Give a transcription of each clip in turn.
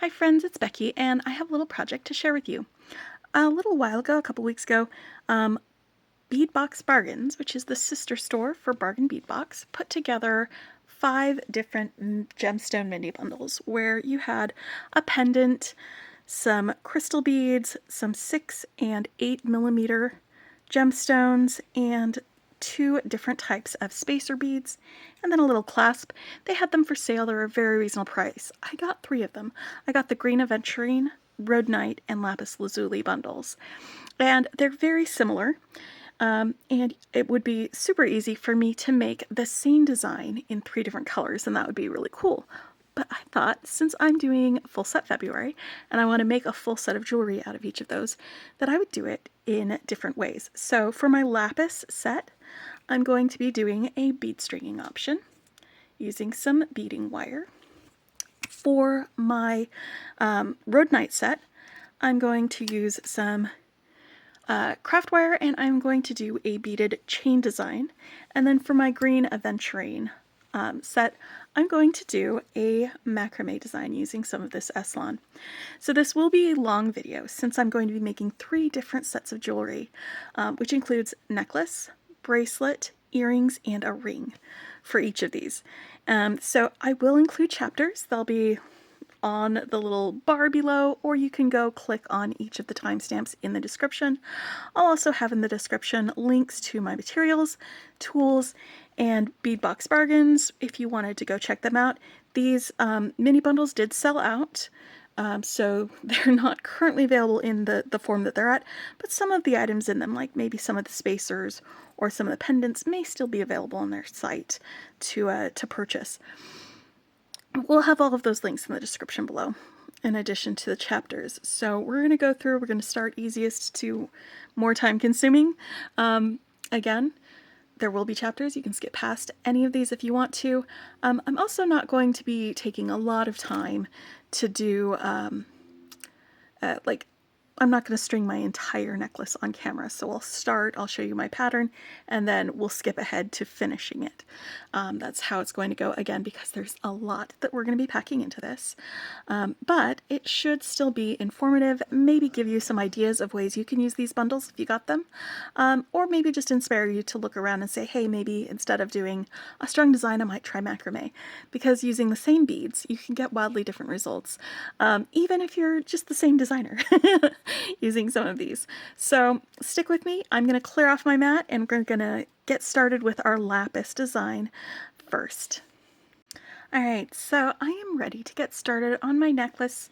Hi friends, it's Becky, and I have a little project to share with you. A little while ago, a couple weeks ago, Bead Box Bargains, which is the sister store for Bargain Bead Box, put together 5 different gemstone mini bundles where you had a pendant, some crystal beads, some 6 and 8 millimeter gemstones, and 2 different types of spacer beads, and then a little clasp. They had them for sale. They were a very reasonable price. I got 3 of them. I got the Green Aventurine, Rhodonite, and Lapis Lazuli bundles. And they're very similar. And it would be super easy for me to make the same design in 3 different colors, and that would be really cool. But I thought, since I'm doing Full Set February, and I want to make a full set of jewelry out of each of those, that I would do it in different ways. So for my Lapis set, I'm going to be doing a bead stringing option using some beading wire. For my Rhodonite set, I'm going to use some craft wire, and I'm going to do a beaded chain design. And then for my Green Aventurine set, I'm going to do a macrame design using some of this Eslon. So this will be a long video since I'm going to be making 3 different sets of jewelry, which includes necklace, bracelet, earrings, and a ring for each of these. So I will include chapters. They'll be on the little bar below, or you can go click on each of the timestamps in the description. I'll also have in the description links to my materials, tools, and Bead Box Bargains if you wanted to go check them out. These mini bundles did sell out, so they're not currently available in the form that they're at, but some of the items in them, like maybe some of the spacers or some of the pendants, may still be available on their site to purchase. We'll have all of those links in the description below, in addition to the chapters. So we're going to go through, we're going to start easiest to more time consuming. Again, there will be chapters. You can skip past any of these if you want to. I'm also not going to be taking a lot of time to do, I'm not going to string my entire necklace on camera, so I'll show you my pattern, and then we'll skip ahead to finishing it. That's how it's going to go, again, because there's a lot that we're going to be packing into this. But it should still be informative, maybe give you some ideas of ways you can use these bundles if you got them, or maybe just inspire you to look around and say, hey, maybe instead of doing a strung design, I might try macrame, because using the same beads, you can get wildly different results, even if you're just the same designer. Using some of these. So stick with me. I'm going to clear off my mat, and we're going to get started with our lapis design first. Alright, so I am ready to get started on my necklace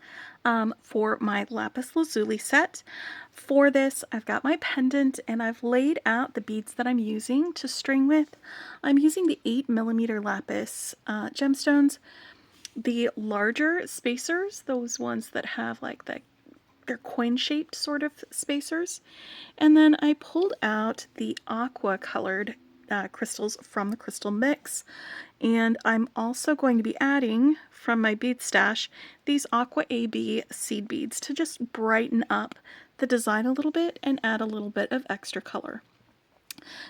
for my lapis lazuli set. For this, I've got my pendant, and I've laid out the beads that I'm using to string with. I'm using the 8 millimeter lapis gemstones. The larger spacers, those ones that have like they're coin-shaped sort of spacers. And then I pulled out the aqua colored crystals from the crystal mix, and I'm also going to be adding from my bead stash these aqua AB seed beads to just brighten up the design a little bit and add a little bit of extra color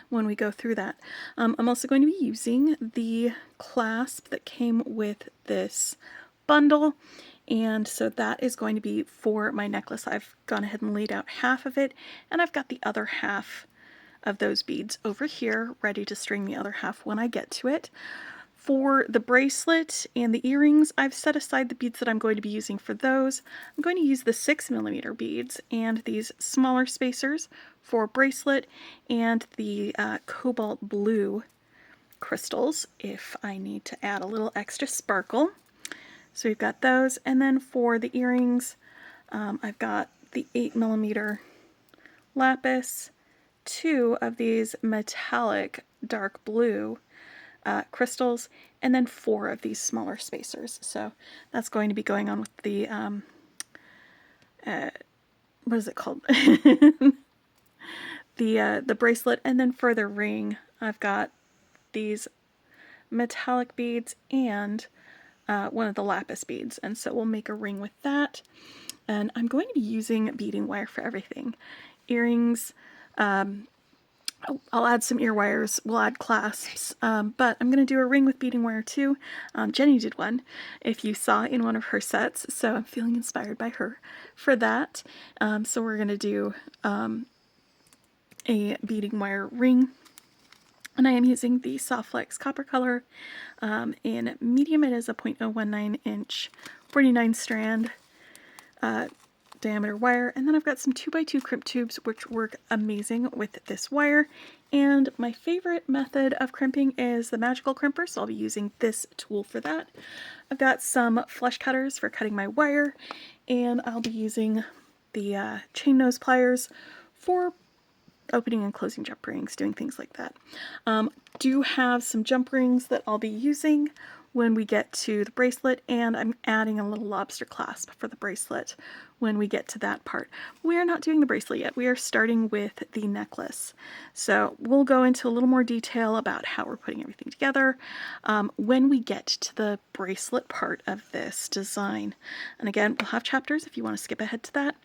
when we go through that. I'm also going to be using the clasp that came with this bundle, and so that is going to be for my necklace. I've gone ahead and laid out half of it, and I've got the other half of those beads over here ready to string the other half when I get to it. For the bracelet and the earrings, I've set aside the beads that I'm going to be using for those. I'm going to use the 6 millimeter beads and these smaller spacers for bracelet, and the cobalt blue crystals if I need to add a little extra sparkle. So we've got those, and then for the earrings, I've got the 8 millimeter lapis, 2 of these metallic dark blue crystals, and then 4 of these smaller spacers. So that's going to be going on with the, what is it called? The bracelet. And then for the ring, I've got these metallic beads and one of the lapis beads, and so we'll make a ring with that. And I'm going to be using beading wire for everything. Earrings, I'll add some ear wires, we'll add clasps, but I'm going to do a ring with beading wire too. Jenny did one, if you saw in one of her sets, so I'm feeling inspired by her for that. So we're going to do a beading wire ring, and I am using the Soft Flex copper color. In medium it is a 0.019 inch 49 strand diameter wire, and then I've got some 2x2 crimp tubes which work amazing with this wire. And my favorite method of crimping is the magical crimper, so I'll be using this tool for that. I've got some flush cutters for cutting my wire, and I'll be using the chain nose pliers for opening and closing jump rings, doing things like that. Do have some jump rings that I'll be using when we get to the bracelet, and I'm adding a little lobster clasp for the bracelet when we get to that part. We are not doing the bracelet yet. We are starting with the necklace. So we'll go into a little more detail about how we're putting everything together when we get to the bracelet part of this design. And again, we'll have chapters if you want to skip ahead to that.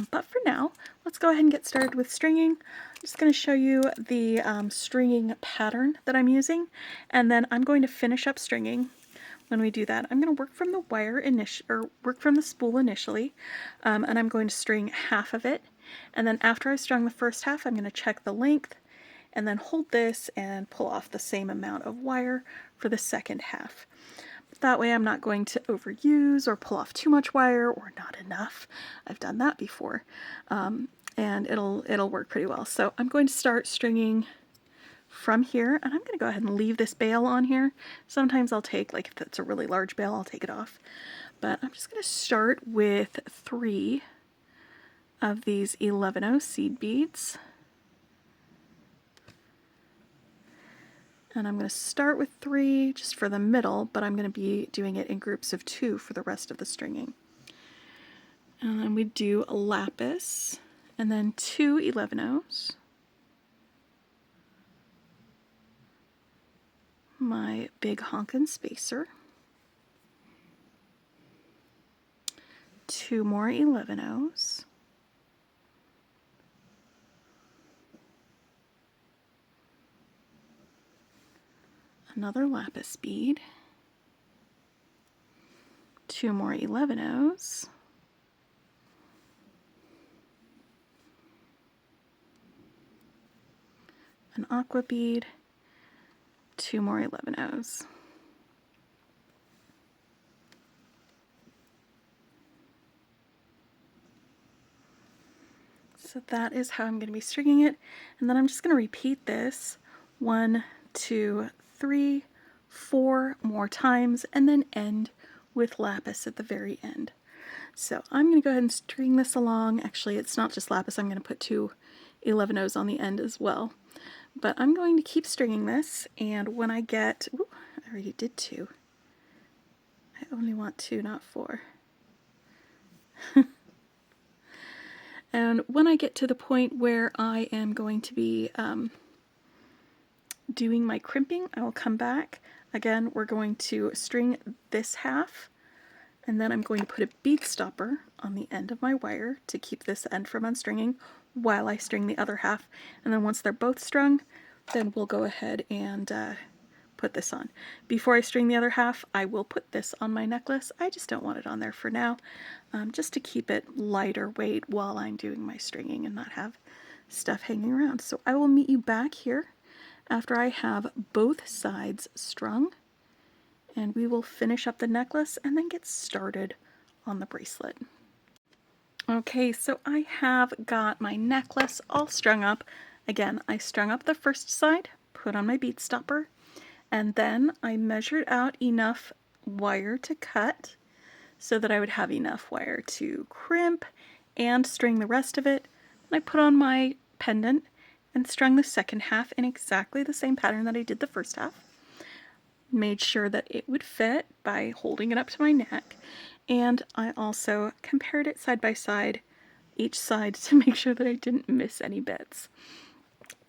But for now, let's go ahead and get started with stringing. I'm just going to show you the stringing pattern that I'm using, and then I'm going to finish up stringing. When we do that, I'm going to work from the wire work from the spool initially, and I'm going to string half of it, and then after I've strung the first half, I'm going to check the length, and then hold this and pull off the same amount of wire for the second half. That way I'm not going to overuse or pull off too much wire or not enough. I've done that before, and it'll work pretty well. So I'm going to start stringing from here, and I'm going to go ahead and leave this bail on here. Sometimes I'll take, like if it's a really large bail, I'll take it off. But I'm just going to start with 3 of these 11/0 seed beads. And I'm going to start with 3 just for the middle, but I'm going to be doing it in groups of 2 for the rest of the stringing. And then we do a lapis, and then 2 11/0s. My big honkin' spacer, 2 more 11/0s, another lapis bead, 2 more 11/0s, an aqua bead, 2 more 11/0s. So that is how I'm going to be stringing it, and then I'm just going to repeat this 1, 2, 3, 4 more times, and then end with lapis at the very end. So I'm going to go ahead and string this along. Actually, it's not just lapis, I'm going to put 2 11/0s on the end as well. But I'm going to keep stringing this, and when I get, ooh, I already did 2. I only want 2, not 4. And when I get to the point where I am going to be doing my crimping, I will come back. Again, we're going to string this half, and then I'm going to put a bead stopper on the end of my wire to keep this end from unstringing while I string the other half. And then once they're both strung, then we'll go ahead and put this on. Before I string the other half, I will put this on my necklace. I just don't want it on there for now, just to keep it lighter weight while I'm doing my stringing and not have stuff hanging around. So I will meet you back here after I have both sides strung, and we will finish up the necklace and then get started on the bracelet. Okay, so I have got my necklace all strung up. Again, I strung up the first side, put on my bead stopper, and then I measured out enough wire to cut so that I would have enough wire to crimp and string the rest of it. And I put on my pendant and strung the second half in exactly the same pattern that I did the first half. Made sure that it would fit by holding it up to my neck, and I also compared it side by side, each side, to make sure that I didn't miss any bits.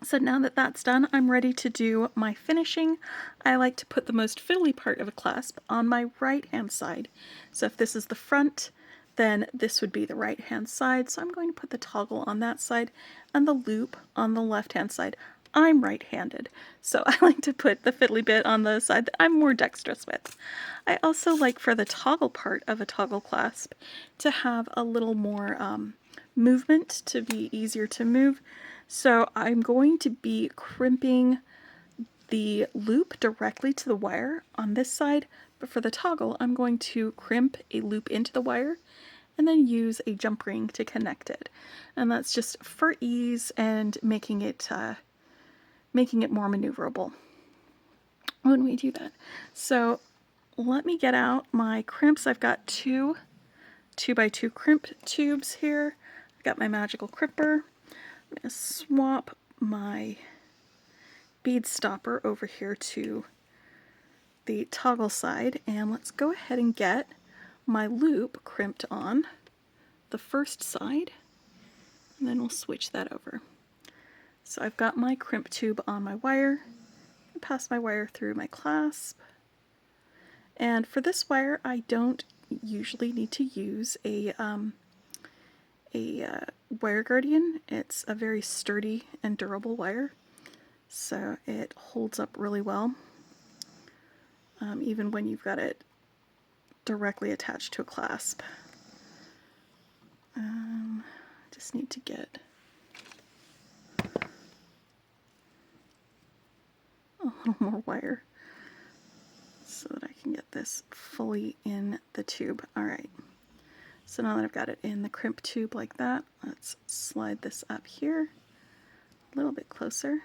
So now that that's done, I'm ready to do my finishing. I like to put the most fiddly part of a clasp on my right hand side. So if this is the front, then this would be the right hand side. So I'm going to put the toggle on that side and the loop on the left hand side. I'm right-handed, so I like to put the fiddly bit on the side that I'm more dexterous with. I also like for the toggle part of a toggle clasp to have a little more movement, to be easier to move. So I'm going to be crimping the loop directly to the wire on this side, but for the toggle I'm going to crimp a loop into the wire and then use a jump ring to connect it. And that's just for ease and making it more maneuverable when we do that. So let me get out my crimps. I've got two 2x2 crimp tubes here. I've got my magical crimper. I'm going to swap my bead stopper over here to the toggle side, and let's go ahead and get my loop crimped on the first side, and then we'll switch that over. So I've got my crimp tube on my wire, and pass my wire through my clasp. And for this wire, I don't usually need to use a wire guardian. It's a very sturdy and durable wire, so it holds up really well, even when you've got it directly attached to a clasp. Just need to get a little more wire so that I can get this fully in the tube. Alright, so now that I've got it in the crimp tube like that, let's slide this up here a little bit closer.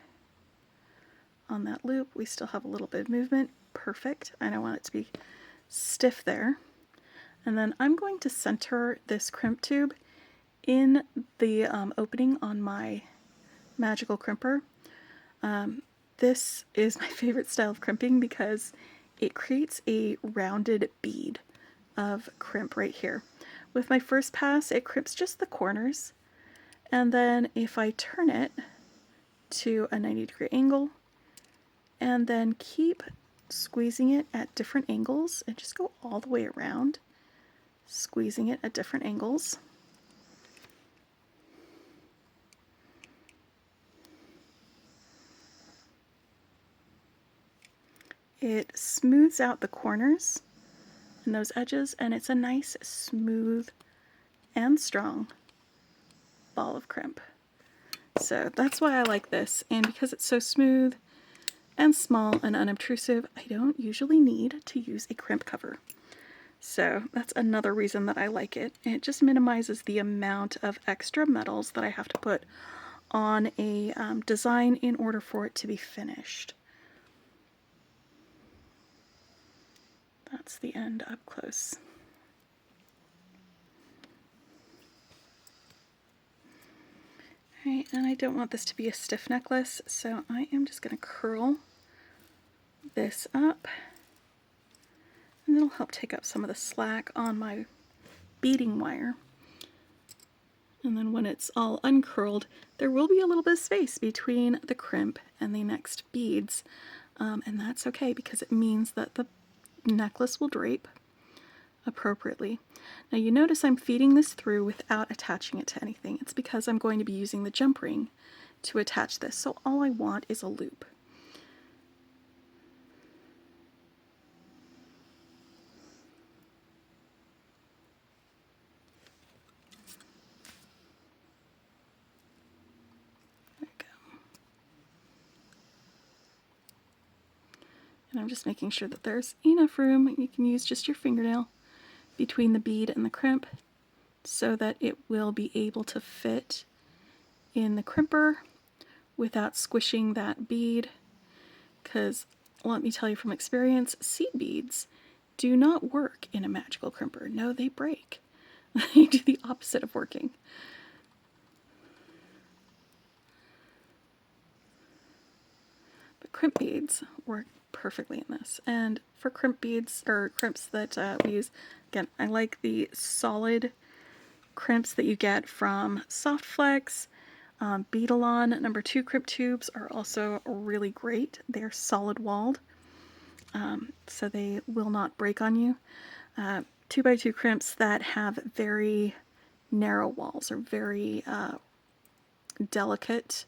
On that loop, we still have a little bit of movement. Perfect. I don't want it to be stiff there. And then I'm going to center this crimp tube in the opening on my magical crimper. This is my favorite style of crimping because it creates a rounded bead of crimp right here. With my first pass, it crimps just the corners, and then if I turn it to a 90-degree angle and then keep squeezing it at different angles and just go all the way around, squeezing it at different angles, it smooths out the corners and those edges, and it's a nice, smooth, and strong ball of crimp. So that's why I like this, and because it's so smooth and small and unobtrusive, I don't usually need to use a crimp cover. So that's another reason that I like it. It just minimizes the amount of extra metals that I have to put on a design in order for it to be finished. That's the end up close. Alright, and I don't want this to be a stiff necklace, so I am just going to curl this up, and it'll help take up some of the slack on my beading wire. And then when it's all uncurled, there will be a little bit of space between the crimp and the next beads, and that's okay because it means that the necklace will drape appropriately. Now you notice I'm feeding this through without attaching it to anything. It's because I'm going to be using the jump ring to attach this, so all I want is a loop. There we go. And I'm just making sure that there's enough room. You can use just your fingernail between the bead and the crimp so that it will be able to fit in the crimper without squishing that bead, because let me tell you from experience, seed beads do not work in a magical crimper. No, they break. They do the opposite of working. But crimp beads work perfectly in this. And for crimp beads, or crimps that we use, again, I like the solid crimps that you get from Soft Flex. Beadalon #2 crimp tubes are also really great. They're solid walled, so they will not break on you. 2x2 crimps that have very narrow walls or very delicate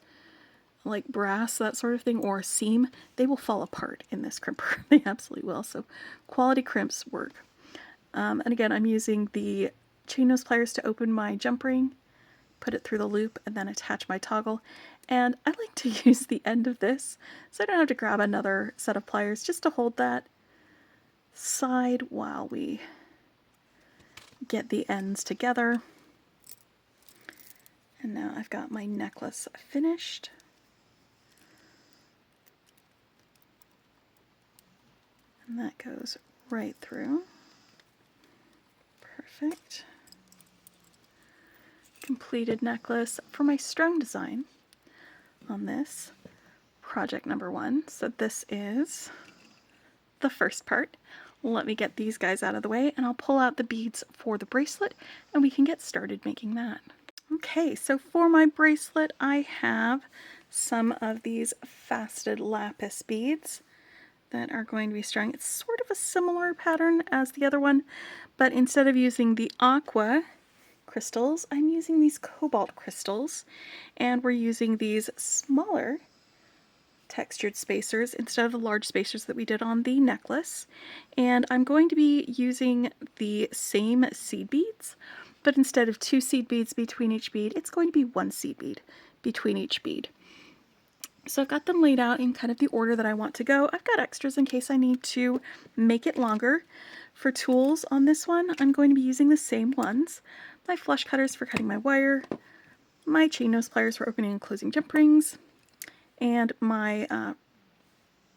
like brass, that sort of thing, or a seam, they will fall apart in this crimper. They absolutely will. So quality crimps work. And again, I'm using the chain nose pliers to open my jump ring, put it through the loop, and then attach my toggle. And I like to use the end of this so I don't have to grab another set of pliers, just to hold that side while we get the ends together. And now I've got my necklace finished. And that goes right through. Perfect. Completed necklace for my strung design on this project number 1. So this is the first part. Let me get these guys out of the way and I'll pull out the beads for the bracelet and we can get started making that. Okay, so for my bracelet I have some of these faceted lapis beads that are going to be strung. It's sort of a similar pattern as the other one, but instead of using the aqua crystals, I'm using these cobalt crystals, and we're using these smaller textured spacers instead of the large spacers that we did on the necklace. And I'm going to be using the same seed beads, but instead of 2 seed beads between each bead, it's going to be 1 seed bead between each bead. So I've got them laid out in kind of the order that I want to go. I've got extras in case I need to make it longer. For tools on this one, I'm going to be using the same ones. My flush cutters for cutting my wire, my chain nose pliers for opening and closing jump rings, and my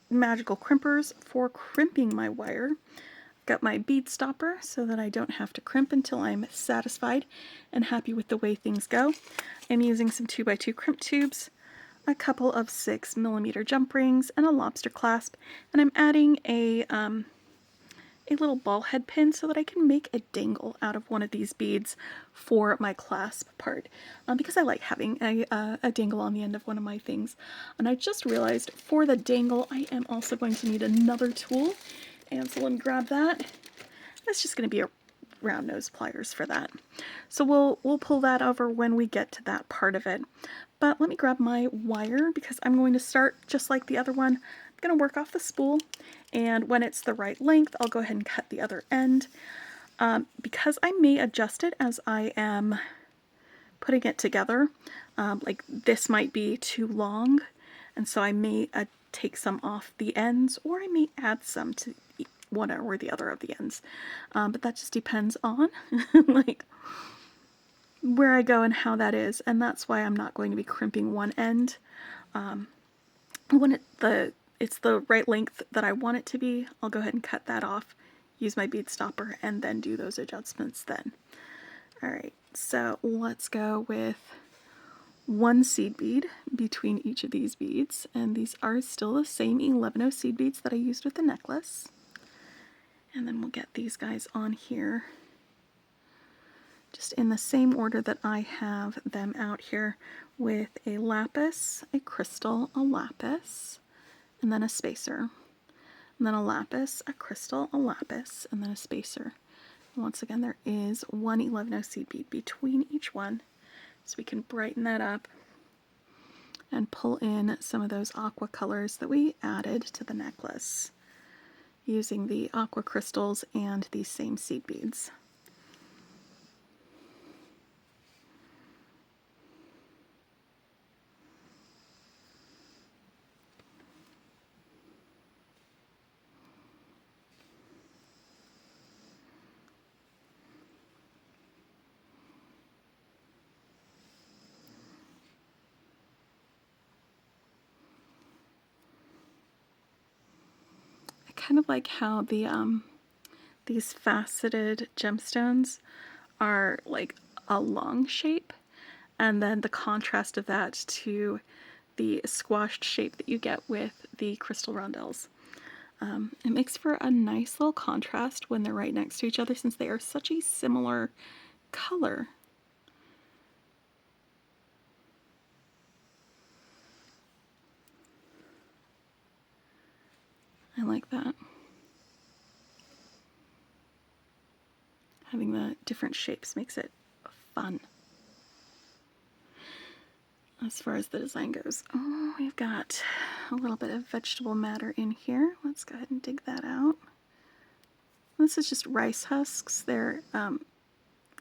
magical crimpers for crimping my wire. Got my bead stopper so that I don't have to crimp until I'm satisfied and happy with the way things go. I'm using some 2x2 crimp tubes, a couple of 6mm jump rings, and a lobster clasp, and I'm adding a little ball head pin so that I can make a dangle out of one of these beads for my clasp part, because I like having a dangle on the end of one of my things. And I just realized for the dangle I am also going to need another tool, and so let me grab that. That's just going to be a round nose pliers for that. So we'll pull that over when we get to that part of it. But let me grab my wire because I'm going to start just like the other one. I'm going to work off the spool, and when it's the right length, I'll go ahead and cut the other end. Because I may adjust it as I am putting it together, like this might be too long, and so I may take some off the ends, or I may add some to one or the other of the ends. But that just depends on like where I go and how that is, and that's why I'm not going to be crimping one end. When it's the right length that I want it to be, I'll go ahead and cut that off, use my bead stopper, and then do those adjustments then. Alright, so let's go with 1 seed bead between each of these beads, and these are still the same 11/0 seed beads that I used with the necklace. And then we'll get these guys on here just in the same order that I have them out here, with a lapis, a crystal, a lapis, and then a spacer. And then a lapis, a crystal, a lapis, and then a spacer. And once again, there is 1 11/0 seed bead between each one, so we can brighten that up and pull in some of those aqua colors that we added to the necklace using the aqua crystals and these same seed beads. Kind of like how the these faceted gemstones are like a long shape, and then the contrast of that to the squashed shape that you get with the crystal rondelles. It makes for a nice little contrast when they're right next to each other, since they are such a similar color. I like that. Having the different shapes makes it fun. as far as the design goes. Oh, we've got a little bit of vegetable matter in here. Let's go ahead and dig that out. This is just rice husks. They're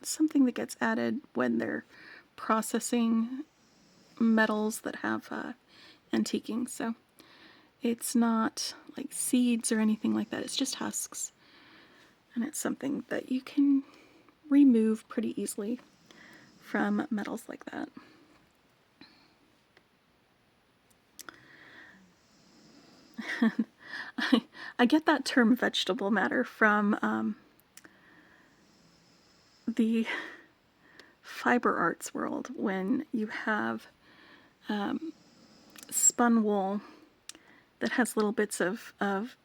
something that gets added when they're processing metals that have antiquing. So it's not like seeds or anything like that. It's just husks. And it's something that you can remove pretty easily from metals like that. I get that term vegetable matter from the fiber arts world, when you have spun wool that has little bits of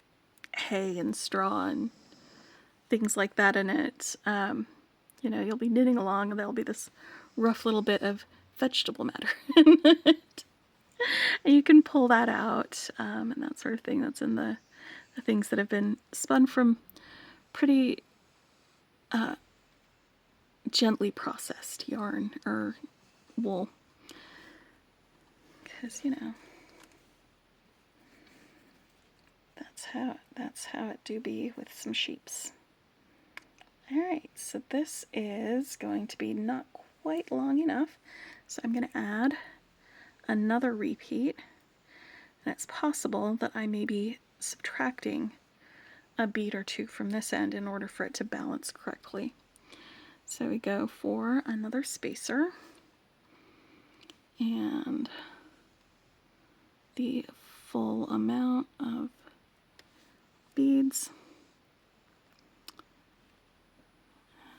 hay and straw and things like that in it. You know, you'll be knitting along and there'll be this rough little bit of vegetable matter in it. And you can pull that out and that sort of thing. That's in the things that have been spun from pretty gently processed yarn or wool. Because, you know, that's how it do be with some sheeps. Alright, so this is going to be not quite long enough, so I'm going to add another repeat, and it's possible that I may be subtracting a bead or two from this end in order for it to balance correctly. So we go for another spacer, and the full amount of beads.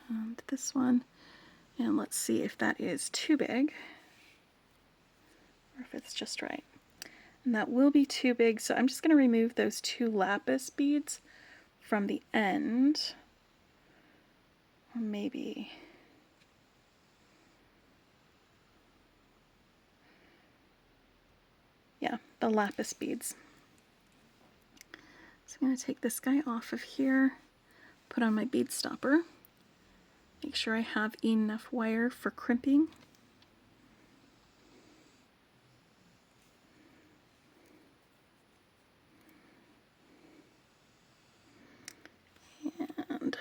And this one, and let's see if that is too big or if it's just right. And that will be too big, so I'm just going to remove those 2 lapis beads from the end. Or maybe, yeah, the lapis beads. So I'm going to take this guy off of here, put on my bead stopper. Make sure I have enough wire for crimping. And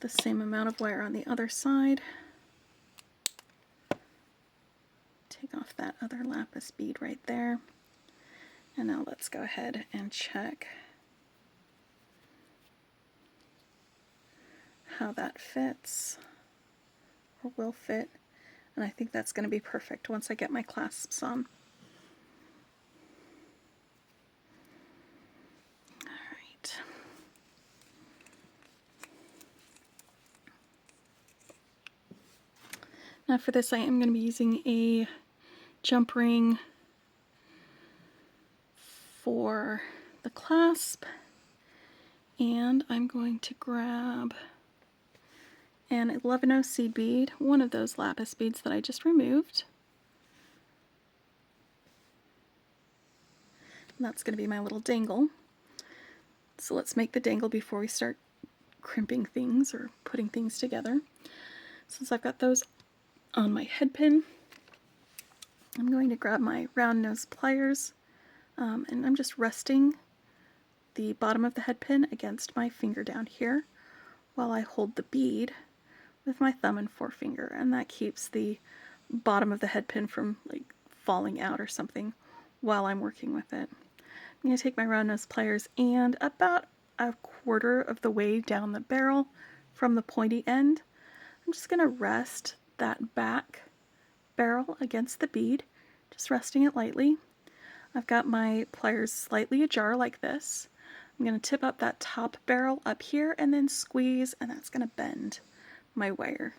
the same amount of wire on the other side. Take off that other lapis bead right there. And now let's go ahead and check how that fits, or will fit, and I think that's going to be perfect once I get my clasps on. Alright. Now for this I am going to be using a jump ring for the clasp, and I'm going to grab an 11/0 seed bead, one of those lapis beads that I just removed. And that's going to be my little dangle. So let's make the dangle before we start crimping things or putting things together. Since I've got those on my head pin, I'm going to grab my round nose pliers, and I'm just resting the bottom of the head pin against my finger down here while I hold the bead with my thumb and forefinger, and that keeps the bottom of the head pin from like falling out or something while I'm working with it. I'm going to take my round nose pliers, and about 1/4 of the way down the barrel from the pointy end, I'm just going to rest that back barrel against the bead, just resting it lightly. I've got my pliers slightly ajar like this. I'm going to tip up that top barrel up here and then squeeze, and that's going to bend my wire.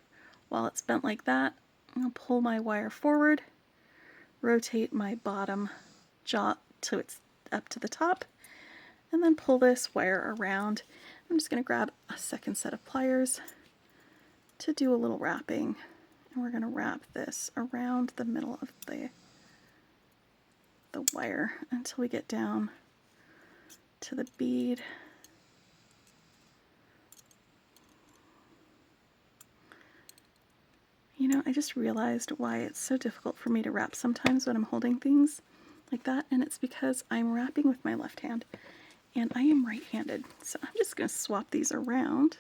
While it's bent like that, I'll pull my wire forward, rotate my bottom jaw till it's up to the top, and then pull this wire around. I'm just going to grab a second set of pliers to do a little wrapping, and we're going to wrap this around the middle of the wire until we get down to the bead. You know, I just realized why it's so difficult for me to wrap sometimes when I'm holding things like that, and it's because I'm wrapping with my left hand, and I am right-handed. So I'm just going to swap these around.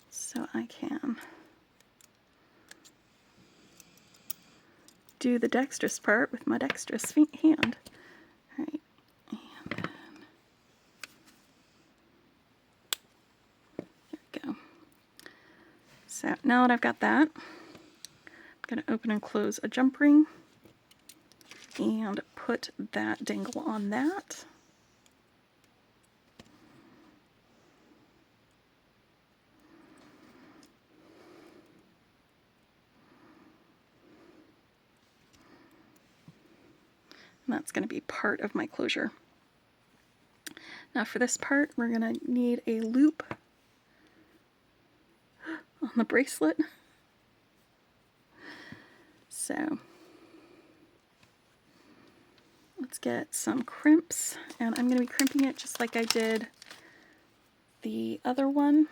So I can do the dexterous part with my dexterous hand. All right, and then there we go. So now that I've got that, I'm going to open and close a jump ring and put that dangle on that. And that's going to be part of my closure. Now for this part, we're going to need a loop on the bracelet. So let's get some crimps, and I'm going to be crimping it just like I did the other one,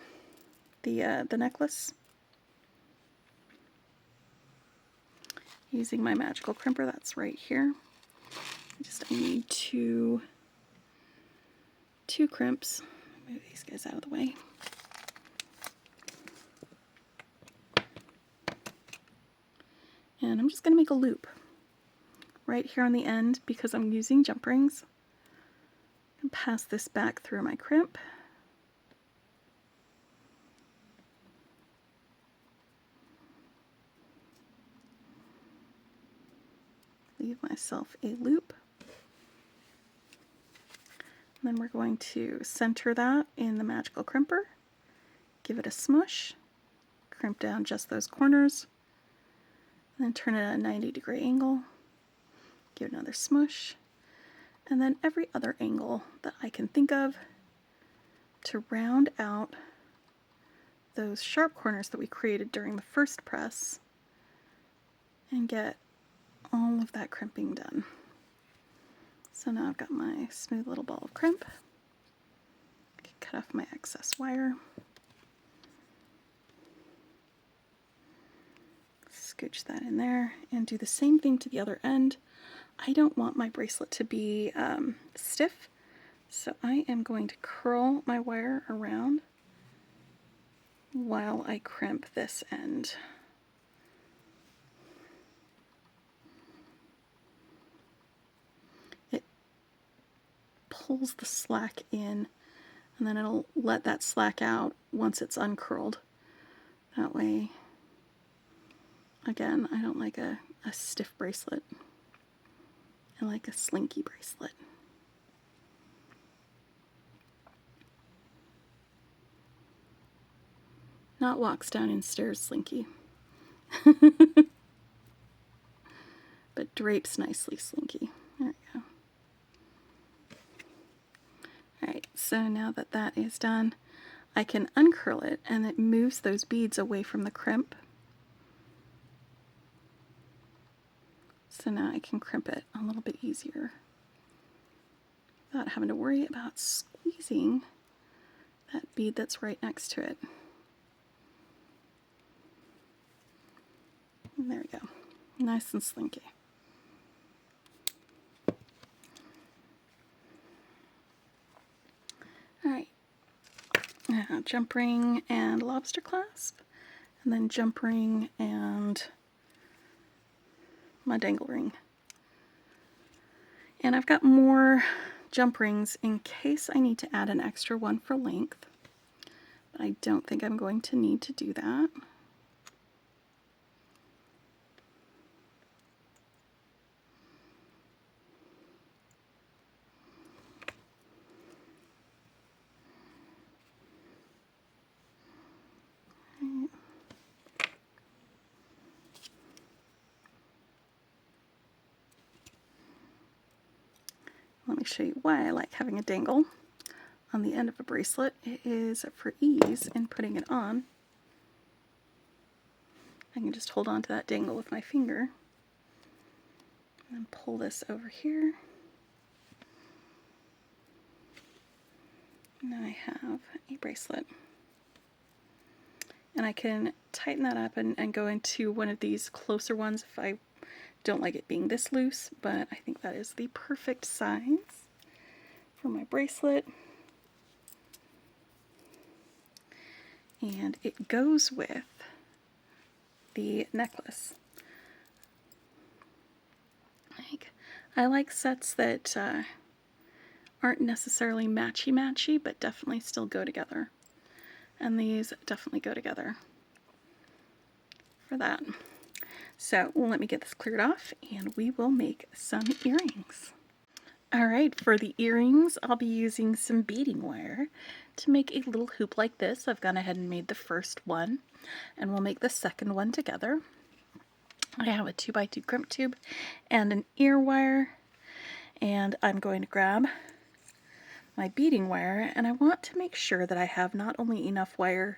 the necklace, using my magical crimper that's right here. I need two crimps. Move these guys out of the way. And I'm just going to make a loop right here on the end because I'm using jump rings. And pass this back through my crimp. Leave myself a loop. And then we're going to center that in the magical crimper. Give it a smush. Crimp down just those corners. And then turn it at a 90-degree angle. Give it another smush. And then every other angle that I can think of to round out those sharp corners that we created during the first press and get all of that crimping done. So now I've got my smooth little ball of crimp. I can cut off my excess wire. Scooch that in there and do the same thing to the other end. I don't want my bracelet to be stiff, so I am going to curl my wire around while I crimp this end. It pulls the slack in, and then it'll let that slack out once it's uncurled. That way, again, I don't like a stiff bracelet. I like a slinky bracelet. Not walks down and stairs slinky. But drapes nicely slinky. There we go. Alright, so now that that is done, I can uncurl it and it moves those beads away from the crimp. So now I can crimp it a little bit easier without having to worry about squeezing that bead that's right next to it. And there we go. Nice and slinky. Alright. Now jump ring and lobster clasp, and then jump ring and my dangle ring. And I've got more jump rings in case I need to add an extra one for length, but I don't think I'm going to need to do that. Let me show you why I like having a dangle on the end of a bracelet. It is for ease in putting it on. I can just hold on to that dangle with my finger and pull this over here Now I have a bracelet. And I can tighten that up and go into one of these closer ones if I don't like it being this loose, but I think that is the perfect size for my bracelet. And it goes with the necklace. I like sets that aren't necessarily matchy-matchy, but definitely still go together. And these definitely go together for that. So let me get this cleared off and we will make some earrings. Alright, for the earrings I'll be using some beading wire to make a little hoop like this. I've gone ahead and made the first one and we'll make the second one together. I have a 2x2 crimp tube and an ear wire, and I'm going to grab my beading wire, and I want to make sure that I have not only enough wire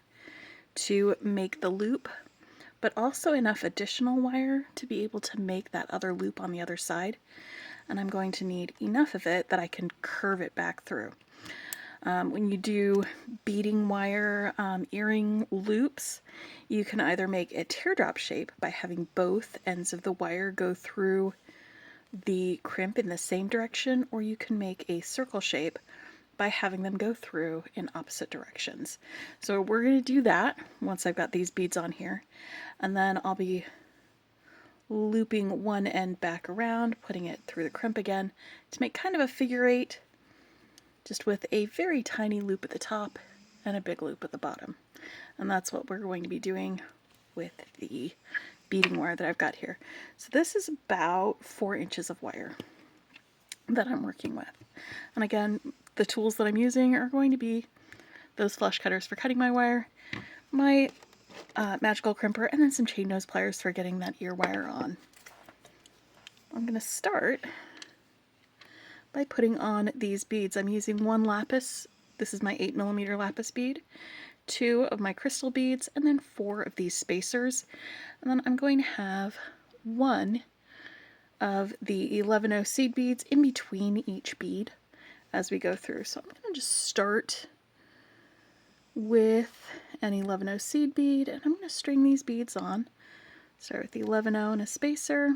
to make the loop, but also enough additional wire to be able to make that other loop on the other side. And I'm going to need enough of it that I can curve it back through. When you do beading wire earring loops, you can either make a teardrop shape by having both ends of the wire go through the crimp in the same direction, or you can make a circle shape by having them go through in opposite directions. So we're going to do that once I've got these beads on here, and then I'll be looping one end back around, putting it through the crimp again to make kind of a figure eight, just with a very tiny loop at the top and a big loop at the bottom. And that's what we're going to be doing with the beading wire that I've got here. So this is about 4 inches of wire that I'm working with. And again, the tools that I'm using are going to be those flush cutters for cutting my wire, my magical crimper, and then some chain nose pliers for getting that ear wire on. I'm going to start by putting on these beads. I'm using 1 lapis. This is my 8mm lapis bead, 2 of my crystal beads, and then 4 of these spacers. And then I'm going to have 1 of the 11-0 seed beads in between each bead as we go through. So I'm going to just start with an 11-0 seed bead, and I'm going to string these beads on. Start with the 11-0 and a spacer,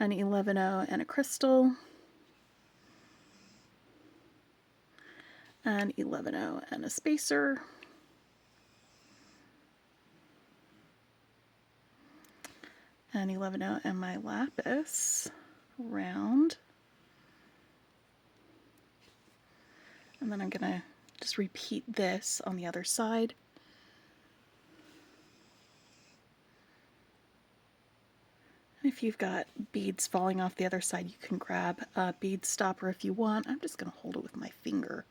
an 11-0 and a crystal, an 11-0 and a spacer, an 11-0 and my lapis round, and then I'm going to just repeat this on the other side. If you've got beads falling off the other side, you can grab a bead stopper if you want. I'm just going to hold it with my finger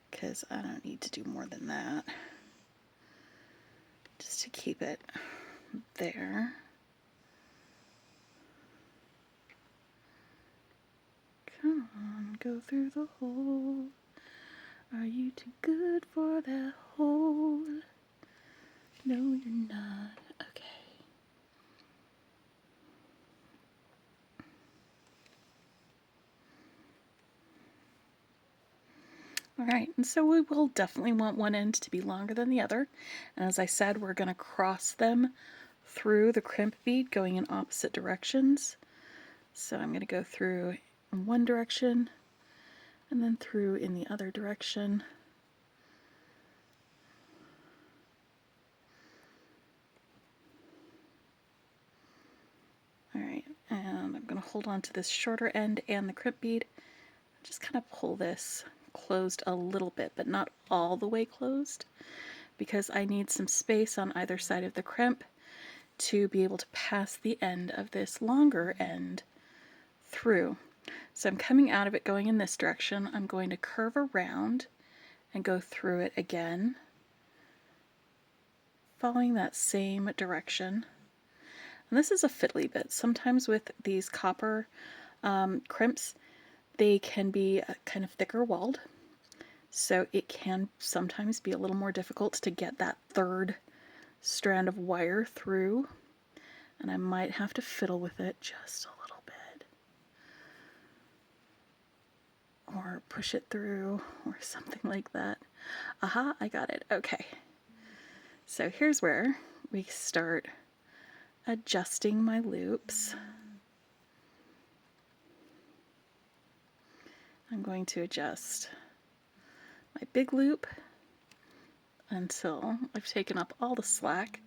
because I don't need to do more than that. Just to keep it there. Come on, go through the hole. Are you too good for that hole? No, you're not. Okay. Alright, and so we will definitely want one end to be longer than the other. And as I said, we're going to cross them through the crimp bead going in opposite directions. So I'm going to go through in one direction and then through in the other direction. Alright, and I'm going to hold on to this shorter end and the crimp bead. Just kind of pull this closed a little bit, but not all the way closed, because I need some space on either side of the crimp to be able to pass the end of this longer end through. So I'm coming out of it going in this direction. I'm going to curve around and go through it again, following that same direction. And this is a fiddly bit. Sometimes with these copper crimps, they can be kind of thicker walled, so it can sometimes be a little more difficult to get that third strand of wire through, and I might have to fiddle with it just a little bit. or push it through or something like that. Aha, I got it. Okay. So here's where we start adjusting my loops. I'm going to adjust my big loop until I've taken up all the slack.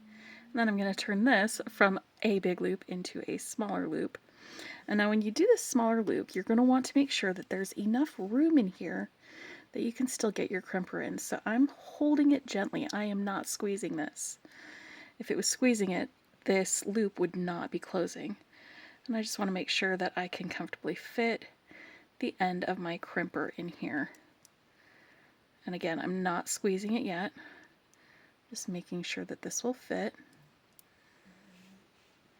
And then I'm going to turn this from a big loop into a smaller loop. And now when you do this smaller loop, you're going to want to make sure that there's enough room in here that you can still get your crimper in. So I'm holding it gently. I am not squeezing this. If it was squeezing it, this loop would not be closing. And I just want to make sure that I can comfortably fit the end of my crimper in here. And again, I'm not squeezing it yet. Just making sure that this will fit.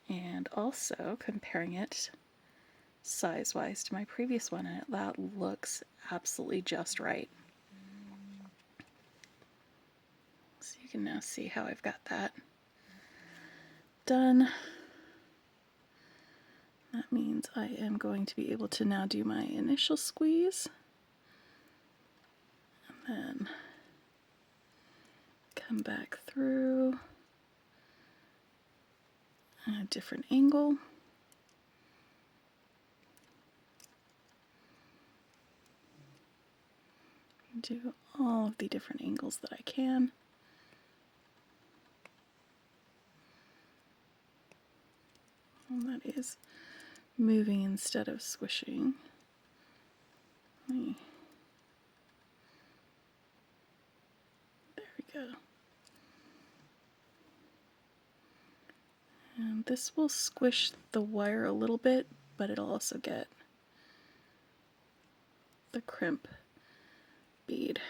And also comparing it size-wise to my previous one, and that looks absolutely just right. So you can now see how I've got that done. That means I am going to be able to now do my initial squeeze, and then come back through at a different angle. Do all of the different angles that I can. And that is moving instead of squishing. There we go. And this will squish the wire a little bit, but it'll also get the crimp bead.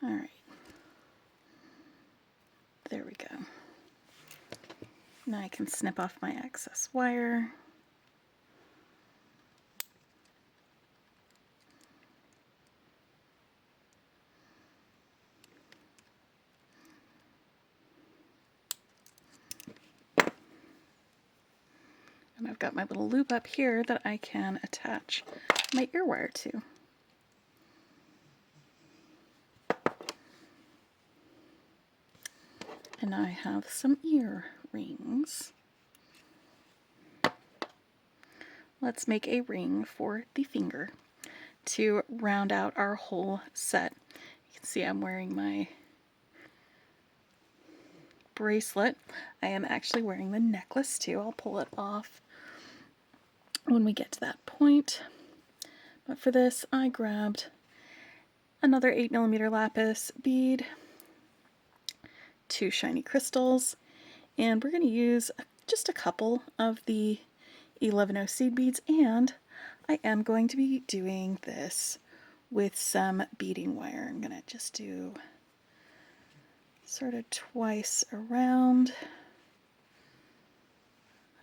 Alright. There we go. Now I can snip off my excess wire. And I've got my little loop up here that I can attach my ear wire to. And I have some ear rings. Let's make a ring for the finger to round out our whole set. You can see I'm wearing my bracelet. I am actually wearing the necklace too. I'll pull it off when we get to that point. But for this, I grabbed another 8mm lapis bead, 2 shiny crystals, and we're going to use just a couple of the 11O seed beads, and I am going to be doing this with some beading wire. I'm going to just do sort of twice around.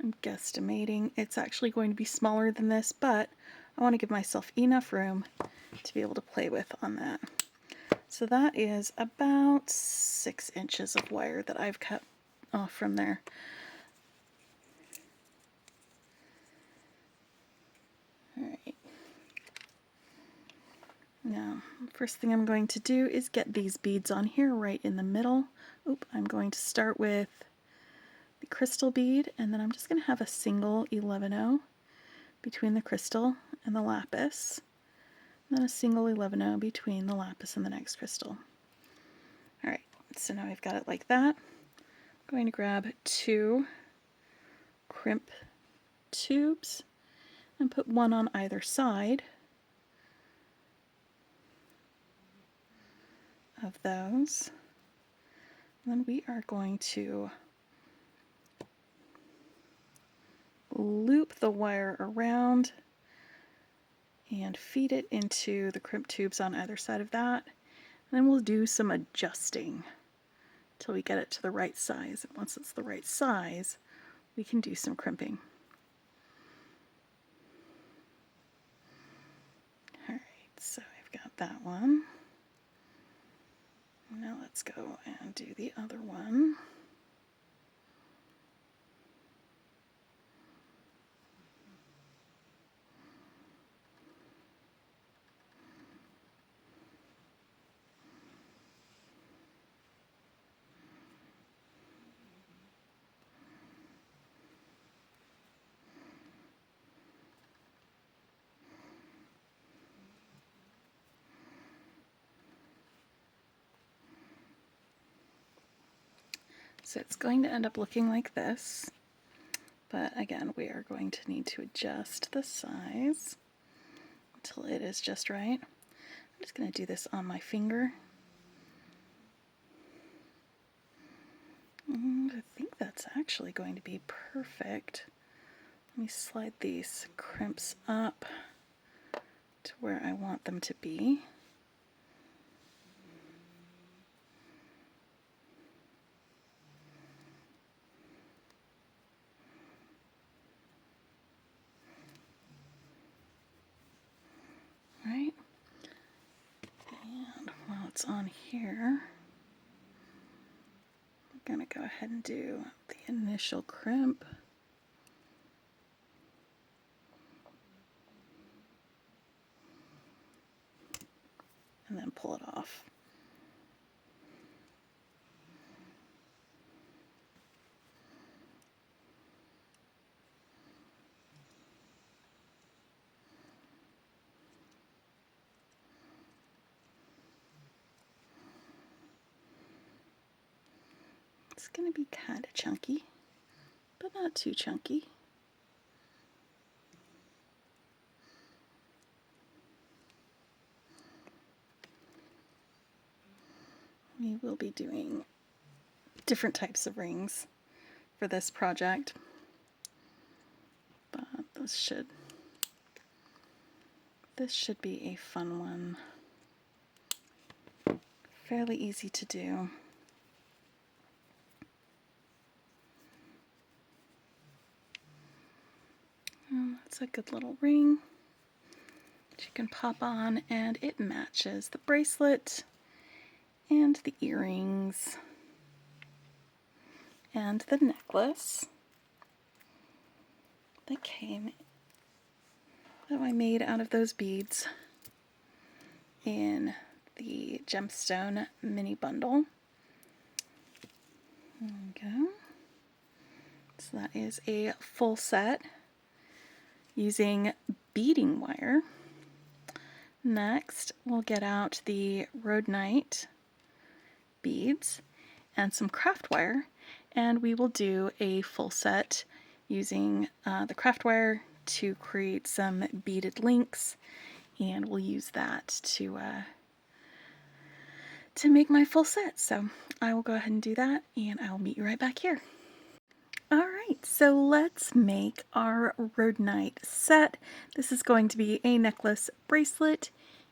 I'm guesstimating it's actually going to be smaller than this, but I want to give myself enough room to be able to play with on that. So that is about 6 inches of wire that I've cut off from there. Alright. Now, first thing I'm going to do is get these beads on here right in the middle. Oop, I'm going to start with the crystal bead, and then I'm just going to have a single 11O between the crystal and the lapis. And then a single 11O between the lapis and the next crystal. Alright, so now I've got it like that. I'm going to grab 2 crimp tubes and put one on either side of those. And then we are going to loop the wire around and feed it into the crimp tubes on either side of that. And then we'll do some adjusting till we get it to the right size. And once it's the right size, we can do some crimping. Alright, so I've got that one. Now let's go and do the other one. So it's going to end up looking like this, but again, we are going to need to adjust the size until it is just right. I'm just going to do this on my finger. I think that's actually going to be perfect. Let me slide these crimps up to where I want them to be. Right? And while it's on here, I'm going to go ahead and do the initial crimp. And then pull it off. It's going to be kind of chunky, but not too chunky. We will be doing different types of rings for this project, but this should be a fun one. Fairly easy to do. That's a good little ring that you can pop on, and it matches the bracelet and the earrings and the necklace that I made out of those beads in the gemstone mini bundle. There we go. So that is a full set using beading wire. Next, we'll get out the Rhodonite beads and some craft wire, and we will do a full set using the craft wire to create some beaded links, and we'll use that to make my full set. So I will go ahead and do that, and I will meet you right back here. Alright, so let's make our Rhodonite set. This is going to be a necklace, bracelet,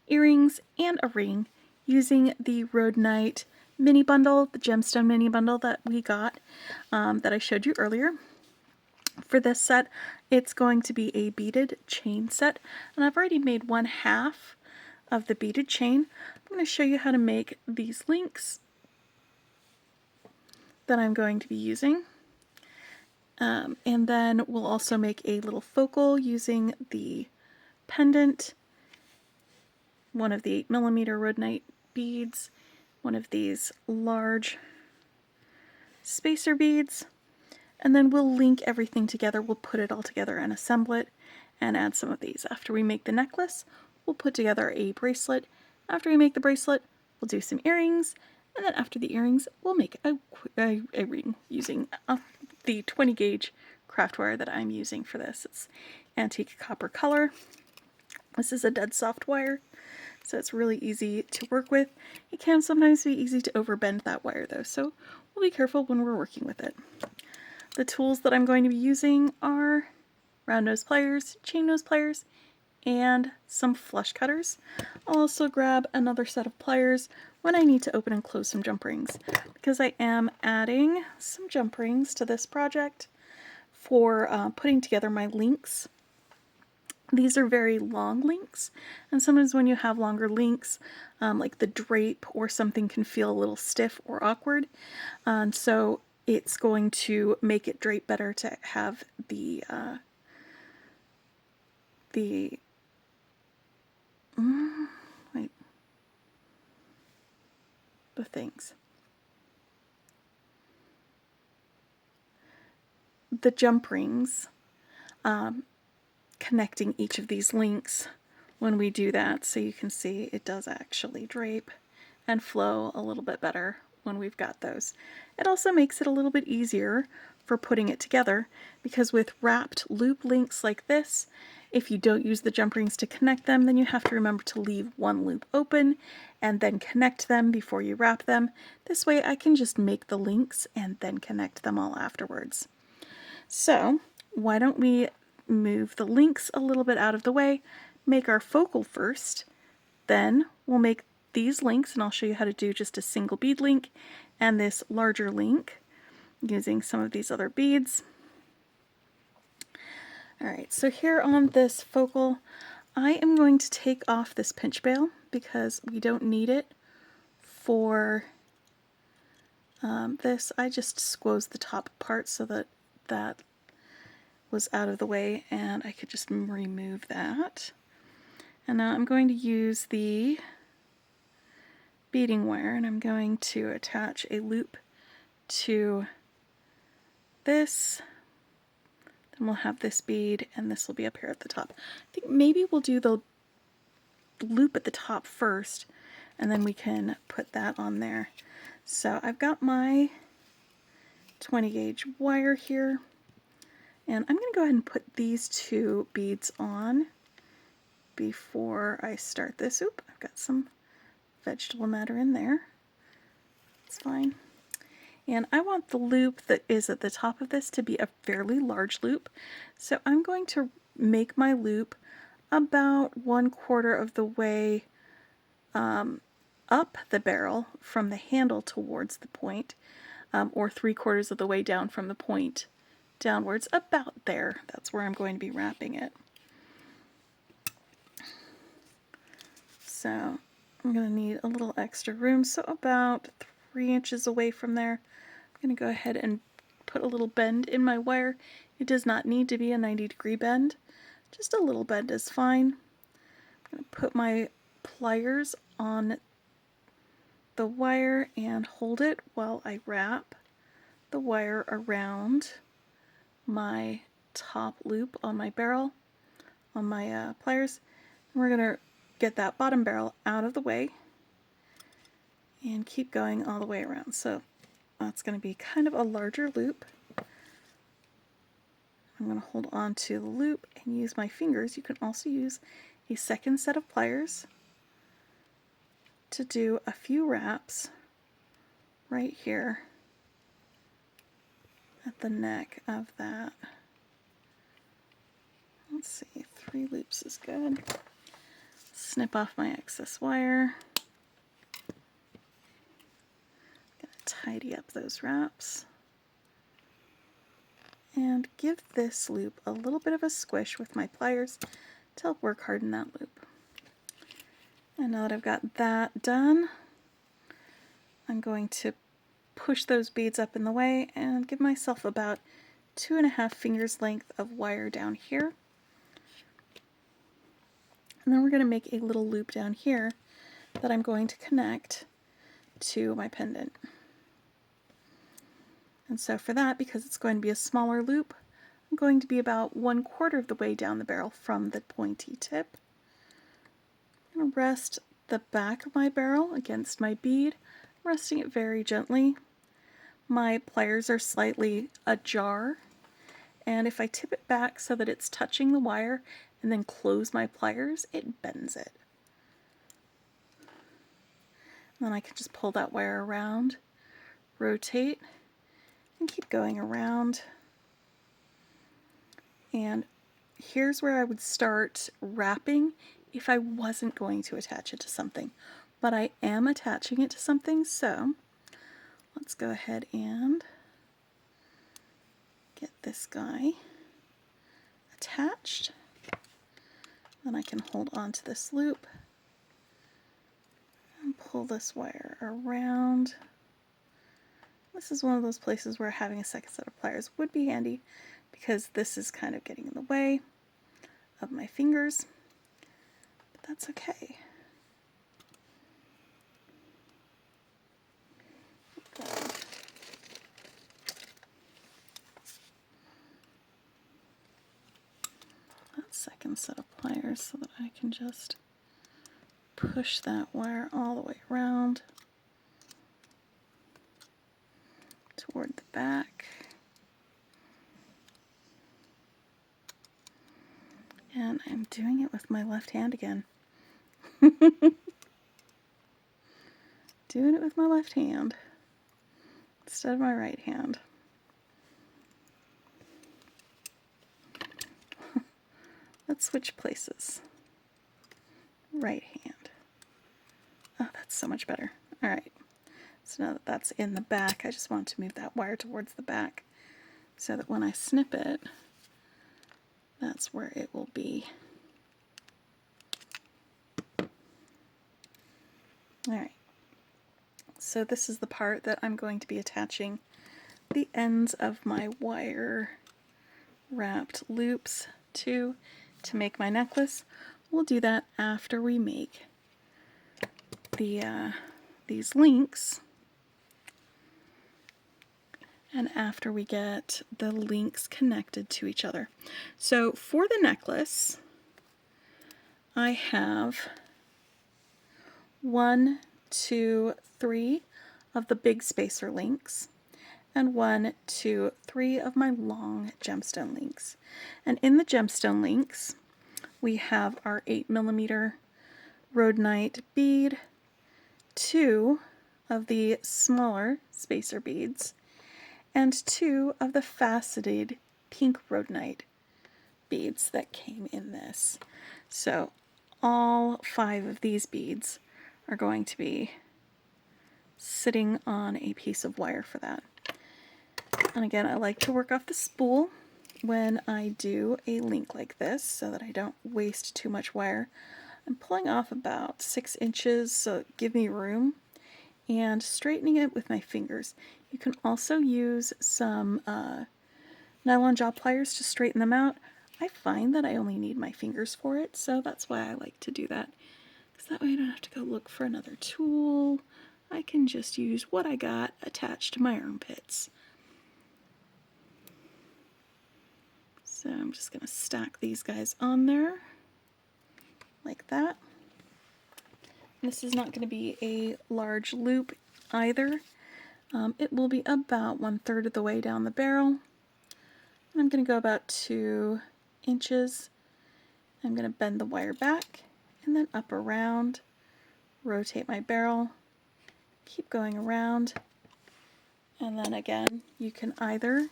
earrings, and a ring using the Rhodonite mini bundle, the gemstone mini bundle that we got, that I showed you earlier. For this set, it's going to be a beaded chain set, and I've already made 1/2 of the beaded chain. I'm going to show you how to make these links that I'm going to be using. And then we'll also make a little focal using the pendant, one of the 8mm Rhodonite beads, one of these large spacer beads, and then we'll link everything together. We'll put it all together and assemble it and add some of these. After we make the necklace, we'll put together a bracelet. After we make the bracelet, we'll do some earrings, and then after the earrings, we'll make a ring using the 20 gauge craft wire that I'm using for this. It's antique copper color. This is a dead soft wire, so it's really easy to work with. It can sometimes be easy to overbend that wire though, so we'll be careful when we're working with it. The tools that I'm going to be using are round nose pliers, chain nose pliers, and some flush cutters. I'll also grab another set of pliers when I need to open and close some jump rings, because I am adding some jump rings to this project for putting together my links. These are very long links, and sometimes when you have longer links, like the drape or something can feel a little stiff or awkward, and so it's going to make it drape better to have the jump rings connecting each of these links when we do that, so you can see it does actually drape and flow a little bit better when we've got those. It also makes it a little bit easier for putting it together, because with wrapped loop links like this, if you don't use the jump rings to connect them, then you have to remember to leave one loop open and then connect them before you wrap them. This way I can just make the links and then connect them all afterwards. So why don't we move the links a little bit out of the way, make our focal first, then we'll make these links, and I'll show you how to do just a single bead link and this larger link using some of these other beads. Alright, so here on this focal, I am going to take off this pinch bail because we don't need it for this. I just squoze the top part so that that was out of the way and I could just remove that. And now I'm going to use the beading wire, and I'm going to attach a loop to this. Then we'll have this bead, and this will be up here at the top. I think maybe we'll do the loop at the top first, and then we can put that on there. So I've got my 20 gauge wire here, and I'm going to go ahead and put these two beads on before I start this. Oop, I've got some vegetable matter in there. It's fine. And I want the loop that is at the top of this to be a fairly large loop. So I'm going to make my loop about 1/4 of the way up the barrel from the handle towards the point, or 3/4 of the way down from the point downwards, about there. That's where I'm going to be wrapping it. So I'm going to need a little extra room, so about 3 inches away from there. I'm going to go ahead and put a little bend in my wire. It does not need to be a 90-degree bend. Just a little bend is fine. I'm going to put my pliers on the wire and hold it while I wrap the wire around my top loop on my barrel, on my pliers. And we're going to get that bottom barrel out of the way and keep going all the way around. So that's going to be kind of a larger loop. I'm going to hold on to the loop and use my fingers. You can also use a second set of pliers to do a few wraps right here at the neck of that. Let's see, 3 loops is good. Snip off my excess wire. Gonna tidy up those wraps. And give this loop a little bit of a squish with my pliers to help work harden that loop. And now that I've got that done, I'm going to push those beads up in the way and give myself about 2.5 fingers length of wire down here. And then we're going to make a little loop down here that I'm going to connect to my pendant. And so for that, because it's going to be a smaller loop, I'm going to be about 1/4 of the way down the barrel from the pointy tip. I'm going to rest the back of my barrel against my bead, resting it very gently. My pliers are slightly ajar, and if I tip it back so that it's touching the wire and then close my pliers, it bends it. And then I can just pull that wire around, rotate, and keep going around. And here's where I would start wrapping if I wasn't going to attach it to something. But I am attaching it to something, so let's go ahead and get this guy attached. Then I can hold on to this loop and pull this wire around. This is one of those places where having a second set of pliers would be handy, because this is kind of getting in the way of my fingers, but that's okay. That second set of pliers so that I can just push that wire all the way around. back. And I'm doing it with my left hand again. Doing it with my left hand instead of my right hand. Let's switch places. Right hand. Oh, that's so much better. All right. So now that that's in the back, I just want to move that wire towards the back so that when I snip it, that's where it will be. All right. So this is the part that I'm going to be attaching the ends of my wire wrapped loops to make my necklace. We'll do that after we make the these links, and after we get the links connected to each other. So for the necklace, I have 1, 2, 3 of the big spacer links, and 1, 2, 3 of my long gemstone links. And in the gemstone links, we have our 8mm Rhodonite bead, 2 of the smaller spacer beads, and 2 of the faceted pink Rhodonite beads that came in this. So all 5 of these beads are going to be sitting on a piece of wire for that. And again, I like to work off the spool when I do a link like this so that I don't waste too much wire. I'm pulling off about 6 inches, so give me room, and straightening it with my fingers. You can also use some nylon jaw pliers to straighten them out. I find that I only need my fingers for it, so that's why I like to do that. Because that way I don't have to go look for another tool. I can just use what I got attached to my armpits. So I'm just going to stack these guys on there like that. This is not going to be a large loop either. It will be about 1/3 of the way down the barrel. I'm going to go about 2 inches. I'm going to bend the wire back and then up around, rotate my barrel, keep going around, and then again you can either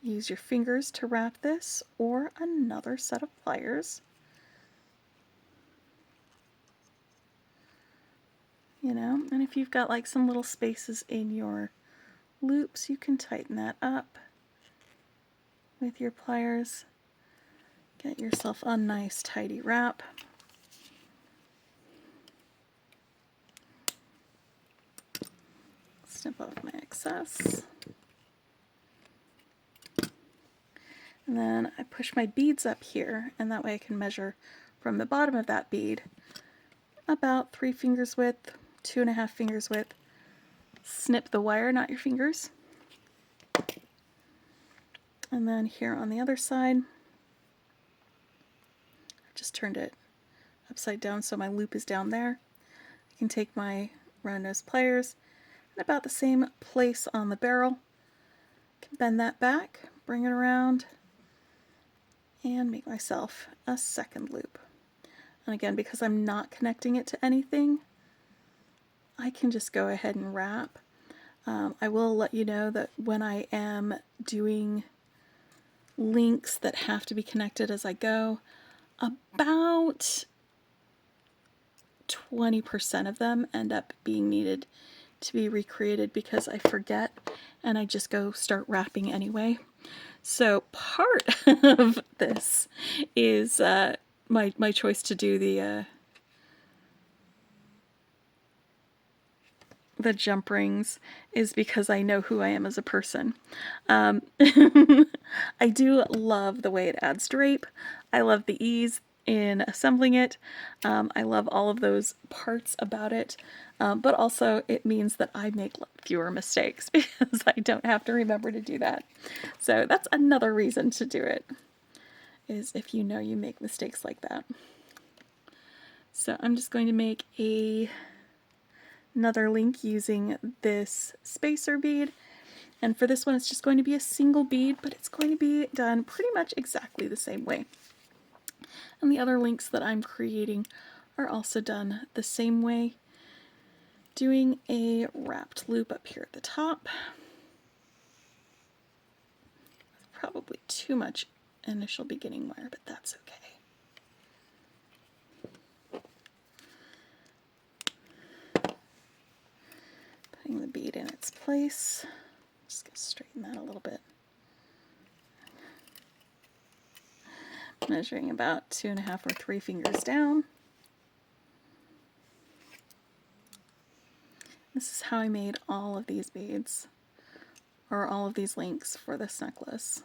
use your fingers to wrap this or another set of pliers. You know, and if you've got like some little spaces in your loops, you can tighten that up with your pliers. Get yourself a nice tidy wrap. Snip off my excess. And then I push my beads up here, and that way I can measure from the bottom of that bead about 3 fingers width, 2.5 fingers width. Snip the wire, not your fingers. And then here on the other side, I've just turned it upside down so my loop is down there. I can take my round nose pliers and about the same place on the barrel, can bend that back, bring it around, and make myself a second loop. And again, because I'm not connecting it to anything, I can just go ahead and wrap. I will let you know that when I am doing links that have to be connected as I go, about 20% of them end up being needed to be recreated because I forget and I just go start wrapping anyway. So part of this is my choice to do the jump rings is because I know who I am as a person. I do love the way it adds drape. I love the ease in assembling it. I love all of those parts about it, but also it means that I make fewer mistakes because I don't have to remember to do that. So that's another reason to do it, is if you know you make mistakes like that. So I'm just going to make a another link using this spacer bead. And for this one, it's just going to be a single bead, but it's going to be done pretty much exactly the same way. And the other links that I'm creating are also done the same way. Doing a wrapped loop up here at the top. Probably too much initial beginning wire, but that's okay. Putting the bead in its place. Just gonna straighten that a little bit. Measuring about 2.5 or 3 fingers down. This is how I made all of these beads, or all of these links for this necklace.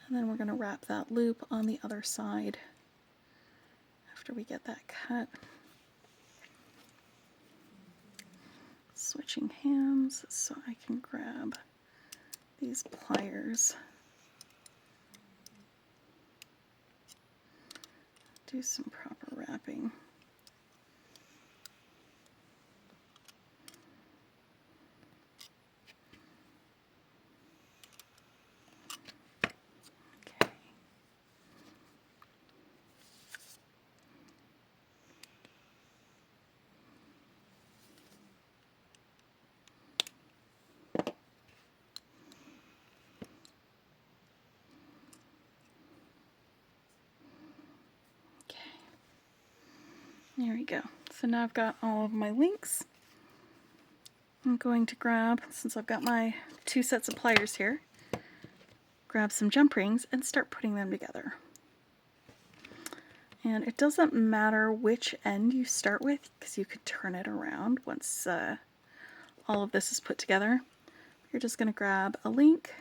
And then we're going to wrap that loop on the other side after we get that cut. Switching hands so I can grab these pliers. Do some proper wrapping. There we go. So now I've got all of my links. I'm going to grab, since I've got my 2 sets of pliers here, grab some jump rings and start putting them together. And it doesn't matter which end you start with, because you could turn it around once all of this is put together. You're just going to grab a link,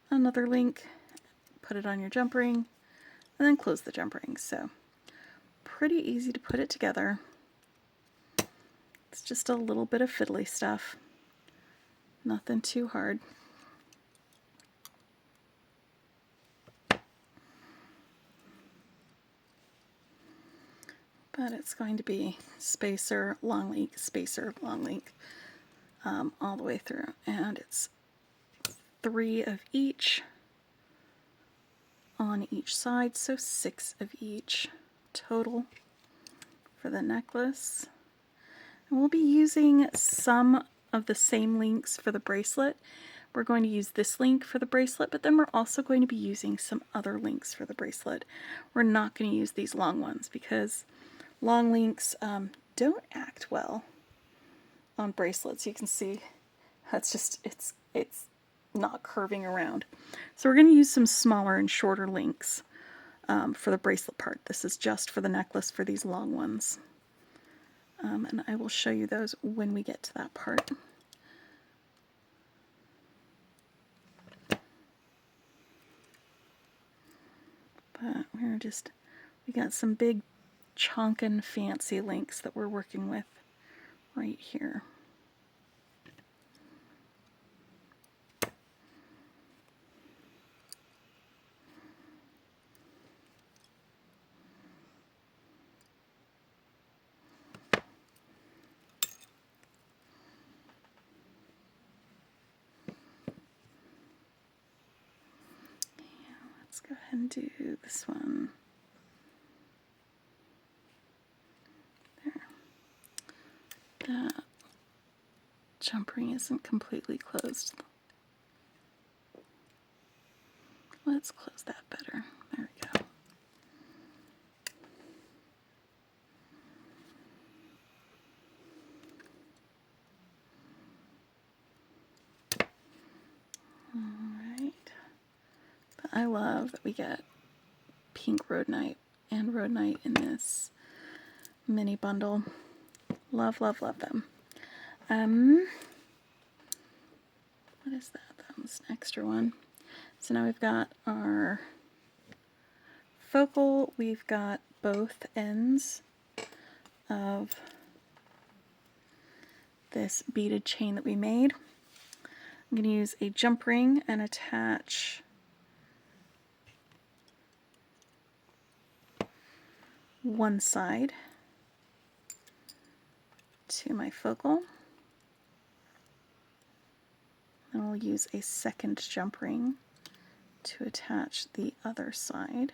another link, put it on your jump ring, and then close the jump ring. So pretty easy to put it together. It's just a little bit of fiddly stuff. Nothing too hard. But it's going to be spacer, long link, spacer, long link, all the way through. And it's 3 of each on each side, so 6 of each total for the necklace. And we'll be using some of the same links for the bracelet. We're going to use this link for the bracelet, but then we're also going to be using some other links for the bracelet. We're not going to use these long ones because long links don't act well on bracelets. You can see that's just, it's not curving around. So we're going to use some smaller and shorter links for the bracelet part. This is just for the necklace for these long ones. And I will show you those when we get to that part. But we got some big chonkin fancy links that we're working with right here. Let's go ahead and do this one. There. That jump ring isn't completely closed. Let's close that better. There we go. Alright. But I love that we get pink rhodonite and rhodonite in this mini bundle. Love, love, love them. What is that? That was an extra one. So now we've got our focal, we've got both ends of this beaded chain that we made. I'm going to use a jump ring and attach one side to my focal. And I'll use a second jump ring to attach the other side.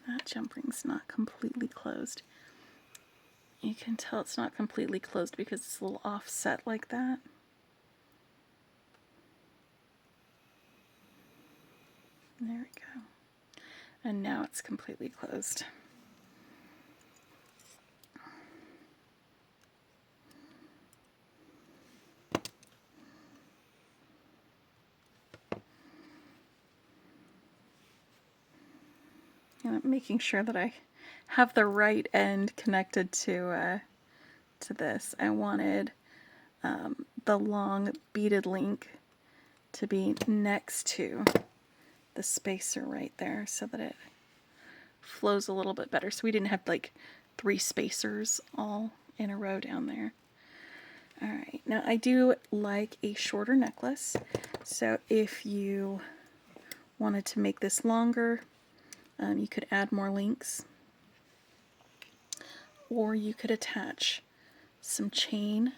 That jump ring's not completely closed. You can tell it's not completely closed because it's a little offset like that. There we go. And now it's completely closed. And I'm making sure that I have the right end connected to this. I wanted the long beaded link to be next to the spacer right there so that it flows a little bit better. So we didn't have like 3 spacers all in a row down there. Alright, now I do like a shorter necklace, so if you wanted to make this longer, you could add more links, or you could attach some chain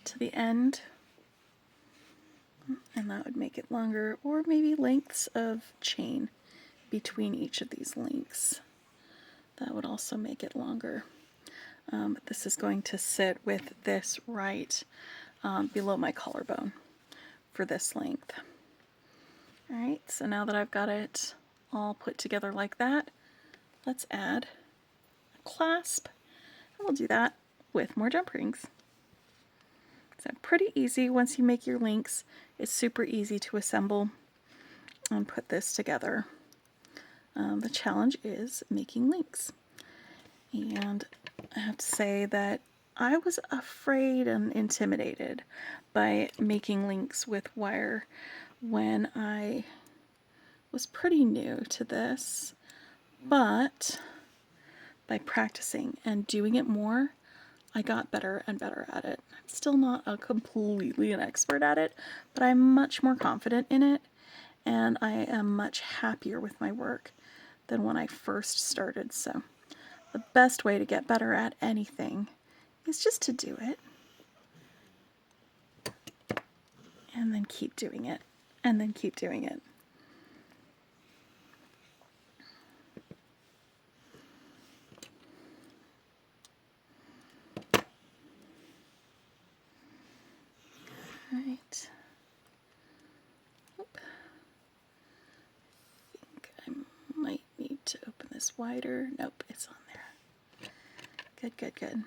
to the end, and that would make it longer, or maybe lengths of chain between each of these links. That would also make it longer. This is going to sit with this right below my collarbone for this length. Alright, so now that I've got it all put together like that, let's add a clasp, and we'll do that with more jump rings. So pretty easy once you make your links. It's super easy to assemble and put this together. The challenge is making links. And I have to say that I was afraid and intimidated by making links with wire when I was pretty new to this, but by practicing and doing it more, I got better and better at it. I'm still not completely an expert at it, but I'm much more confident in it, and I am much happier with my work than when I first started. So the best way to get better at anything is just to do it, and then keep doing it, and then keep doing it. Right. Oop. I think I might need to open this wider. Nope, it's on there. Good, good, good.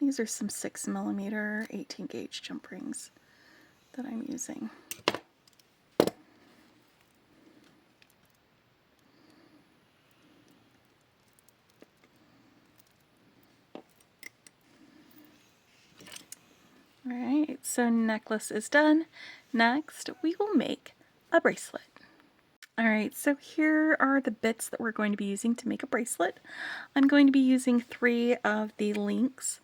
These are some 6mm 18 gauge jump rings that I'm using. Alright, so necklace is done. Next, we will make a bracelet. Alright, so here are the bits that we're going to be using to make a bracelet. I'm going to be using 3 of the links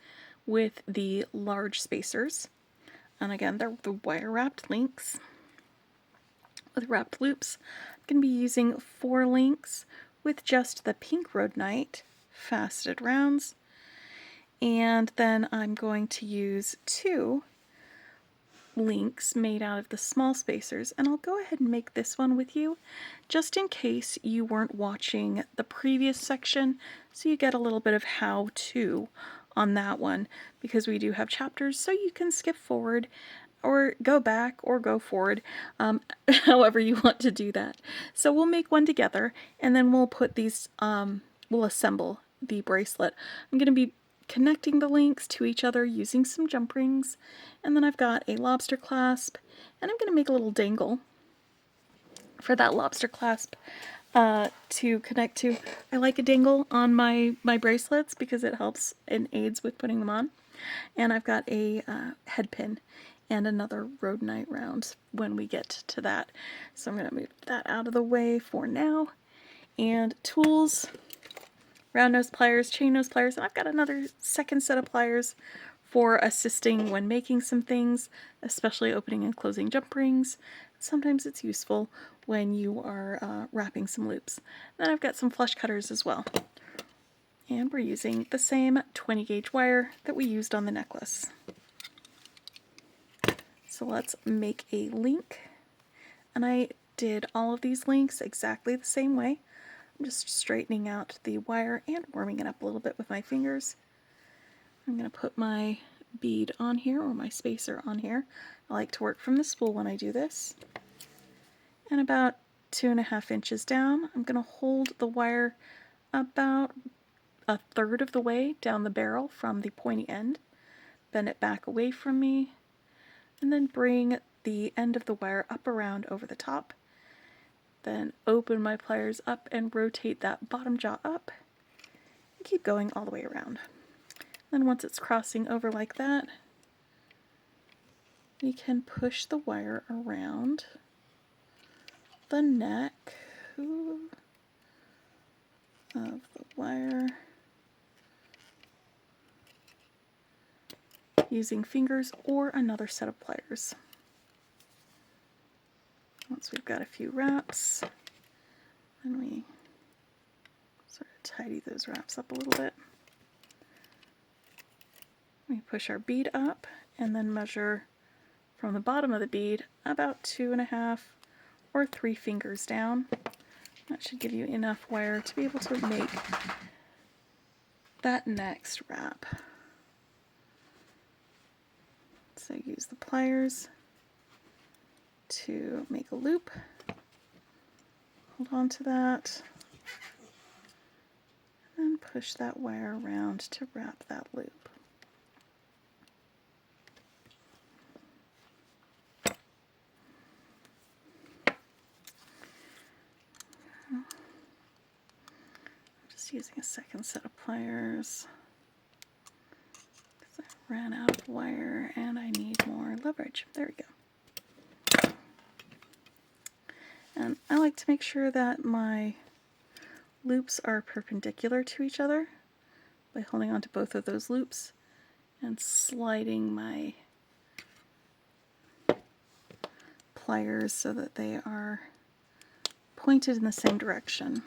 with the large spacers. And again, they're the wire-wrapped links with wrapped loops. I'm going to be using 4 links with just the pink Rhodonite faceted rounds. And then I'm going to use 2 links made out of the small spacers, and I'll go ahead and make this one with you just in case you weren't watching the previous section, so you get a little bit of how-to on that one, because we do have chapters, so you can skip forward or go back or go forward, however you want to do that. So we'll make one together, and then we'll put these, we'll assemble the bracelet. I'm going to be connecting the links to each other using some jump rings, and then I've got a lobster clasp, and I'm going to make a little dangle for that lobster clasp to connect to. I like a dangle on my bracelets because it helps and aids with putting them on. And I've got a head pin and another Rhodonite round when we get to that. So I'm going to move that out of the way for now. And tools, round nose pliers, chain nose pliers, and I've got another second set of pliers for assisting when making some things, especially opening and closing jump rings. sometimes it's useful when you are wrapping some loops. Then I've got some flush cutters as well. And we're using the same 20 gauge wire that we used on the necklace. So let's make a link. And I did all of these links exactly the same way. I'm just straightening out the wire and warming it up a little bit with my fingers. I'm going to put my bead on here, or my spacer on here. I like to work from the spool when I do this. And about 2.5 inches down, I'm going to hold the wire about 1/3 of the way down the barrel from the pointy end, bend it back away from me, and then bring the end of the wire up around over the top. Then open my pliers up and rotate that bottom jaw up, and keep going all the way around. Then once it's crossing over like that, we can push the wire around the neck of the wire using fingers or another set of pliers. Once we've got a few wraps, then we sort of tidy those wraps up a little bit. We push our bead up and then measure from the bottom of the bead about 2.5 or 3 fingers down. That should give you enough wire to be able to make that next wrap. So use the pliers to make a loop. Hold on to that. And push that wire around to wrap that loop. Using a second set of pliers because I ran out of wire and I need more leverage. There we go. And I like to make sure that my loops are perpendicular to each other by holding on to both of those loops and sliding my pliers so that they are pointed in the same direction.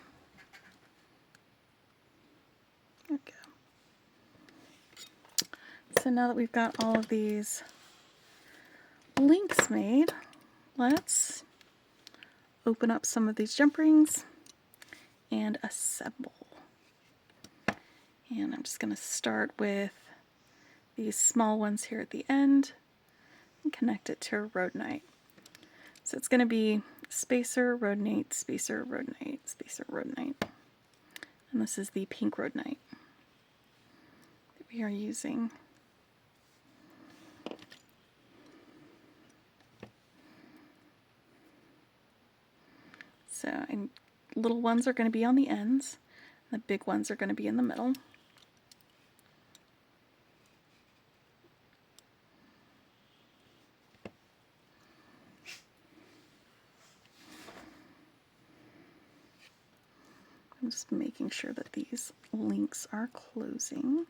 So now that we've got all of these links made, let's open up some of these jump rings and assemble. And I'm just going to start with these small ones here at the end and connect it to a Rhodonite. So it's going to be spacer, Rhodonite, spacer, Rhodonite, spacer, Rhodonite. And this is the pink Rhodonite that we are using. So little ones are going to be on the ends, and the big ones are going to be in the middle. I'm just making sure that these links are closing.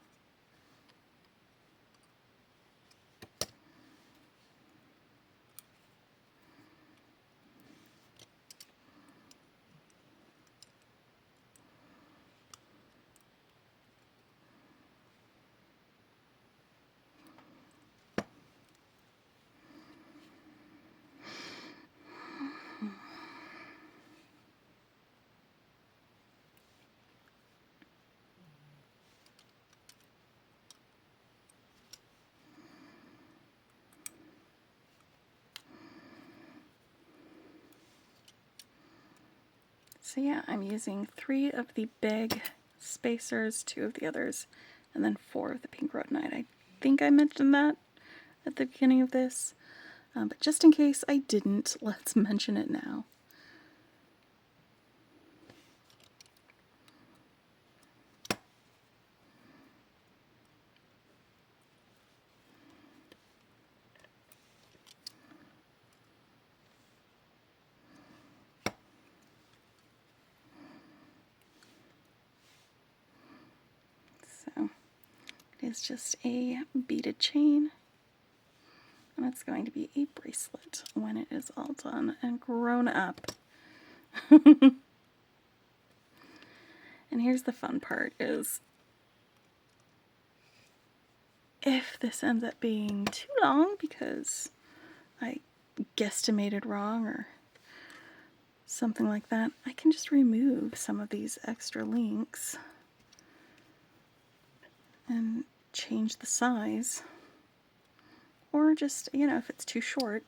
So yeah, I'm using 3 of the big spacers, 2 of the others, and then 4 of the pink Rhodonite. I think I mentioned that at the beginning of this, but just in case I didn't, let's mention it now. So it is just a beaded chain, and It's going to be a bracelet when it is all done and grown up. And here's the fun part is, if this ends up being too long because I guesstimated wrong or something like that, I can just remove some of these extra links and change the size. Or just, you know, if it's too short,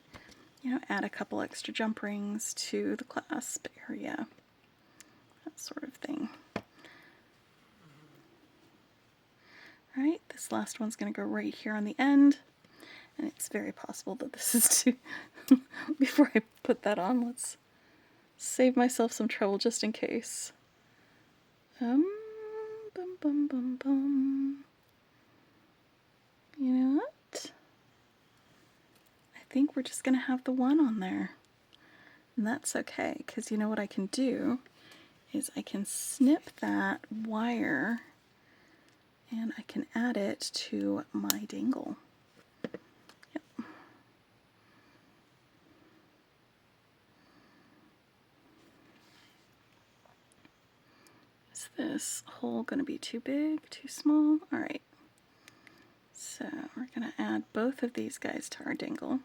you know, add a couple extra jump rings to the clasp area, that sort of thing. Alright, this last one's going to go right here on the end, and it's very possible that this is too... Before I put that on, let's save myself some trouble just in case. Bum, bum, bum, bum. You know what? I think we're just going to have the one on there. And that's okay, because you know what I can do is I can snip that wire and I can add it to my dangle. Yep. Is this hole going to be too big, too small? Alright. So we're going to add both of these guys to our dangle,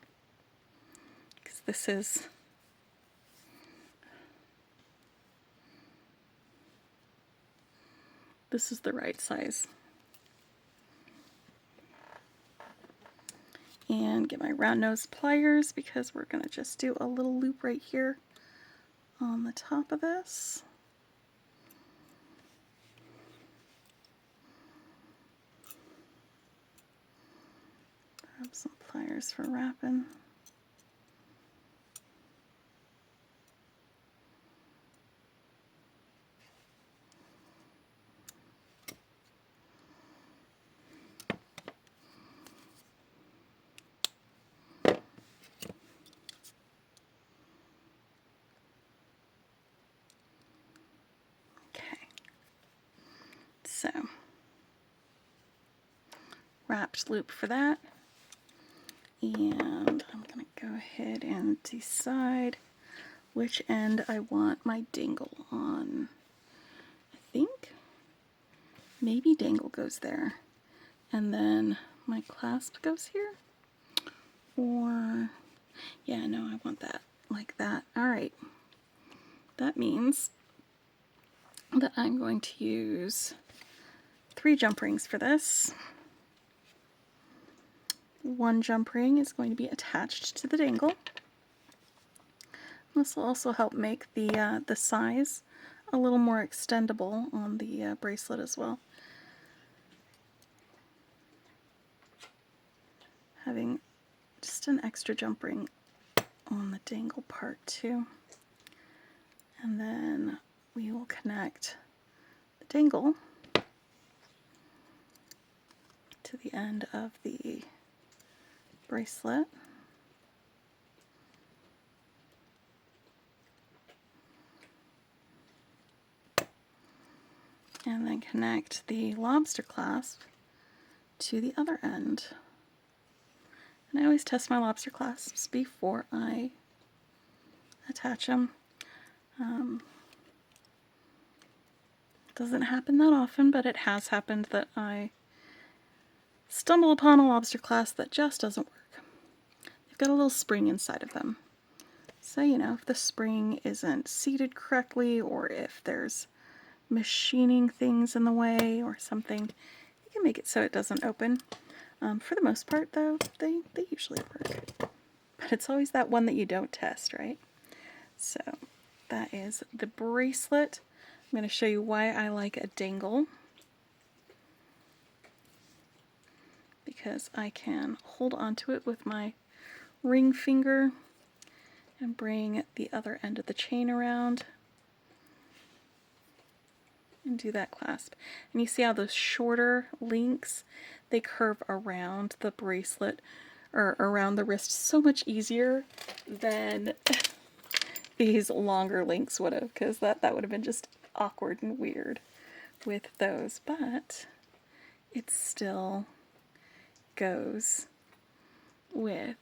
because this is the right size. And get my round nose pliers, because we're going to just do a little loop right here on the top of this. Grab some pliers for wrapping. So, wrapped loop for that, and I'm going to go ahead and decide which end I want my dangle on. I think maybe dangle goes there, and then my clasp goes here, or yeah, no, I want that like that. Alright, that means that I'm going to use 3 jump rings for this. 1 jump ring is going to be attached to the dangle. This will also help make the size a little more extendable on the bracelet as well. Having just an extra jump ring on the dangle part too. And then we will connect the dangle to the end of the bracelet. And then connect the lobster clasp to the other end. And I always test my lobster clasps before I attach them. Doesn't happen that often, but it has happened that I stumble upon a lobster clasp that just doesn't work. They've got a little spring inside of them. So, you know, if the spring isn't seated correctly, or if there's machining things in the way or something, you can make it so it doesn't open. For the most part, though, they usually work. But it's always that one that you don't test, right? So that is the bracelet. I'm going to show you why I like a dangle. Because I can hold onto it with my ring finger and bring the other end of the chain around and do that clasp. And you see how those shorter links, they curve around the bracelet or around the wrist so much easier than these longer links would have, because that would have been just awkward and weird with those. But it still goes with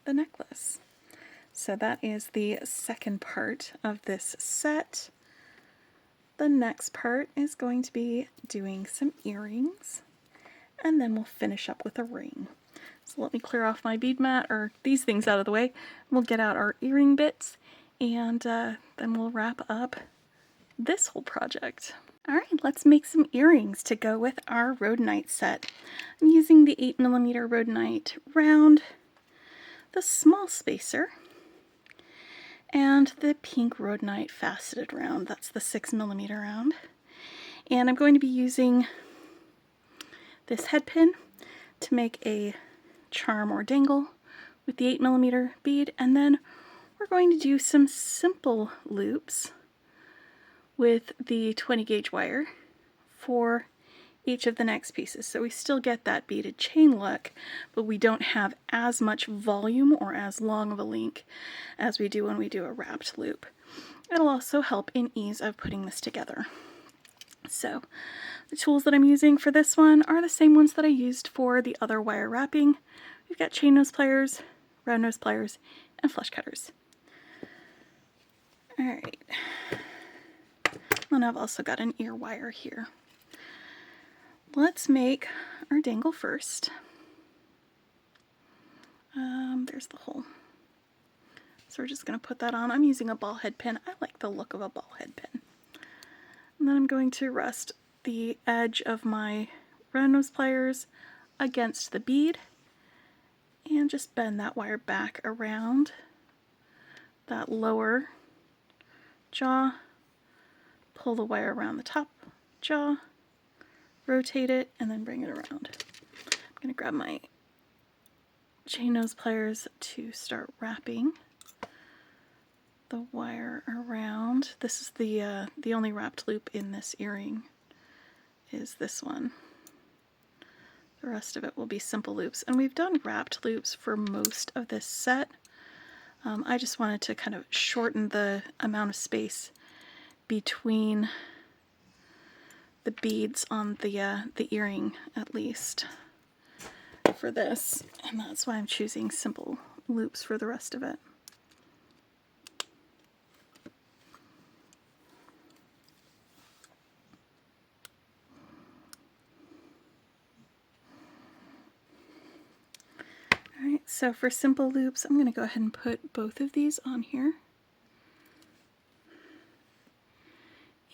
the necklace. So that is the second part of this set. The next part is going to be doing some earrings, and then we'll finish up with a ring. So let me clear off my bead mat, or these things out of the way. We'll get out our earring bits, and then we'll wrap up this whole project. Alright, let's make some earrings to go with our Rhodonite set. I'm using the 8mm Rhodonite round, the small spacer, and the pink Rhodonite faceted round. That's the 6mm round. And I'm going to be using this head pin to make a charm or dangle with the 8mm bead, and then we're going to do some simple loops with the 20 gauge wire for each of the next pieces. So we still get that beaded chain look, but we don't have as much volume or as long of a link as we do when we do a wrapped loop. It'll also help in ease of putting this together. So the tools that I'm using for this one are the same ones that I used for the other wire wrapping. We've got chain nose pliers, round nose pliers, and flush cutters. Alright. And I've also got an ear wire here. Let's make our dangle first. There's the hole. So we're just going to put that on. I'm using a ball head pin. I like the look of a ball head pin. And then I'm going to rest the edge of my round nose pliers against the bead and just bend that wire back around that lower jaw. Pull the wire around the top jaw, rotate it, and then bring it around. I'm going to grab my chain nose pliers to start wrapping the wire around. This is the only wrapped loop in this earring is this one. The rest of it will be simple loops, and we've done wrapped loops for most of this set. I just wanted to kind of shorten the amount of space between the beads on the earring, at least for this, and that's why I'm choosing simple loops for the rest of it. Alright, so for simple loops, I'm going to go ahead and put both of these on here.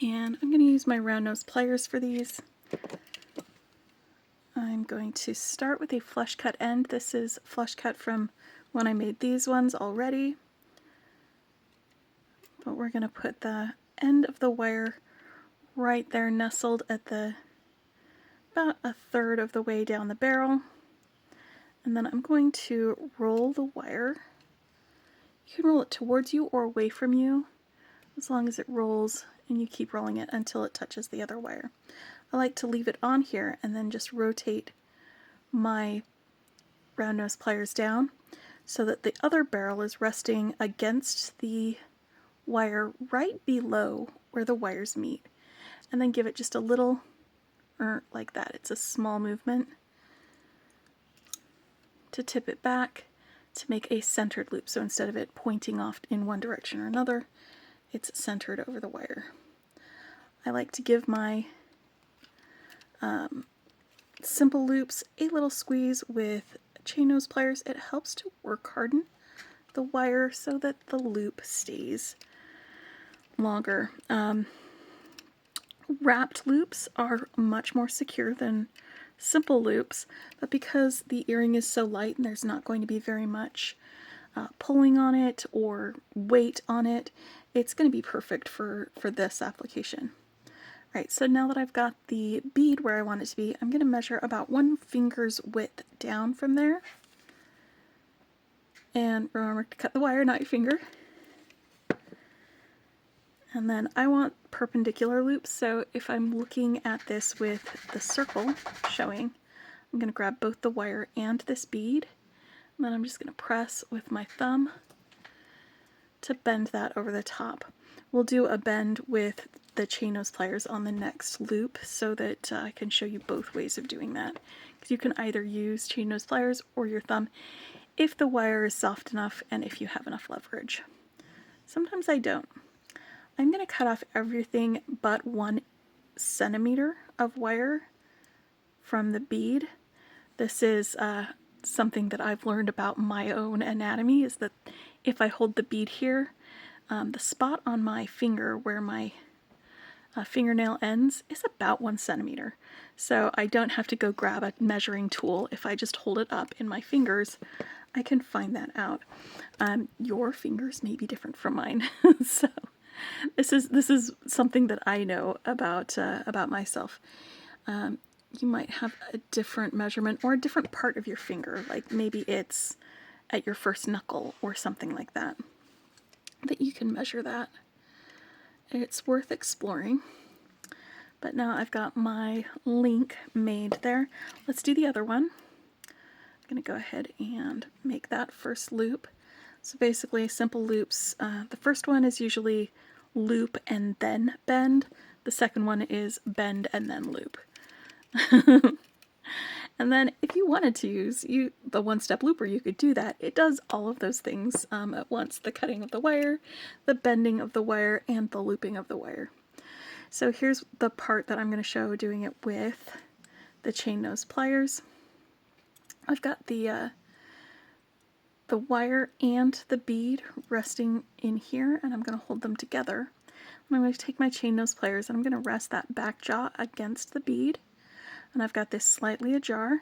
And I'm going to use my round nose pliers for these. I'm going to start with a flush cut end. This is flush cut from when I made these ones already. But we're going to put the end of the wire right there nestled at about a third of the way down the barrel. And then I'm going to roll the wire. You can roll it towards you or away from you, as long as it rolls, and you keep rolling it until it touches the other wire. I like to leave it on here and then just rotate my round nose pliers down so that the other barrel is resting against the wire right below where the wires meet. And then give it just a little, like that. It's a small movement to tip it back to make a centered loop. So instead of it pointing off in one direction or another, it's centered over the wire. I like to give my simple loops a little squeeze with chain nose pliers. It helps to work harden the wire so that the loop stays longer. Wrapped loops are much more secure than simple loops, but because the earring is so light and there's not going to be very much pulling on it or weight on it, it's going to be perfect for this application. Alright, so now that I've got the bead where I want it to be, I'm going to measure about 1 finger's width down from there. And remember to cut the wire, not your finger. And then I want perpendicular loops, so if I'm looking at this with the circle showing, I'm going to grab both the wire and this bead, and then I'm just going to press with my thumb to bend that over the top. We'll do a bend with the chain nose pliers on the next loop so that I can show you both ways of doing that. Because you can either use chain nose pliers or your thumb. if the wire is soft enough and if you have enough leverage. Sometimes I don't. I'm going to cut off everything but 1 centimeter of wire from the bead. This is something that I've learned about my own anatomy, is that if I hold the bead here, the spot on my finger where my fingernail ends is about 1 centimeter. So I don't have to go grab a measuring tool. If I just hold it up in my fingers, I can find that out. Your fingers may be different from mine. So this is something that I know about myself. You might have a different measurement or a different part of your finger, like maybe it's at your first knuckle or something like that, that you can measure that. It's worth exploring. But now I've got my link made there. Let's do the other one. I'm going to go ahead and make that first loop. So basically simple loops. The first one is usually loop and then bend. The second one is bend and then loop. And then if you wanted to use the one-step looper, you could do that. It does all of those things at once: the cutting of the wire, the bending of the wire, and the looping of the wire. So here's the part that I'm going to show doing it with the chain nose pliers. I've got the wire and the bead resting in here, and I'm going to hold them together. And I'm going to take my chain nose pliers and I'm going to rest that back jaw against the bead. And I've got this slightly ajar.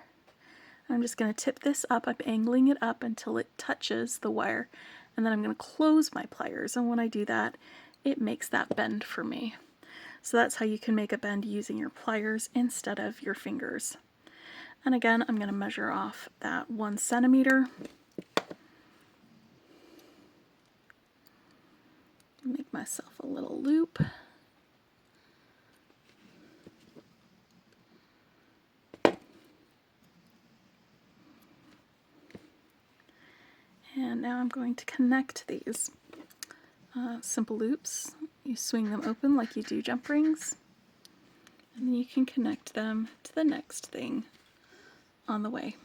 I'm just going to tip this up. I'm angling it up until it touches the wire. And then I'm going to close my pliers. And when I do that, it makes that bend for me. So that's how you can make a bend using your pliers instead of your fingers. And again, I'm going to measure off that 1 centimeter. Make myself a little loop. And now I'm going to connect these simple loops. You swing them open like you do jump rings, and then you can connect them to the next thing on the way.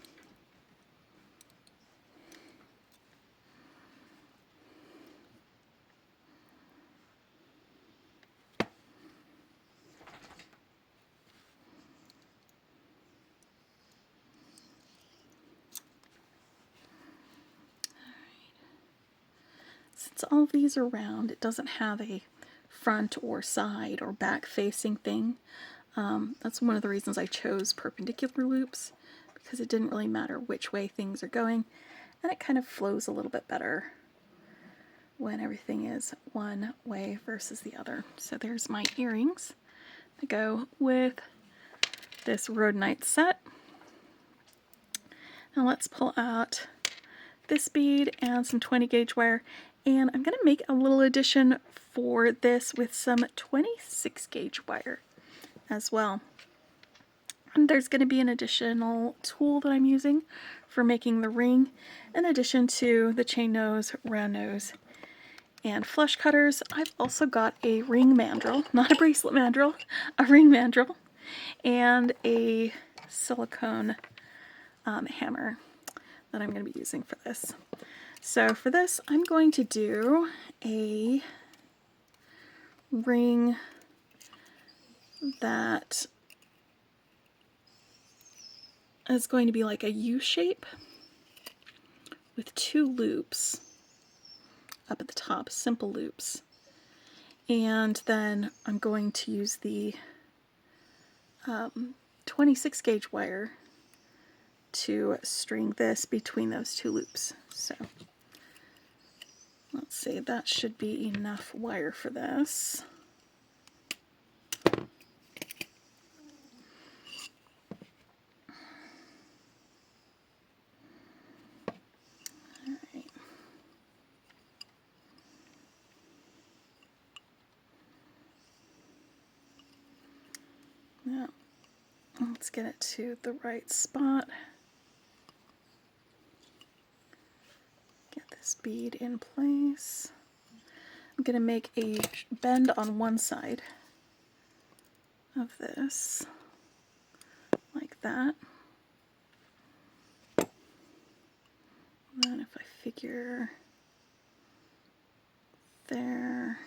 Since all of these are round, it doesn't have a front or side or back facing thing. That's one of the reasons I chose perpendicular loops, because it didn't really matter which way things are going, and it kind of flows a little bit better when everything is one way versus the other. So there's my earrings to go with this Rhodonite set. Now let's pull out this bead and some 20 gauge wire, and I'm going to make a little addition for this with some 26 gauge wire as well. And there's going to be an additional tool that I'm using for making the ring, in addition to the chain nose, round nose, and flush cutters. I've also got a ring mandrel, not a bracelet mandrel, a ring mandrel, and a silicone hammer that I'm going to be using for this. So for this, I'm going to do a ring that is going to be like a U shape with 2 loops up at the top, simple loops. And then I'm going to use the 26 gauge wire to string this between those 2 loops. So let's see, that should be enough wire for this. Alright. Now, let's get it to the right spot. Get this bead in place. I'm going to make a bend on one side of this, like that. if I figure there,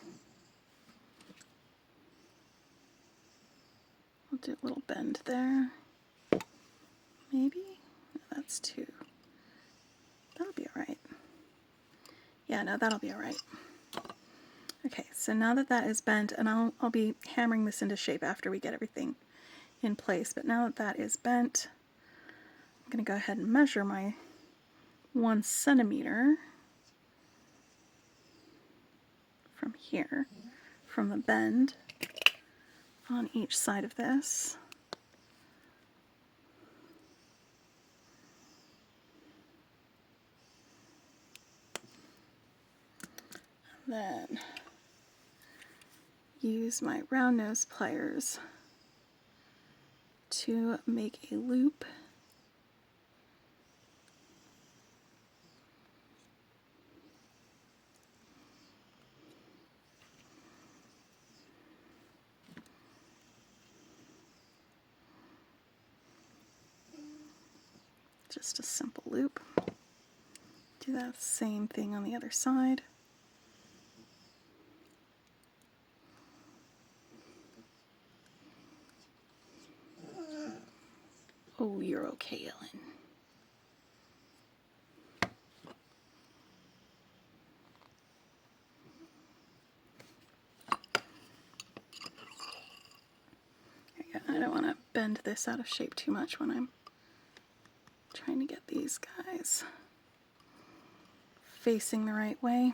I'll do a little bend there. Maybe? No, that's 2. That'll be alright. Yeah, no, that'll be alright. Okay, so now that that is bent, and I'll be hammering this into shape after we get everything in place, but now that that is bent, I'm going to go ahead and measure my 1 centimeter from here, from the bend on each side of this. Then use my round nose pliers to make a loop. Just a simple loop. Do that same thing on the other side. Oh, you're okay, Ellen. I don't want to bend this out of shape too much when I'm trying to get these guys facing the right way.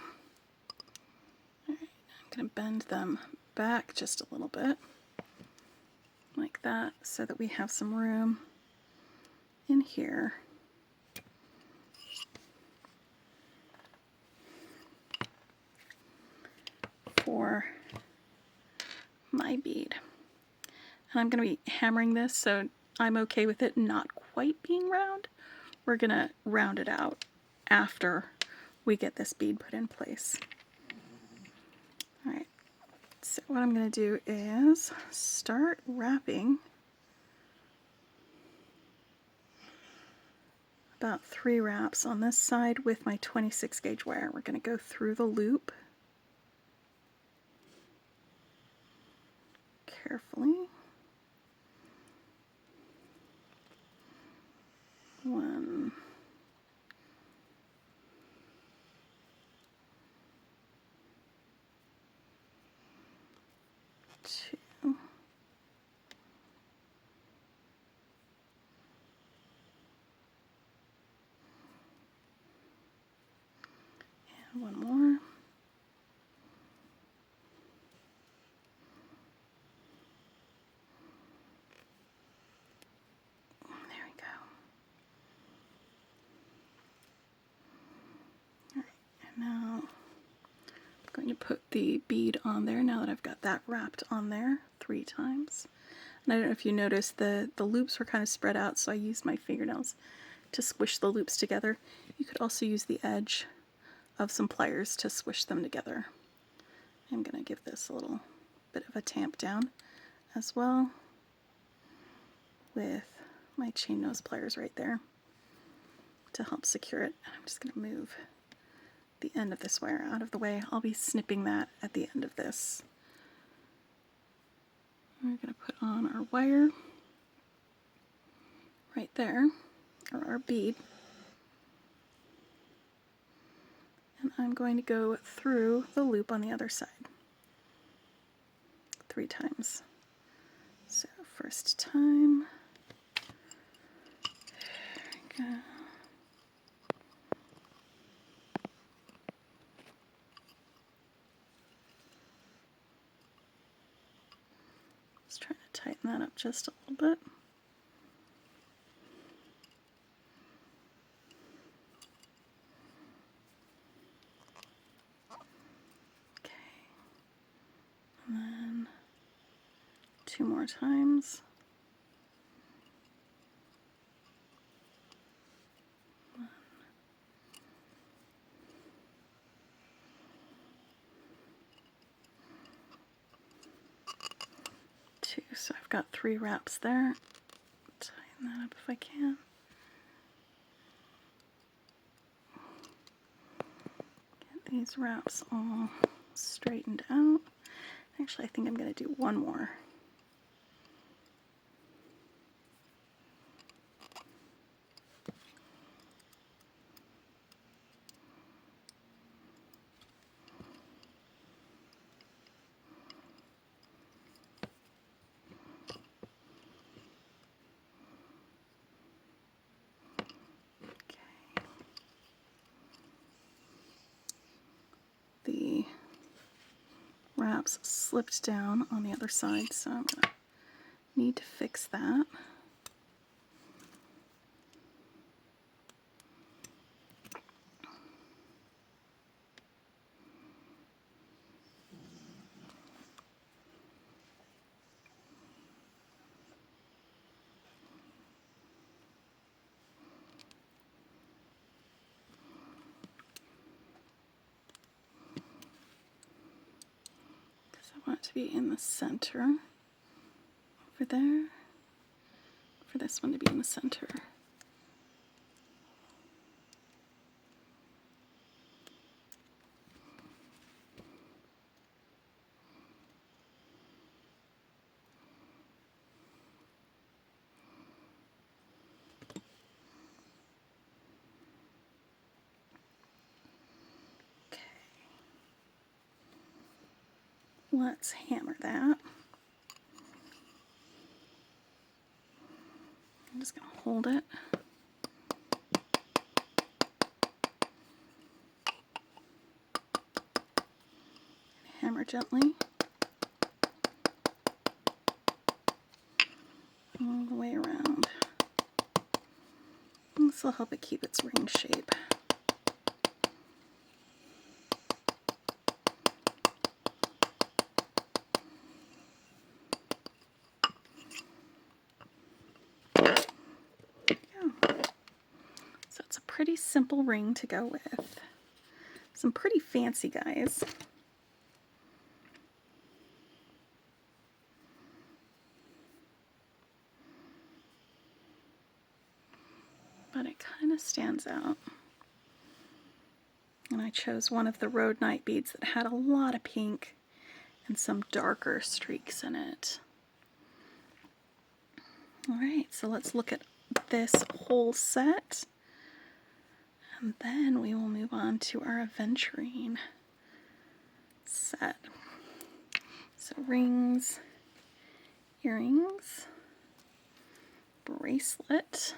All right, I'm going to bend them back just a little bit, like that, so that we have some room in here for my bead. And I'm going to be hammering this, so I'm okay with it not quite being round. We're going to round it out after we get this bead put in place. All right, so what I'm going to do is start wrapping about 3 wraps on this side with my 26 gauge wire. We're going to go through the loop carefully. 1, 2, and 1 more. There we go. All right, and now I'm going to put the bead on there now that I've got that wrapped on there 3 times. And I don't know if you noticed, the loops were kind of spread out, so I used my fingernails to squish the loops together. You could also use the edge of some pliers to squish them together. I'm going to give this a little bit of a tamp down as well with my chain nose pliers right there to help secure it. And I'm just going to move the end of this wire out of the way. I'll be snipping that at the end of this. We're going to put on our wire right there, or our bead. And I'm going to go through the loop on the other side 3 times. So first time, there we go. Just trying to tighten that up just a little bit. Okay, and then 2 more times. 1, 2. So I've got 3 wraps there. Tighten that up if I can. these wraps all straightened out. Actually, I think I'm going to do one more. The wraps slipped down on the other side, so I'm going to need to fix that. I want it to be in the center over there, for this one to be in the center. Okay. Let's hammer that. I'm just going to hold it. Hammer gently. All the way around. This will help it keep its ring shape. So it's a pretty simple ring to go with. Some pretty fancy guys. But it kind of stands out. And I chose one of the Rhodonite beads that had a lot of pink and some darker streaks in it. Alright, so let's look at this whole set. And then we will move on to our aventurine set. So rings, earrings, bracelet,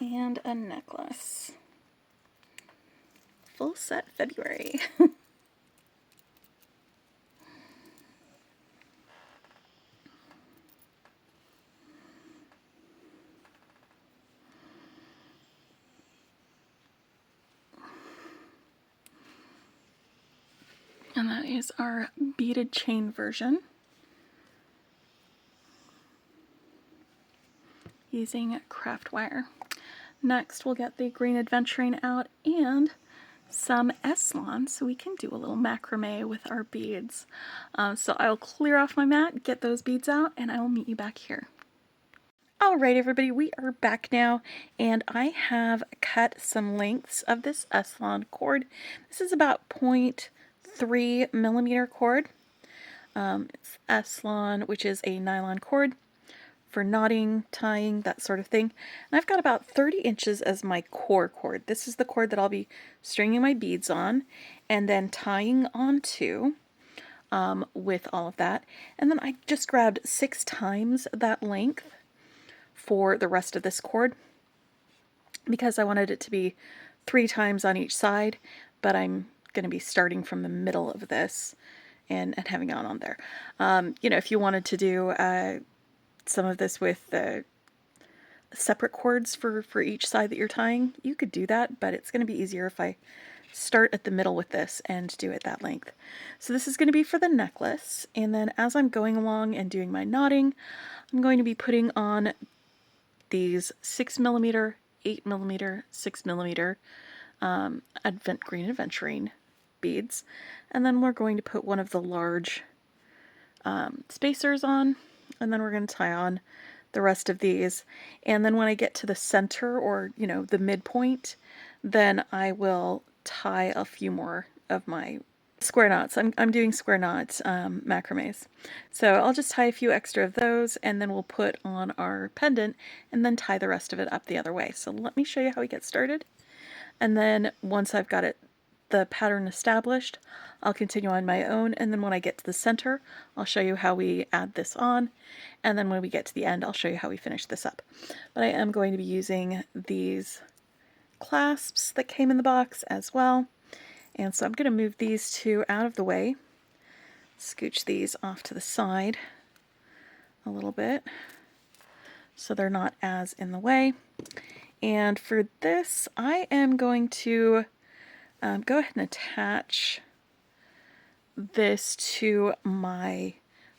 and a necklace. Full set February. And that is our beaded chain version, using craft wire. Next, we'll get the Green Aventurine out and some Eslon so we can do a little macrame with our beads. So I'll clear off my mat, get those beads out, and I will meet you back here. Alright everybody, we are back now, and I have cut some lengths of this Eslon cord. This is about 0.3 millimeter cord. It's Eslon, which is a nylon cord for knotting, tying, that sort of thing. And I've got about 30 inches as my core cord. This is the cord that I'll be stringing my beads on and then tying onto with all of that. And then I just grabbed 6 times that length for the rest of this cord because I wanted it to be 3 times on each side, but I'm going to be starting from the middle of this and having it on there. You know, if you wanted to do some of this with separate cords for each side that you're tying, you could do that, but it's going to be easier if I start at the middle with this and do it that length. So this is going to be for the necklace, and then as I'm going along and doing my knotting, I'm going to be putting on these 6mm, 8mm, 6mm Green Aventurine beads, and then we're going to put one of the large spacers on, and then we're going to tie on the rest of these. And then when I get to the center, or the midpoint, then I will tie a few more of my square knots. I'm doing square knots macrames. So I'll just tie a few extra of those, and then we'll put on our pendant and then tie the rest of it up the other way. So let me show you how we get started. And then once I've got the pattern established, I'll continue on my own, and then when I get to the center, I'll show you how we add this on, and then when we get to the end, I'll show you how we finish this up. But I am going to be using these clasps that came in the box as well, and so I'm going to move these two out of the way, scooch these off to the side a little bit so they're not as in the way. And for this, I am going to go ahead and attach this to my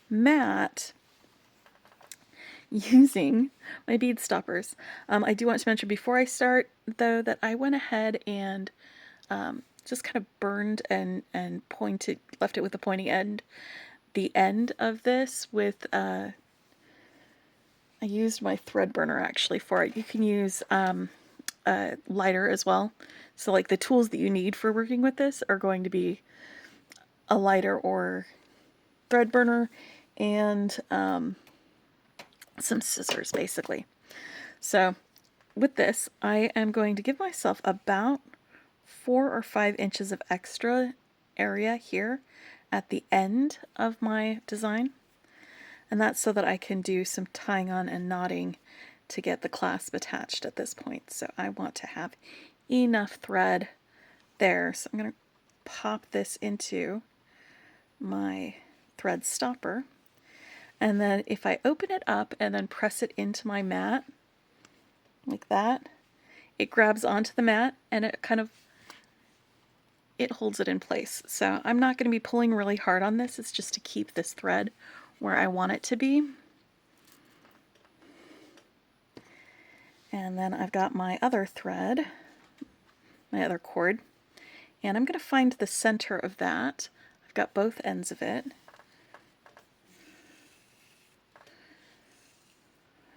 mat using my bead stoppers. I do want to mention before I start, though, that I went ahead and just kind of burned and left it with the pointy end, the end of this with, I used my thread burner actually for it. You can use a lighter as well. So like the tools that you need for working with this are going to be a lighter or thread burner and some scissors basically. So with this, I am going to give myself about 4 or 5 inches of extra area here at the end of my design. And that's so that I can do some tying on and knotting to get the clasp attached at this point. So I want to have enough thread there. So I'm going to pop this into my thread stopper. And then if I open it up and then press it into my mat, like that, it grabs onto the mat and it holds it in place. So I'm not going to be pulling really hard on this. It's just to keep this thread where I want it to be. And then I've got my other thread, my other cord, and I'm going to find the center of that. I've got both ends of it.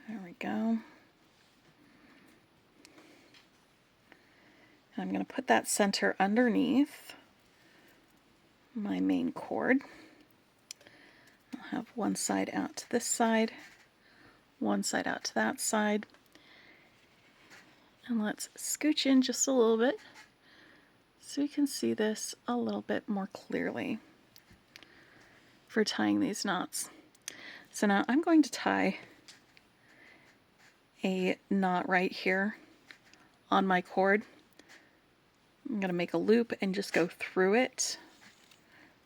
There we go. And I'm going to put that center underneath my main cord. I'll have one side out to this side, one side out to that side. And let's scooch in just a little bit so you can see this a little bit more clearly for tying these knots. So now I'm going to tie a knot right here on my cord. I'm going to make a loop and just go through it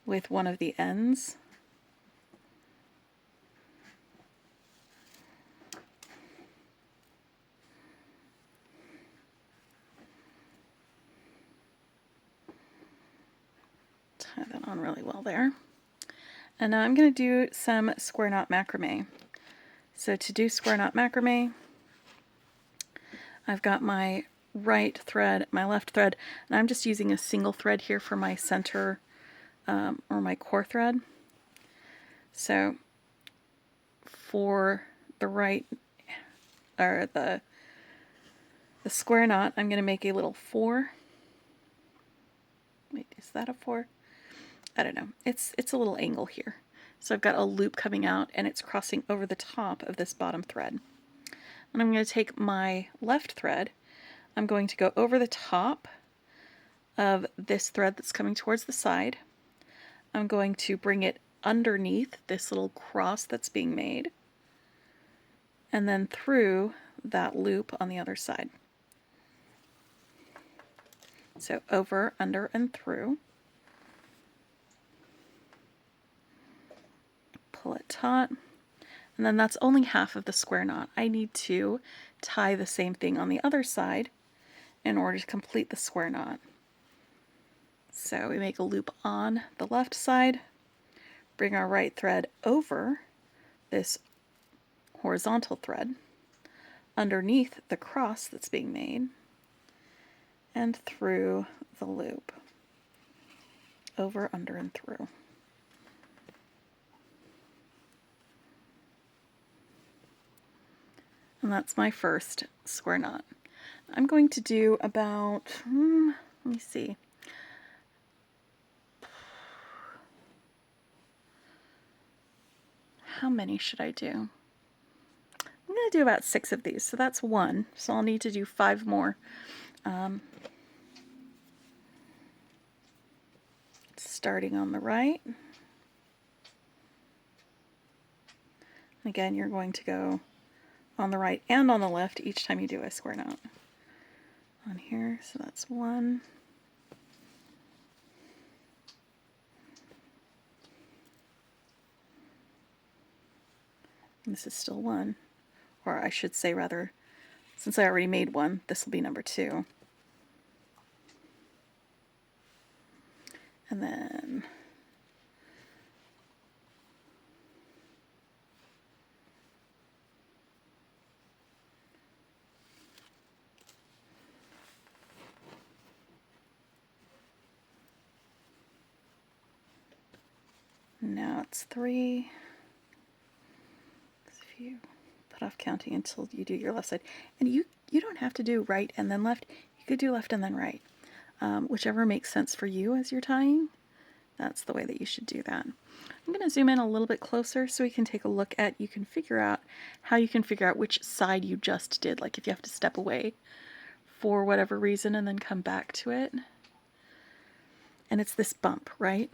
with one of the ends. Tie that on really well there. And now I'm going to do some square knot macrame. So to do square knot macrame, I've got my right thread, my left thread, and I'm just using a single thread here for my center or my core thread. So for the right, or the square knot, I'm going to make a little 4. Wait, is that a 4? I don't know. It's a little angle here. So I've got a loop coming out and it's crossing over the top of this bottom thread. And I'm going to take my left thread, I'm going to go over the top of this thread that's coming towards the side. I'm going to bring it underneath this little cross that's being made, and then through that loop on the other side. So over, under, and through. Pull it taut. And then that's only half of the square knot. I need to tie the same thing on the other side in order to complete the square knot. So we make a loop on the left side, bring our right thread over this horizontal thread, underneath the cross that's being made, and through the loop. Over, under, and through. And that's my first square knot. I'm going to do about, let me see. How many should I do? I'm going to do about 6 of these, so that's 1. So I'll need to do 5 more. Starting on the right. Again, you're going to go on the right and on the left each time you do a square knot. On here, so that's 1. And this is still 1. Or I should say rather, since I already made 1, this will be number 2. And then now it's 3. If you put off counting until you do your left side. And you don't have to do right and then left. You could do left and then right. Whichever makes sense for you as you're tying, that's the way that you should do that. I'm going to zoom in a little bit closer so we can take a look at, you can figure out how you can figure out which side you just did, like if you have to step away for whatever reason and then come back to it. And it's this bump, right?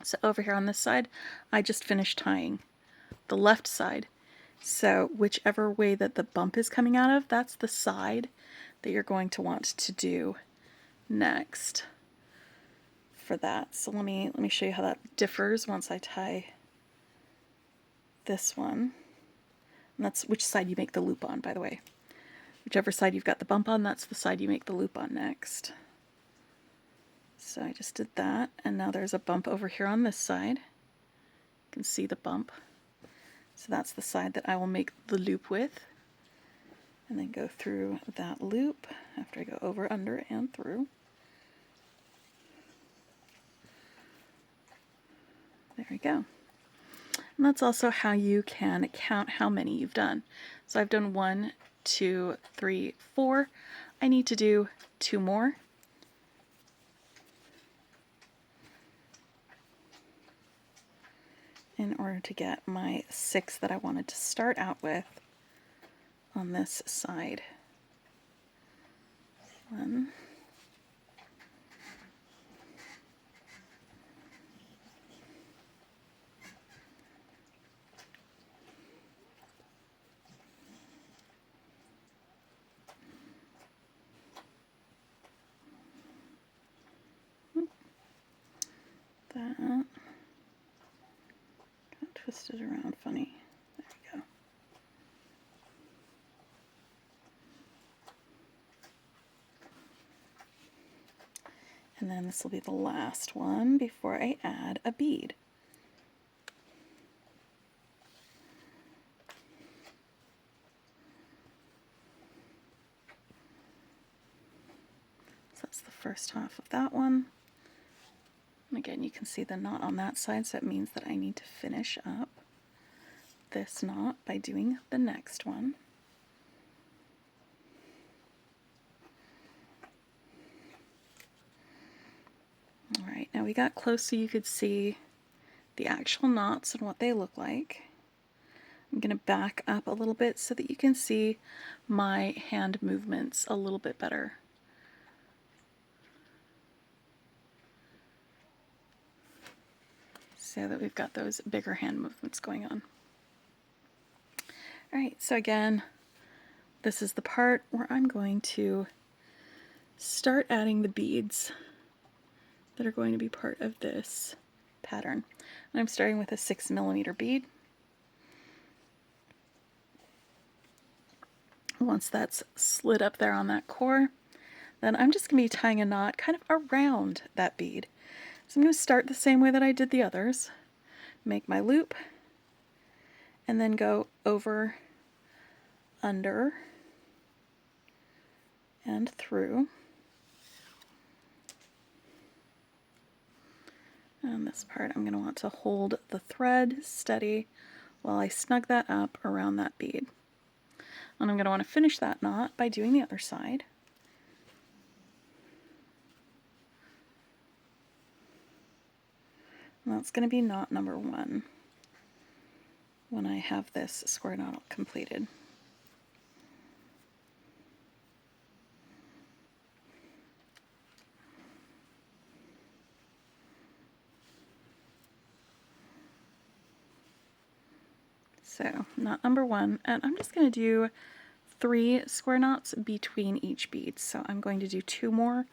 So over here on this side, I just finished tying the left side. So whichever way that the bump is coming out of, that's the side that you're going to want to do next for that. So let me show you how that differs once I tie this one. And that's which side you make the loop on, by the way. Whichever side you've got the bump on, that's the side you make the loop on next. So I just did that, and now there's a bump over here on this side. You can see the bump. So that's the side that I will make the loop with. And then go through that loop after I go over, under, and through. There we go. And that's also how you can count how many you've done. So I've done 1, 2, 3, 4. I need to do 2 more. In order to get my 6 that I wanted to start out with on this side. 1. That. Got twisted around funny. There we go. And then this will be the last one before I add a bead. So that's the first half of that one. And again, you can see the knot on that side, so it means that I need to finish up this knot by doing the next one. Alright, now we got close so you could see the actual knots and what they look like. I'm going to back up a little bit so that you can see my hand movements a little bit better. So that we've got those bigger hand movements going on. Alright, so again, this is the part where I'm going to start adding the beads that are going to be part of this pattern. And I'm starting with a 6mm bead. Once that's slid up there on that core, then I'm just going to be tying a knot kind of around that bead. So I'm going to start the same way that I did the others. Make my loop, and then go over, under, and through. And this part I'm going to want to hold the thread steady while I snug that up around that bead. And I'm going to want to finish that knot by doing the other side. And that's going to be knot number 1 when I have this square knot completed. So knot number 1, and I'm just going to do 3 square knots between each bead. So I'm going to do 2 more.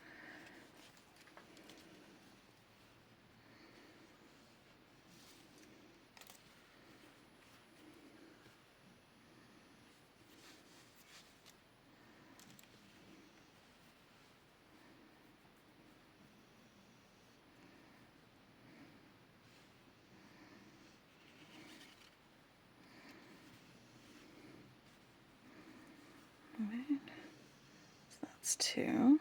Right. So that's 2.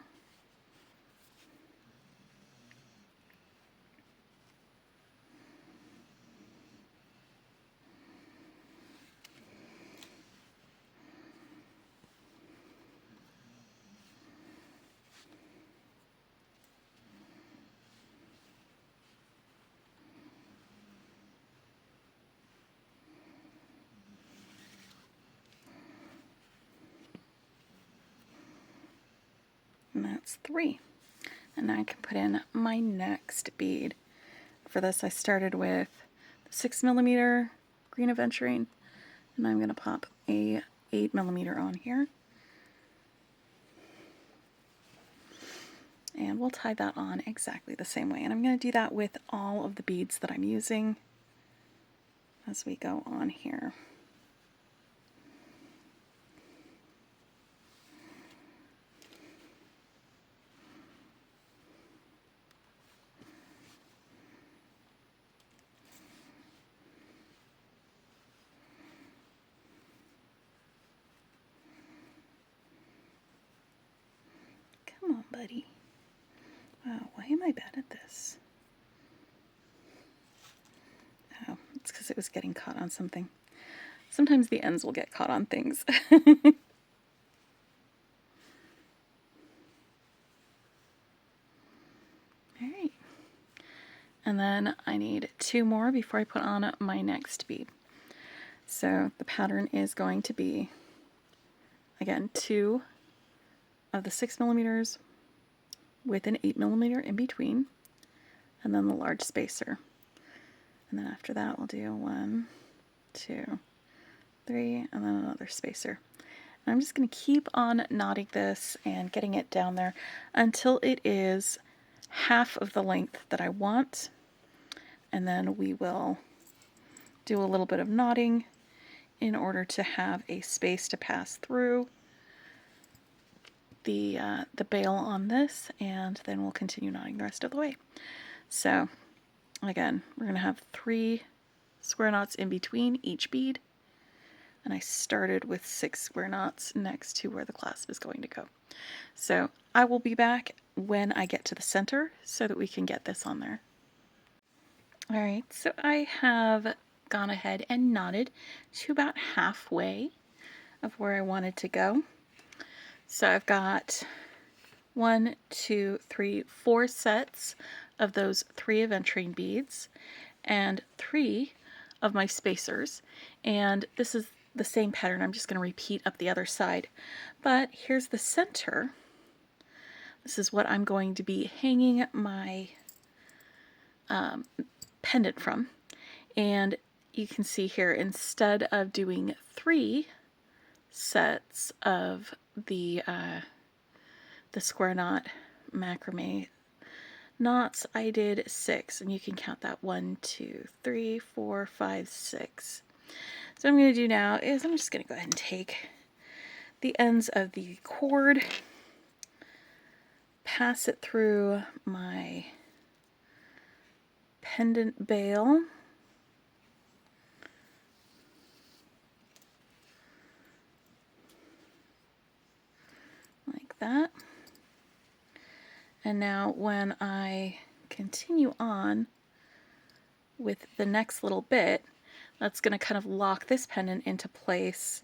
And that's 3. And now I can put in my next bead. For this I started with the 6mm Green Aventurine, and I'm going to pop a 8mm on here. And we'll tie that on exactly the same way. And I'm going to do that with all of the beads that I'm using as we go on here. Come on, buddy. Wow, why am I bad at this? Oh, it's because it was getting caught on something. Sometimes the ends will get caught on things. Alright. And then I need 2 more before I put on my next bead. So the pattern is going to be, again, 2 of the 6mm with an 8mm in between, and then the large spacer. And then after that we'll do 1, 2, 3, and then another spacer. And I'm just going to keep on knotting this and getting it down there until it is half of the length that I want. And then we will do a little bit of knotting in order to have a space to pass through the bail on this, and then we'll continue knotting the rest of the way. So again, we're going to have 3 square knots in between each bead, and I started with 6 square knots next to where the clasp is going to go. So I will be back when I get to the center so that we can get this on there. Alright, so I have gone ahead and knotted to about halfway of where I wanted to go. So I've got 1, 2, 3, 4 sets of those 3 aventurine beads and 3 of my spacers, and this is the same pattern. I'm just going to repeat up the other side, but here's the center. This is what I'm going to be hanging my pendant from, and you can see here, instead of doing 3 sets of the square knot macrame knots, I did 6, and you can count that 1, 2, 3, 4, 5, 6. So what I'm going to do now is I'm just going to go ahead and take the ends of the cord, pass it through my pendant bail, like that. And now when I continue on with the next little bit, that's going to kind of lock this pendant into place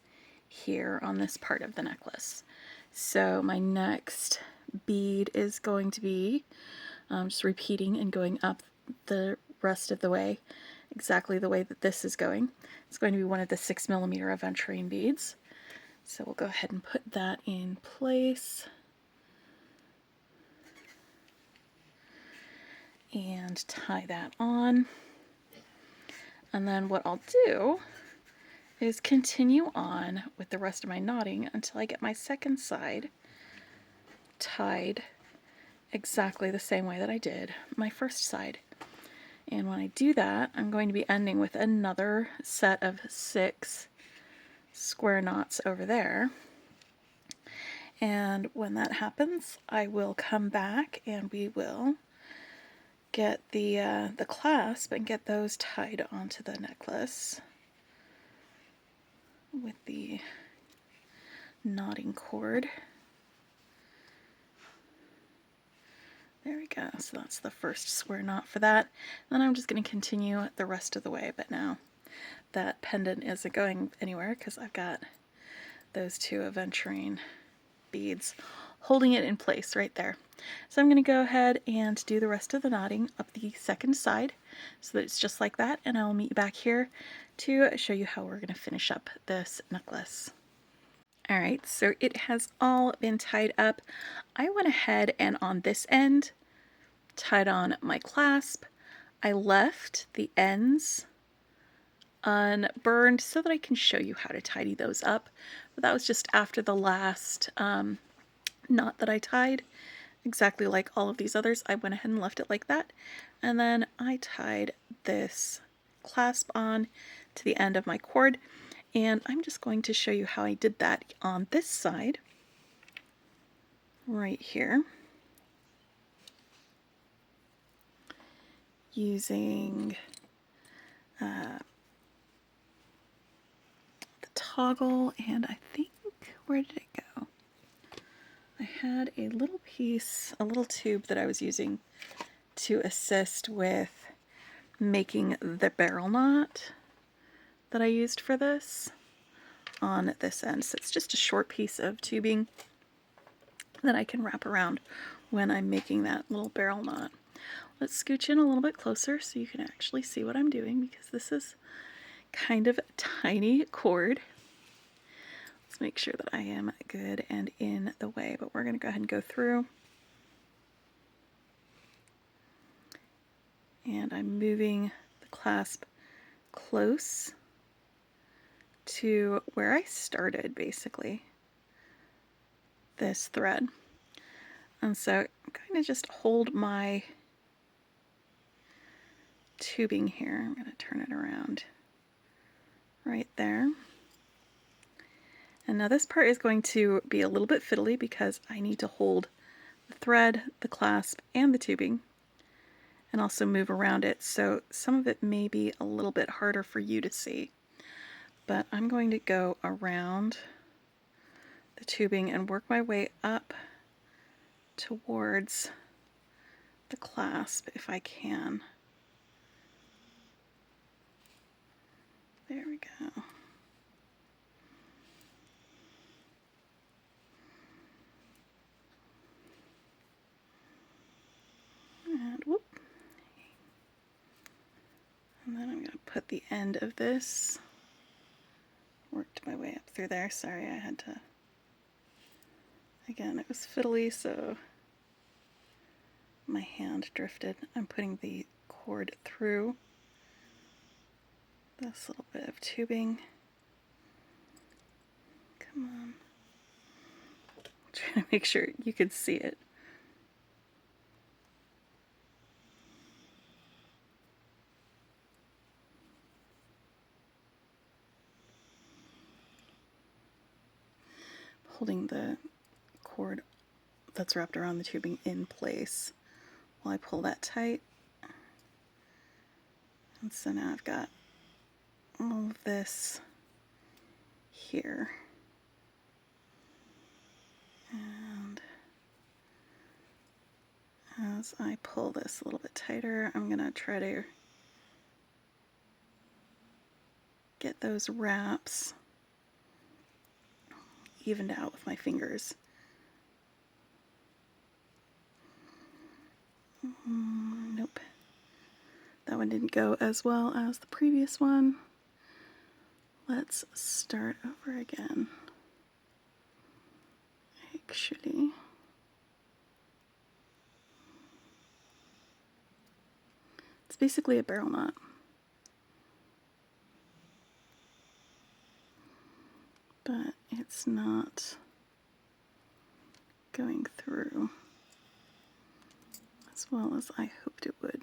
here on this part of the necklace. So my next bead is going to be just repeating and going up the rest of the way, exactly the way that this is going. It's going to be one of the 6mm aventurine beads. So we'll go ahead and put that in place. And tie that on. And then what I'll do is continue on with the rest of my knotting until I get my second side tied exactly the same way that I did my first side. And when I do that, I'm going to be ending with another set of 6 square knots over there. And when that happens, I will come back and we will get the clasp and get those tied onto the necklace with the knotting cord. There we go. So that's the first square knot for that. Then I'm just going to continue the rest of the way, but now that pendant isn't going anywhere because I've got those 2 aventurine beads holding it in place right there. So I'm going to go ahead and do the rest of the knotting up the second side so that it's just like that, and I'll meet you back here to show you how we're going to finish up this necklace. Alright, so it has all been tied up. I went ahead and on this end tied on my clasp. I left the ends unburned so that I can show you how to tidy those up. But that was just after the last knot that I tied, exactly like all of these others. I went ahead and left it like that, and then I tied this clasp on to the end of my cord, and I'm just going to show you how I did that on this side right here using the toggle, and I think, where did it go? I had a little piece, a little tube that I was using to assist with making the barrel knot that I used for this on this end. So it's just a short piece of tubing that I can wrap around when I'm making that little barrel knot. Let's scooch in a little bit closer so you can actually see what I'm doing, because this is kind of a tiny cord. Let's make sure that I am good and in the way, but we're going to go ahead and go through. And I'm moving the clasp close to where I started, basically, this thread. And so I'm going to just hold my tubing here. I'm going to turn it around right there. And now this part is going to be a little bit fiddly because I need to hold the thread, the clasp, and the tubing, and also move around it. So some of it may be a little bit harder for you to see. But I'm going to go around the tubing and work my way up towards the clasp if I can. There we go. And whoop. And then I'm going to put the end of this. Worked my way up through there. Sorry, I had to. Again, it was fiddly, so my hand drifted. I'm putting the cord through this little bit of tubing. Come on. I'm trying to make sure you can see it. Holding the cord that's wrapped around the tubing in place while I pull that tight. And so now I've got all of this here. And as I pull this a little bit tighter, I'm going to try to get those wraps evened out with my fingers. Nope. That one didn't go as well as the previous one. Let's start over again. Actually, it's basically a barrel knot. But it's not going through as well as I hoped it would.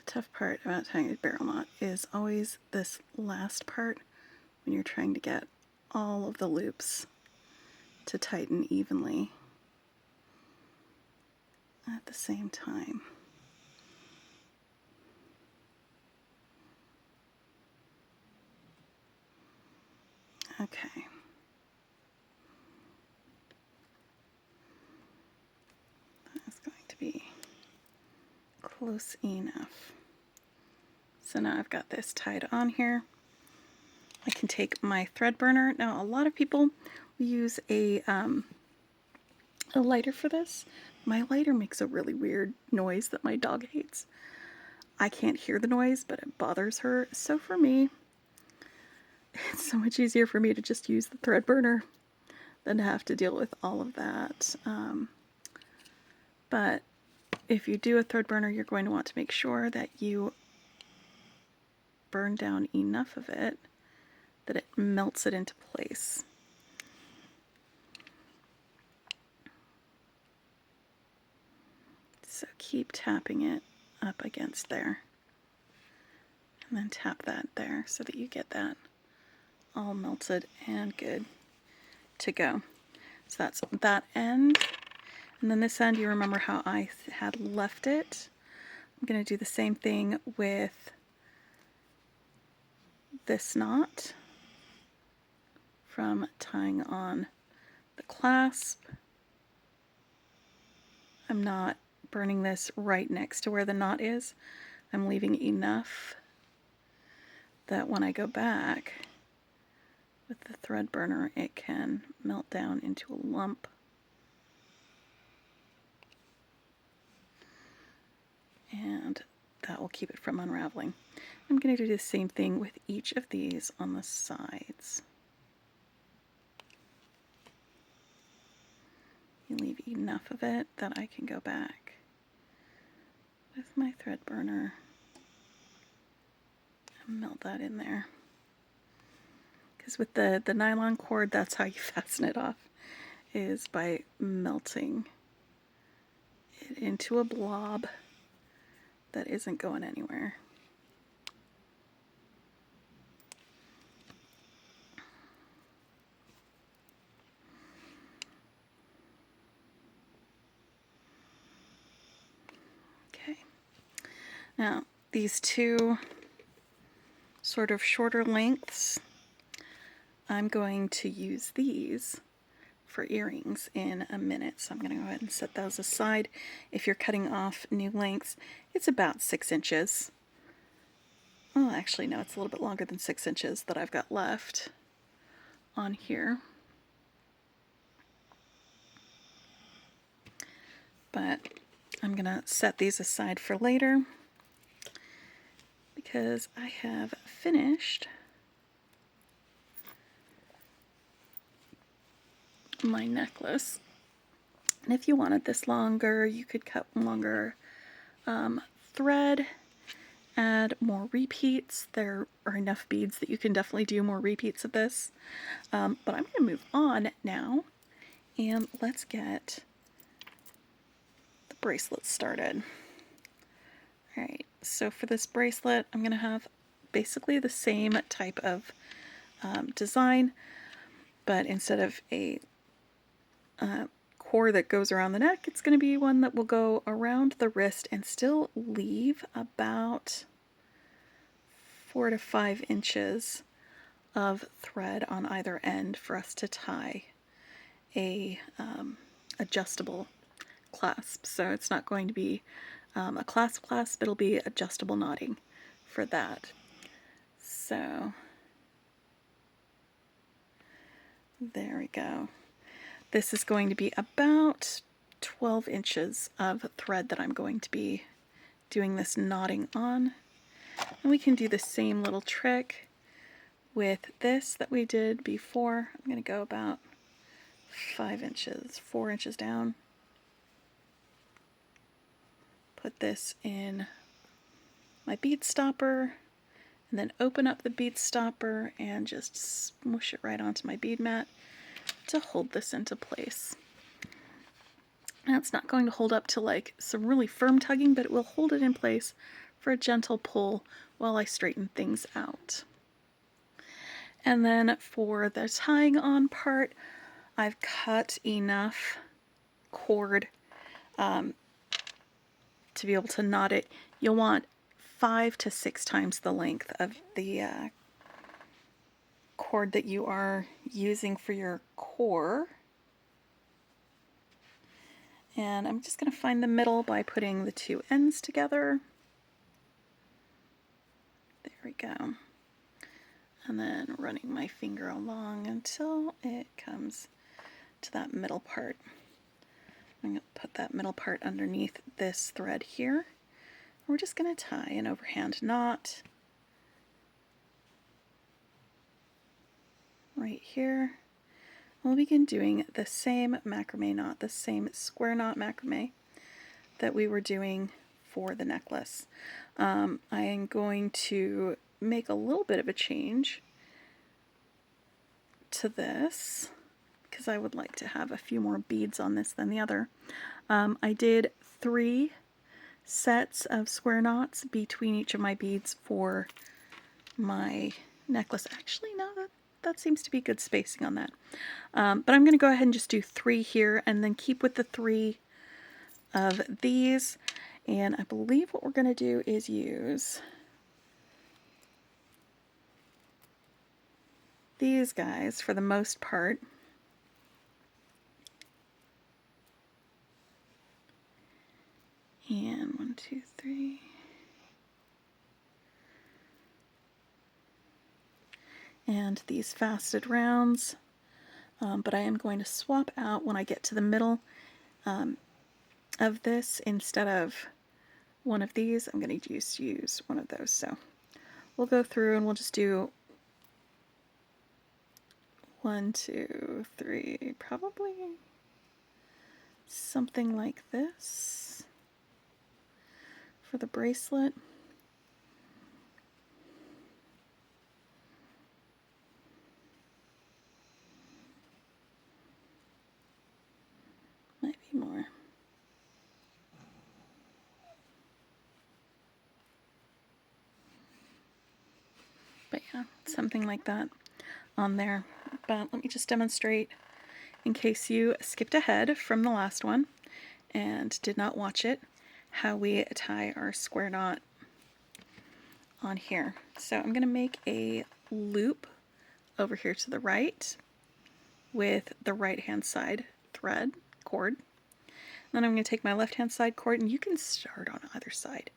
Tough part about tying a barrel knot is always this last part when you're trying to get all of the loops to tighten evenly at the same time. Okay. That's going to be close enough. So now I've got this tied on here. I can take my thread burner. Now a lot of people use a lighter for this. My lighter makes a really weird noise that my dog hates. I can't hear the noise, but it bothers her. So for me, it's so much easier for me to just use the thread burner than to have to deal with all of that. But if you do a thread burner, you're going to want to make sure that you burn down enough of it that it melts it into place. So keep tapping it up against there, and then tap that there so that you get that all melted and good to go. So that's that end. And then this end, you remember how I had left it. I'm going to do the same thing with this knot from tying on the clasp. I'm not burning this right next to where the knot is. I'm leaving enough that when I go back with the thread burner, it can melt down into a lump. And that will keep it from unraveling. I'm going to do the same thing with each of these on the sides. You leave enough of it that I can go back with my thread burner and melt that in there. Because with the nylon cord, that's how you fasten it off, is by melting it into a blob that isn't going anywhere. Okay. Now, these two sort of shorter lengths, I'm going to use these for earrings in a minute, so I'm going to go ahead and set those aside. If you're cutting off new lengths, it's about 6 inches. Well, actually, no, it's a little bit longer than 6 inches that I've got left on here. But I'm going to set these aside for later because I have finished my necklace. And if you wanted this longer, you could cut longer thread, add more repeats. There are enough beads that you can definitely do more repeats of this. But I'm going to move on now, and let's get the bracelet started. Alright, so for this bracelet, I'm going to have basically the same type of design, but instead of a cord that goes around the neck, it's going to be one that will go around the wrist and still leave about 4 to 5 inches of thread on either end for us to tie a adjustable clasp. So it's not going to be a clasp, it'll be adjustable knotting for that. So there we go. This is going to be about 12 inches of thread that I'm going to be doing this knotting on. And we can do the same little trick with this that we did before. I'm going to go about 5 inches, 4 inches down. Put this in my bead stopper, and then open up the bead stopper and just smoosh it right onto my bead mat to hold this into place. Now it's not going to hold up to like some really firm tugging, but it will hold it in place for a gentle pull while I straighten things out. And then for the tying on part, I've cut enough cord to be able to knot it. You'll want 5 to 6 times the length of the cord that you are using for your core. And I'm just going to find the middle by putting the two ends together. There we go. And then running my finger along until it comes to that middle part. I'm going to put that middle part underneath this thread here. We're just going to tie an overhand knot right here. We'll begin doing the same macrame knot, the same square knot macrame that we were doing for the necklace. I am going to make a little bit of a change to this because I would like to have a few more beads on this than the other. I did 3 sets of square knots between each of my beads for my necklace. Actually, no, that seems to be good spacing on that. But I'm going to go ahead and just do 3 here and then keep with the 3 of these. And I believe what we're going to do is use these guys for the most part. And 1, 2, 3. And these faceted rounds. But I am going to swap out when I get to the middle of this. Instead of one of these, I'm going to just use one of those. So we'll go through and we'll just do 1, 2, 3, probably something like this for the bracelet. Might be more. But yeah, something like that on there. But let me just demonstrate in case you skipped ahead from the last one and did not watch it, how we tie our square knot on here. So I'm going to make a loop over here to the right with the right hand side thread cord. Then I'm going to take my left hand side cord, and you can start on either side,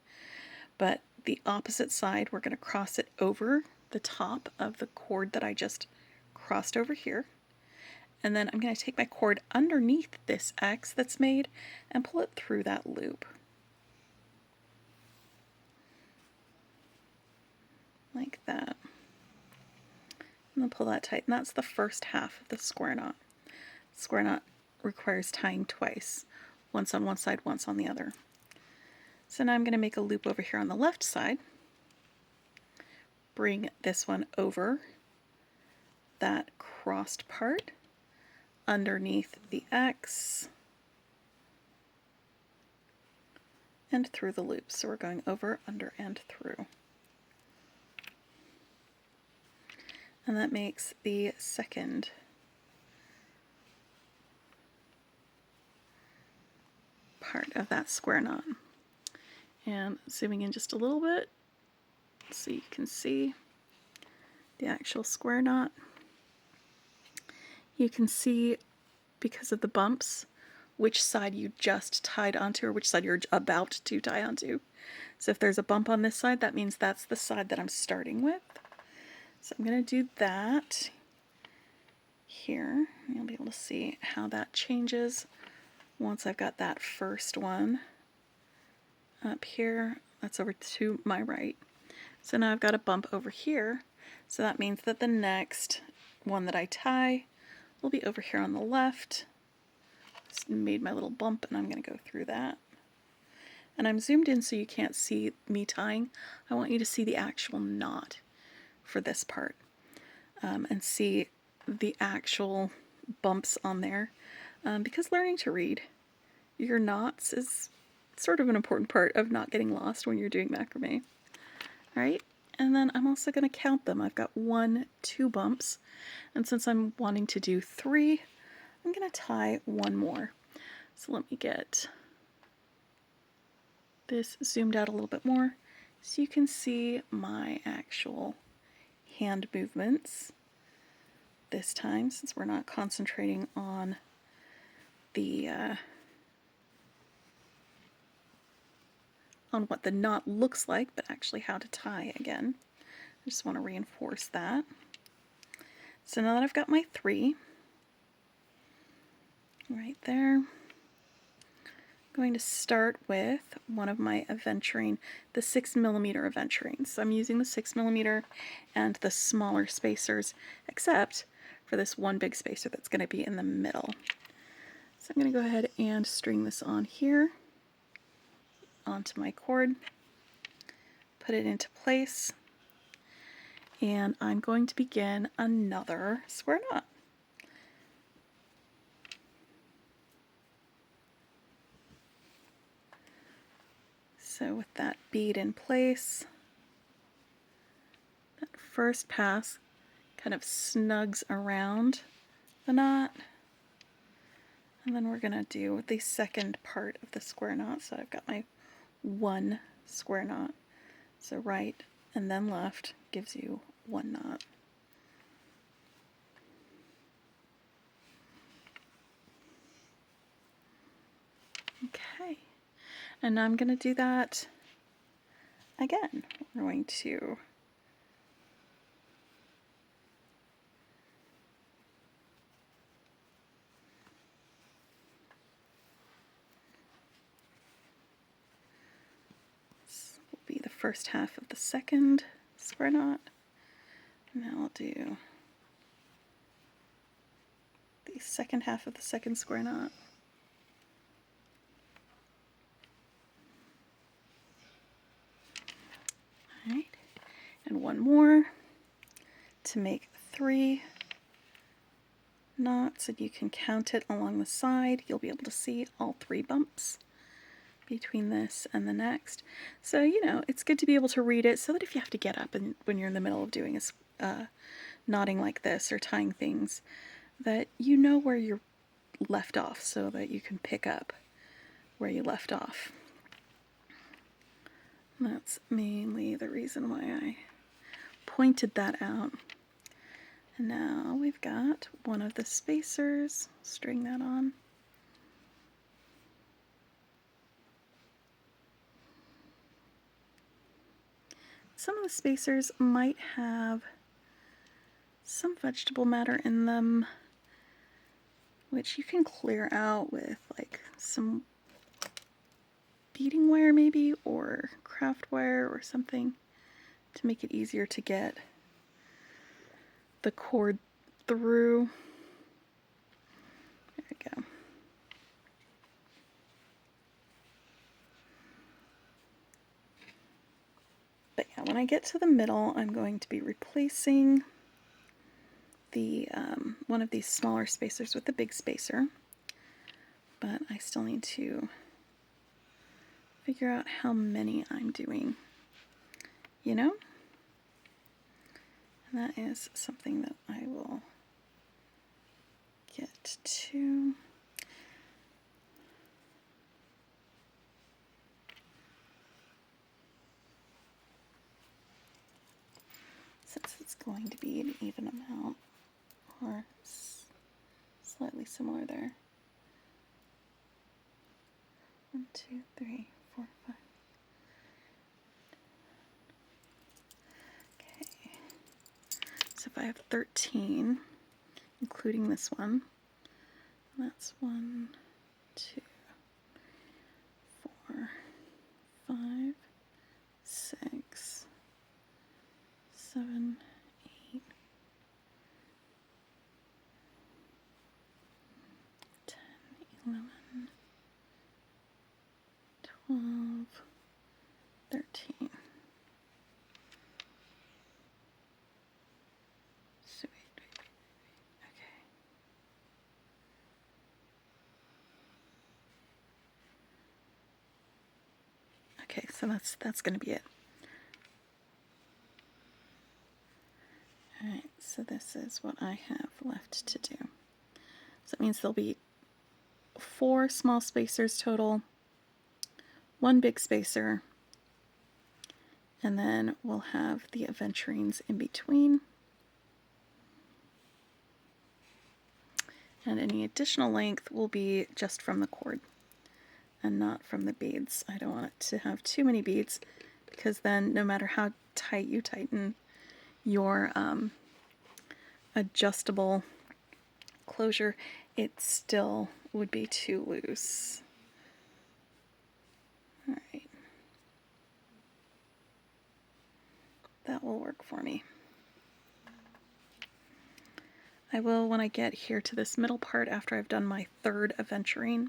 but the opposite side we're going to cross it over the top of the cord that I just crossed over here. And then I'm going to take my cord underneath this X that's made and pull it through that loop. Like that. And then pull that tight. And that's the first half of the square knot. square knot requires tying twice, once on one side, once on the other. So now I'm going to make a loop over here on the left side, bring this one over that crossed part underneath the X and through the loop. So we're going over, under, and through. And that makes the second part of that square knot. And zooming in just a little bit so you can see the actual square knot. You can see, because of the bumps, which side you just tied onto or which side you're about to tie onto. So if there's a bump on this side, that means that's the side that I'm starting with. So I'm going to do that here. You'll be able to see how that changes once I've got that first one up here. That's over to my right. So now I've got a bump over here. So that means that the next one that I tie will be over here on the left. Just made my little bump and I'm going to go through that. And I'm zoomed in so you can't see me tying. I want you to see the actual knot for this part and see the actual bumps on there. Because learning to read your knots is sort of an important part of not getting lost when you're doing macrame. Alright, and then I'm also going to count them. I've got 1, 2 bumps, and since I'm wanting to do 3, I'm going to tie 1 more. So let me get this zoomed out a little bit more so you can see my actual hand movements this time, since we're not concentrating on the on what the knot looks like, but actually how to tie again. I just want to reinforce that. So now that I've got my 3 right there, I'm going to start with one of my aventurine, the 6mm aventurine. So I'm using the 6mm and the smaller spacers, except for this one big spacer that's going to be in the middle. So I'm going to go ahead and string this on here, onto my cord, put it into place, and I'm going to begin another square knot. So with that bead in place, that first pass kind of snugs around the knot, and then we're going to do the second part of the square knot. So I've got my 1 square knot. So right and then left gives you 1 knot. Okay, and now I'm going to do that again. We're going to be the first half of the second square knot. Now I'll do the second half of the second square knot. Alright, and 1 more to make 3 knots, and you can count it along the side. You'll be able to see all 3 bumps between this and the next. So, you know, it's good to be able to read it so that if you have to get up and when you're in the middle of doing a knotting like this or tying things, that you know where you're left off so that you can pick up where you left off. That's mainly the reason why I pointed that out. And now we've got one of the spacers, string that on. Some of the spacers might have some vegetable matter in them, which you can clear out with like some beading wire maybe, or craft wire or something to make it easier to get the cord through. There we go. But yeah, when I get to the middle, I'm going to be replacing the one of these smaller spacers with the big spacer. But I still need to figure out how many I'm doing, you know? And that is something that I will get to. Since it's going to be an even amount, or slightly similar there. 1, 2, 3, 4, 5. Okay. So if I have 13, including this one, that's 1, 2, 4, 5, 6, 7, 8, 10, 11, 12, 13. So wait. Okay, so that's going to be it. Alright, so this is what I have left to do. So that means there'll be 4 small spacers total, 1 big spacer, and then we'll have the aventurines in between. And any additional length will be just from the cord and not from the beads. I don't want it to have too many beads, because then no matter how tight you tighten your adjustable closure, it still would be too loose. Alright. That will work for me. I will, when I get here to this middle part after I've done my 3rd aventurine,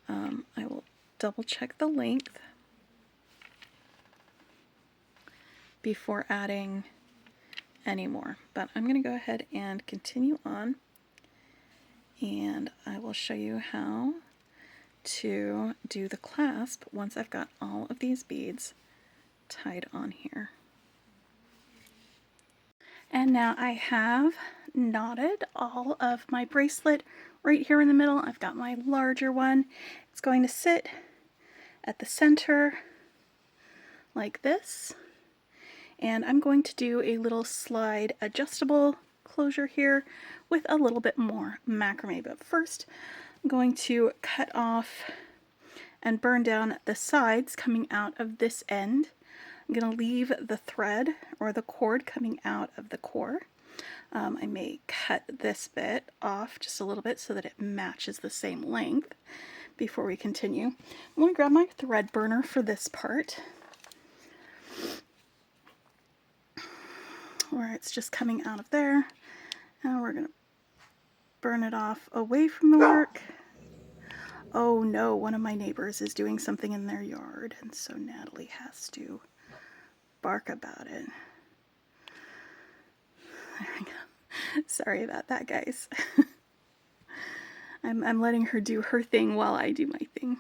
I will double check the length before adding any more. But I'm going to go ahead and continue on, and I will show you how to do the clasp once I've got all of these beads tied on here. And now I have knotted all of my bracelet right here in the middle. I've got my larger one. It's going to sit at the center like this. And I'm going to do a little slide adjustable closure here with a little bit more macrame. But first, I'm going to cut off and burn down the sides coming out of this end. I'm going to leave the thread or the cord coming out of the core. I may cut this bit off just a little bit so that it matches the same length before we continue. I'm going to grab my thread burner for this part, where it's just coming out of there. Now we're going to burn it off away from the work. Oh no, one of my neighbors is doing something in their yard, and so Natalie has to bark about it. There we go. Sorry about that, guys. I'm letting her do her thing while I do my thing.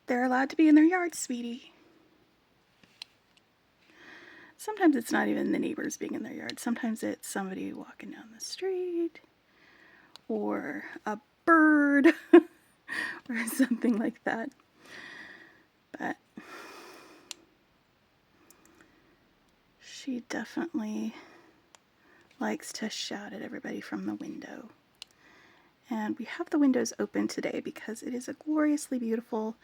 They're allowed to be in their yard, sweetie. Sometimes it's not even the neighbors being in their yard. Sometimes it's somebody walking down the street, or a bird, or something like that. But she definitely likes to shout at everybody from the window. And we have the windows open today because it is a gloriously beautiful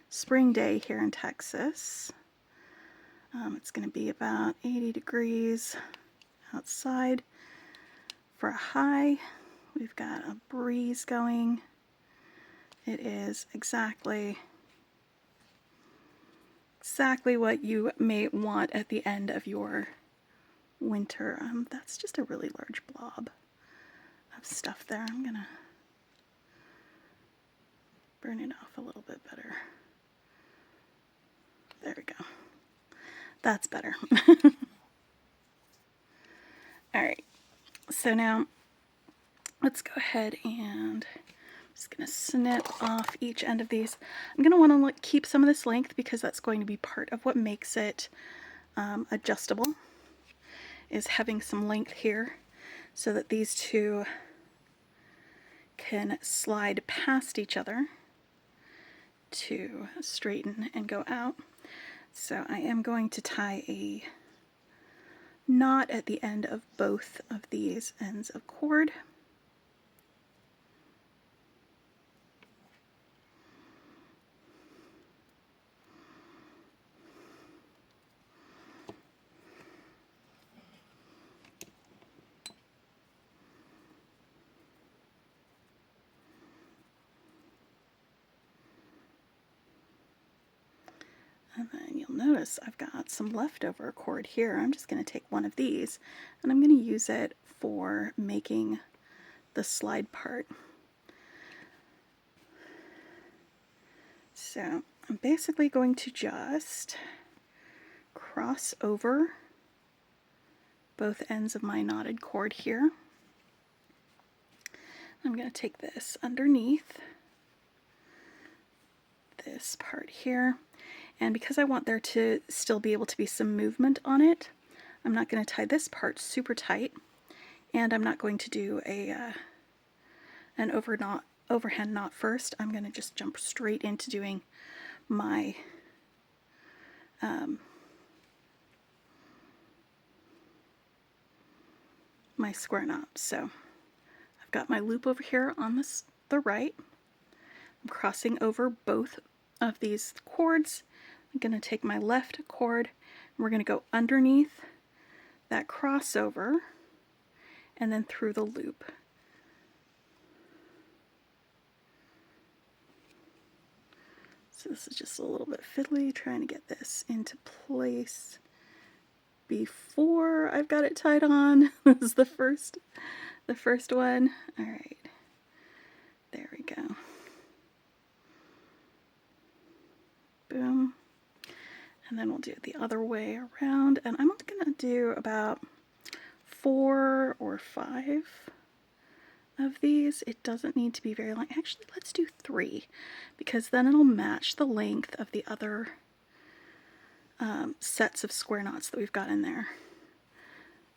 spring day here in Texas. It's going to be about 80 degrees outside for a high. We've got a breeze going. It is exactly what you may want at the end of your winter. That's just a really large blob have stuff there. I'm gonna burn it off a little bit better. There we go. That's better. All right, so now let's go ahead and I'm just going to snip off each end of these. I'm going to want to keep some of this length because that's going to be part of what makes it adjustable, is having some length here so that these two can slide past each other to straighten and go out. So I am going to tie a knot at the end of both of these ends of cord. And then you'll notice I've got some leftover cord here. I'm just going to take one of these and I'm going to use it for making the slide part. So I'm basically going to just cross over both ends of my knotted cord here. I'm going to take this underneath this part here. And because I want there to still be able to be some movement on it, I'm not going to tie this part super tight, and I'm not going to do an overhand knot first. I'm going to just jump straight into doing my my square knot. So I've got my loop over here on the right. I'm crossing over both of these cords. I'm going to take my left cord and we're going to go underneath that crossover and then through the loop. So this is just a little bit fiddly, trying to get this into place before I've got it tied on. This is the first one. All right, there we go. Boom. And then we'll do it the other way around. And I'm going to do about 4 or 5 of these. It doesn't need to be very long. Actually, let's do 3 because then it'll match the length of the other sets of square knots that we've got in there.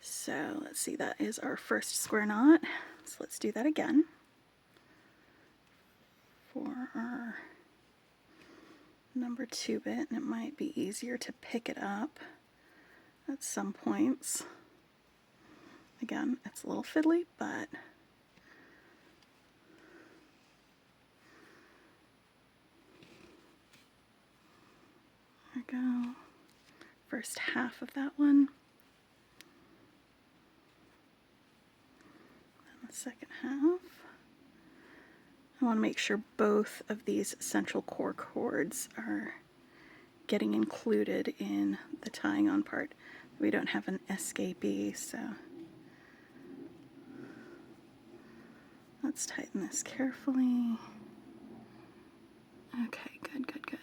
So let's see, that is our first square knot. So let's do that again for our number 2 bit, and it might be easier to pick it up at some points. Again, it's a little fiddly, but there we go. First half of that one. And the second half. I want to make sure both of these central core cords are getting included in the tying on part. We don't have an escapee, so let's tighten this carefully. Okay, good, good, good.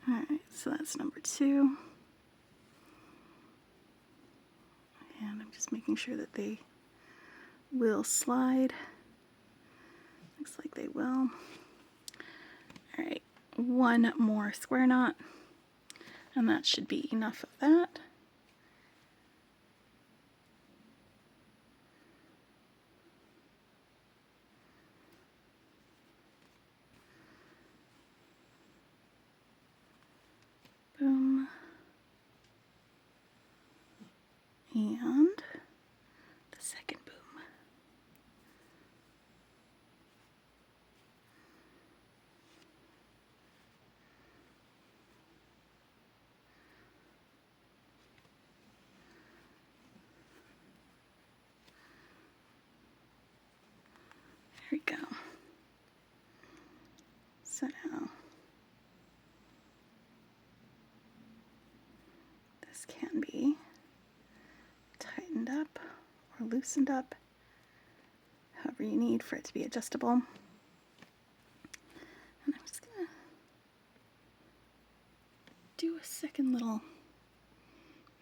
Alright, so that's number 2. And I'm just making sure that they will slide. Looks like they will. Alright, 1 more square knot, and that should be enough of that. Boom. And the second boom. There we go. So now this can be or loosened up, however you need for it to be adjustable. And I'm just gonna do a second little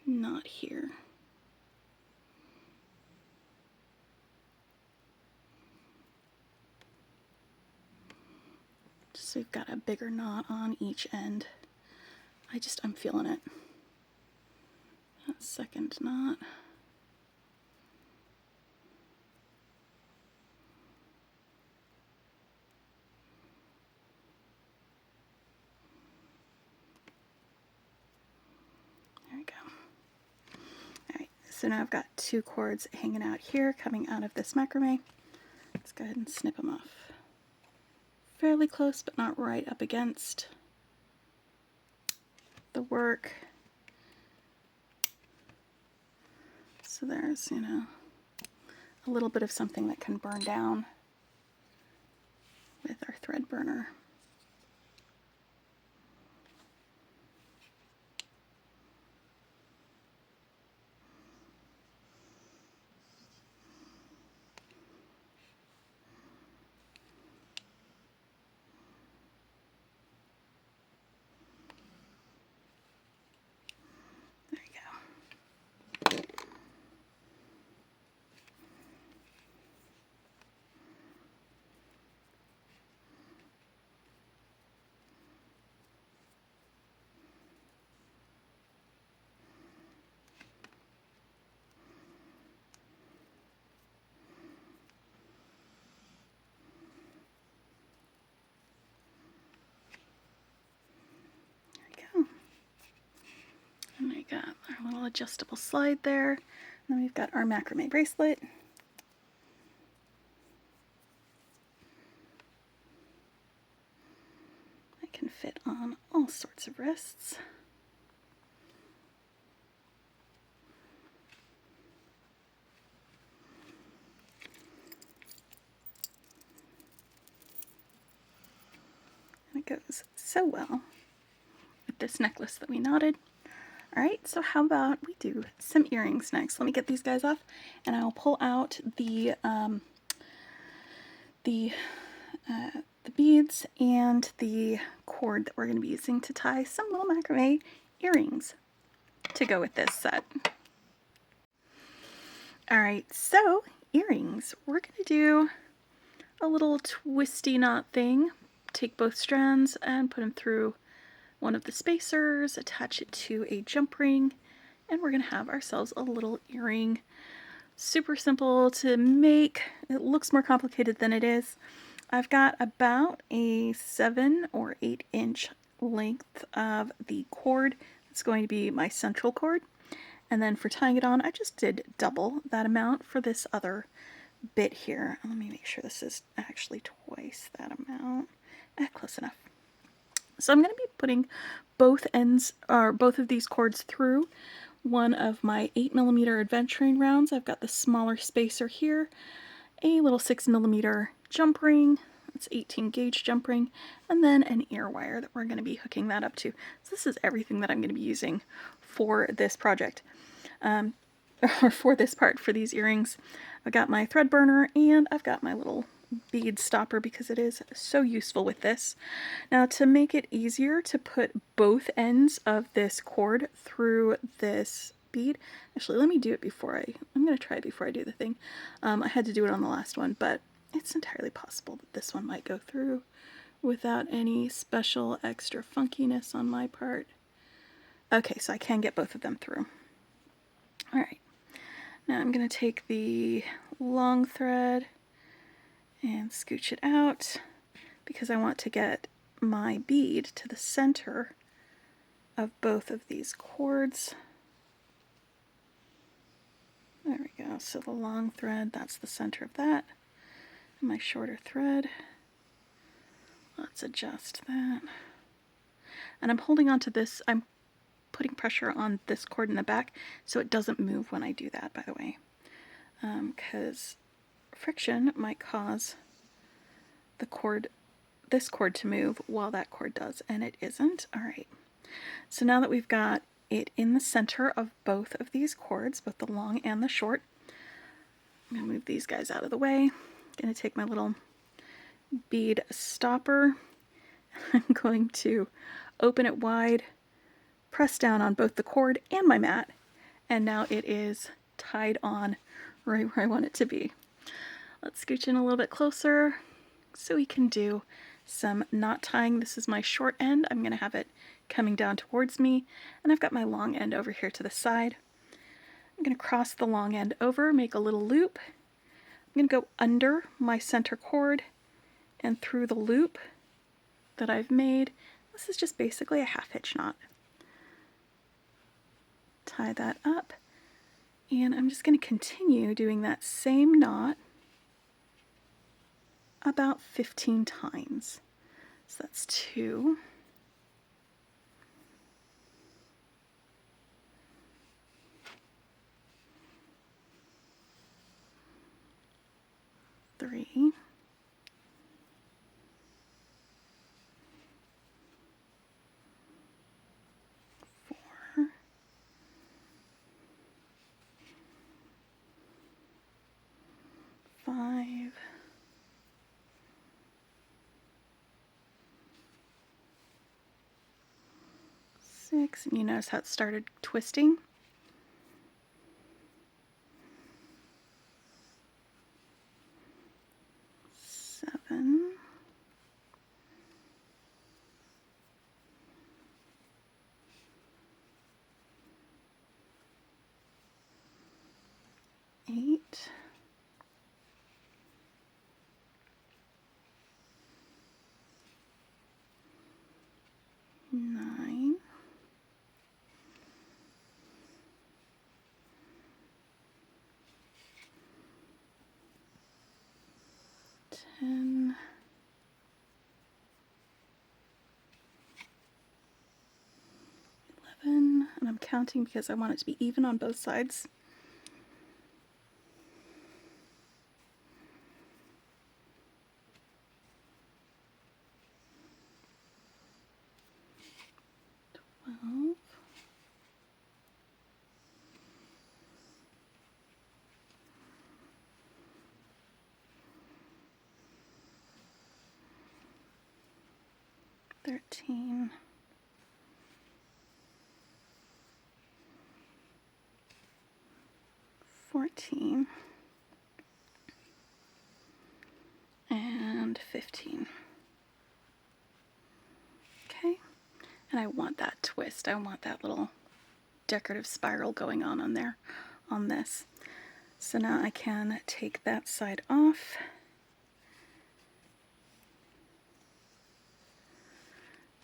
knot here. Just so you've got a bigger knot on each end. I'm feeling it. That second knot. There we go. Alright, so now I've got 2 cords hanging out here coming out of this macrame. Let's go ahead and snip them off. Fairly close, but not right up against the work. So there's, you know, a little bit of something that can burn down with our thread burner. There you go. And we got our little adjustable slide there. And then we've got our macrame bracelet. It can fit on all sorts of wrists. And it goes so well with this necklace that we knotted. Alright, so how about we do some earrings next. Let me get these guys off and I'll pull out the beads and the cord that we're going to be using to tie some little macrame earrings to go with this set. Alright, so earrings. We're going to do a little twisty knot thing. Take both strands and put them through one of the spacers, attach it to a jump ring, and we're going to have ourselves a little earring. Super simple to make. It looks more complicated than it is. I've got about a 7 or 8 inch length of the cord. It's going to be my central cord. And then for tying it on, I just did double that amount for this other bit here. Let me make sure this is actually twice that amount. Close enough. So I'm going to be putting both ends, or both of these cords through one of my 8mm Aventurine rounds. I've got the smaller spacer here, a little 6mm jump ring, that's 18 gauge jump ring, and then an ear wire that we're going to be hooking that up to. So this is everything that I'm going to be using for this project, or for this part, for these earrings. I've got my thread burner and I've got my little bead stopper because it is so useful with this. Now, to make it easier to put both ends of this cord through this bead, actually let me do it before I'm going to try it before I do the thing. I had to do it on the last one, but it's entirely possible that this one might go through without any special extra funkiness on my part. Okay, so I can get both of them through. Alright, now I'm going to take the long thread and scooch it out because I want to get my bead to the center of both of these cords. There we go. So the long thread, that's the center of that. And my shorter thread, let's adjust that. And I'm holding on to this, I'm putting pressure on this cord in the back so it doesn't move when I do that, by the way. Because friction might cause the cord, this cord, to move while that cord does, and it isn't. Alright, so now that we've got it in the center of both of these cords, both the long and the short, I'm going to move these guys out of the way. I'm going to take my little bead stopper. I'm going to open it wide, press down on both the cord and my mat, and now it is tied on right where I want it to be. Let's scooch in a little bit closer so we can do some knot tying. This is my short end. I'm going to have it coming down towards me, and I've got my long end over here to the side. I'm going to cross the long end over, make a little loop. I'm going to go under my center cord and through the loop that I've made. This is just basically a half hitch knot. Tie that up, and I'm just going to continue doing that same knot about 15 times. So that's 2. 3. 4. 5. 6. And you notice how it started twisting? 7. 8. 9. 10. 11. And I'm counting because I want it to be even on both sides. 12. 13. 14. And 15. Okay, and I want that twist. I want that little decorative spiral going on there, on this. So now I can take that side off.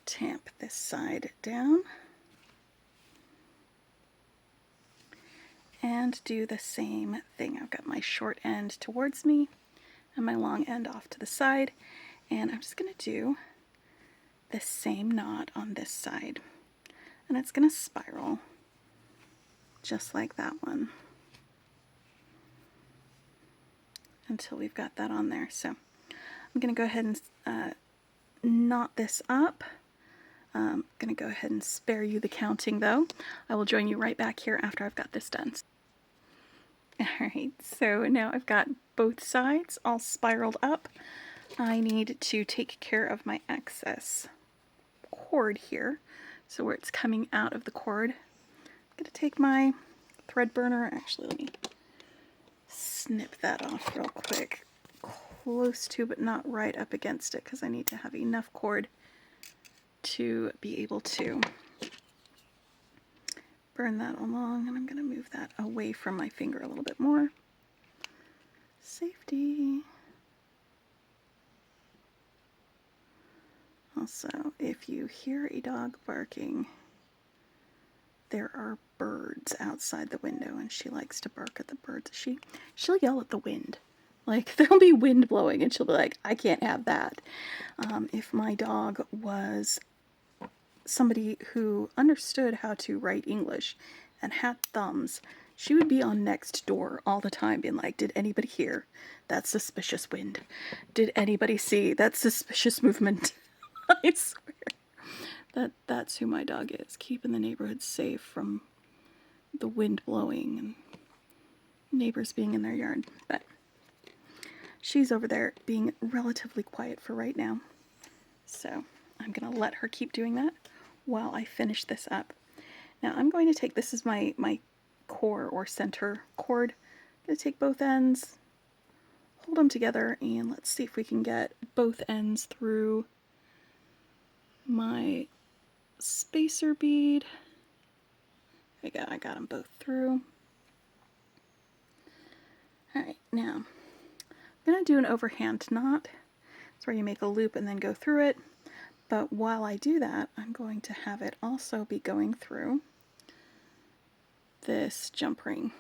Tamp this side down. And do the same thing. I've got my short end towards me and my long end off to the side. And I'm just going to do the same knot on this side. And it's going to spiral just like that one until we've got that on there. So I'm going to go ahead and knot this up. I'm going to go ahead and spare you the counting though. I will join you right back here after I've got this done. Alright, so now I've got both sides all spiraled up. I need to take care of my excess cord here. So where it's coming out of the cord, I'm going to take my thread burner. Actually, let me snip that off real quick. Close to, but not right up against it, because I need to have enough cord to be able to burn that along, and I'm going to move that away from my finger a little bit more. Safety. Also, if you hear a dog barking, there are birds outside the window, and she likes to bark at the birds. She'll yell at the wind. Like, there'll be wind blowing, and she'll be like, I can't have that. If my dog was somebody who understood how to write English and had thumbs, she would be on next door all the time being like, did anybody hear that suspicious wind? Did anybody see that suspicious movement? I swear. That's who my dog is, keeping the neighborhood safe from the wind blowing and neighbors being in their yard, but she's over there being relatively quiet for right now. So I'm going to let her keep doing that while I finish this up. Now I'm going to take, this is my core or center cord. I'm going to take both ends, hold them together, and let's see if we can get both ends through my spacer bead. I got them both through. Alright, now I'm going to do an overhand knot. It's where you make a loop and then go through it. But while I do that, I'm going to have it also be going through this jump ring.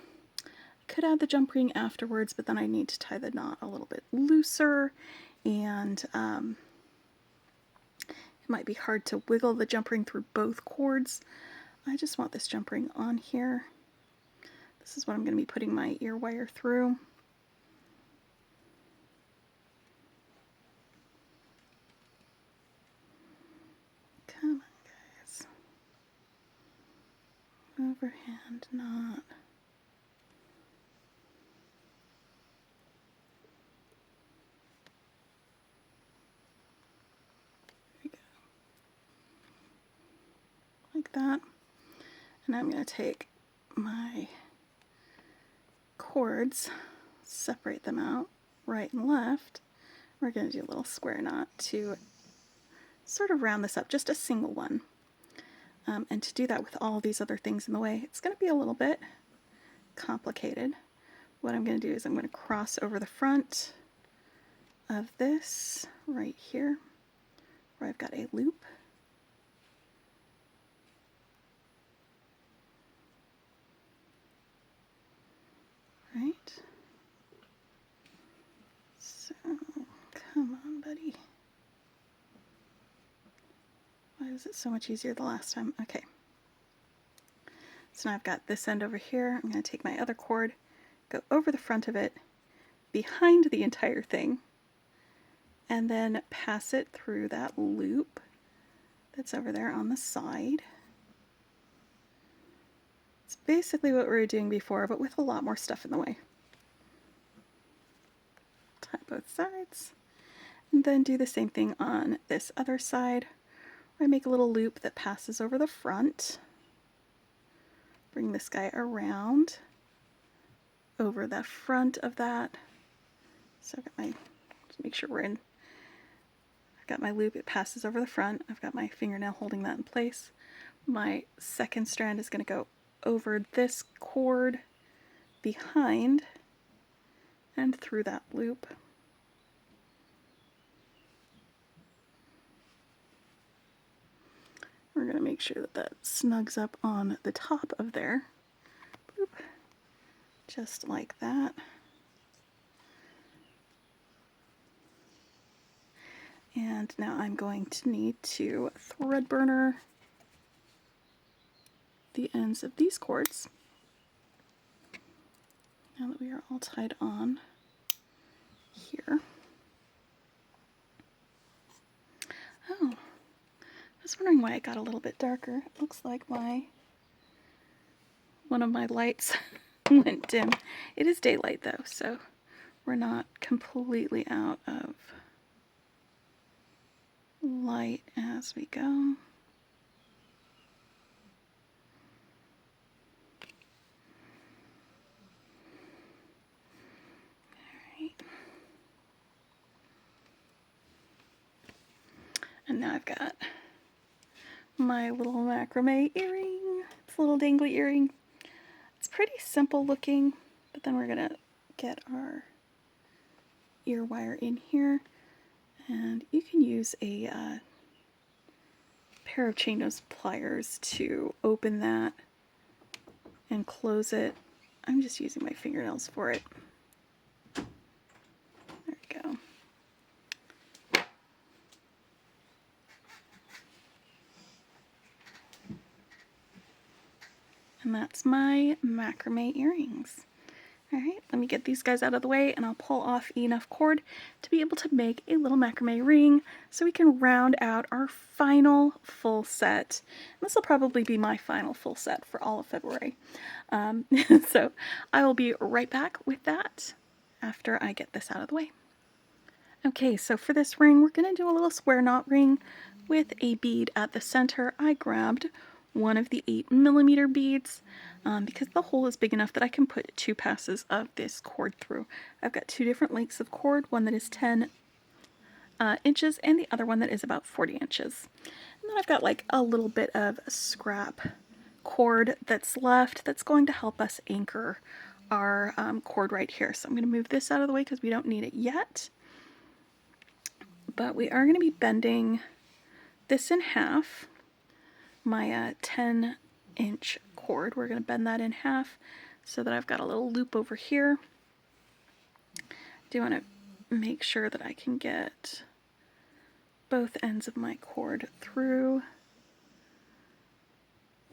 I could add the jump ring afterwards, but then I need to tie the knot a little bit looser, and it might be hard to wiggle the jump ring through both cords. I just want this jump ring on here. This is what I'm going to be putting my ear wire through. Come on, guys. Overhand knot. There we go. Like that. And I'm going to take my cords, separate them out, right and left. We're going to do a little square knot to sort of round this up, just a single one. And to do that with all these other things in the way, it's going to be a little bit complicated. What I'm going to do is I'm going to cross over the front of this right here, where I've got a loop. Right. So, come on, buddy. Why was it so much easier the last time? Okay. So now I've got this end over here. I'm going to take my other cord, go over the front of it, behind the entire thing, and then pass it through that loop that's over there on the side. It's basically what we were doing before, but with a lot more stuff in the way. Tie both sides, and then do the same thing on this other side, where I make a little loop that passes over the front. Bring this guy around over the front of that. So I've got my, just make sure we're in, I've got my loop, it passes over the front. I've got my fingernail holding that in place. My second strand is going to go over this cord behind and through that loop. We're going to make sure that that snugs up on the top of there. Boop. Just like that. And now I'm going to need to thread burner the ends of these cords. Now that we are all tied on here. Oh, I was wondering why it got a little bit darker. It looks like one of my lights went dim. It is daylight though, so we're not completely out of light as we go. And now I've got my little macrame earring. It's a little dangly earring. It's pretty simple looking, but then we're gonna get our ear wire in here, and you can use a pair of chain nose pliers to open that and close it. I'm just using my fingernails for it. There we go. And that's my macrame earrings. Alright, let me get these guys out of the way and I'll pull off enough cord to be able to make a little macrame ring so we can round out our final full set. This will probably be my final full set for all of February. So I will be right back with that after I get this out of the way. Okay, so for this ring, we're going to do a little square knot ring with a bead at the center. I grabbed one of the 8mm beads because the hole is big enough that I can put 2 passes of this cord through. I've got 2 different lengths of cord, one that is 10 inches and the other one that is about 40 inches. And then I've got like a little bit of scrap cord that's left that's going to help us anchor our cord right here. So I'm going to move this out of the way because we don't need it yet. But we are going to be bending this in half. My 10-inch cord, we're going to bend that in half so that I've got a little loop over here. I do want to make sure that I can get both ends of my cord through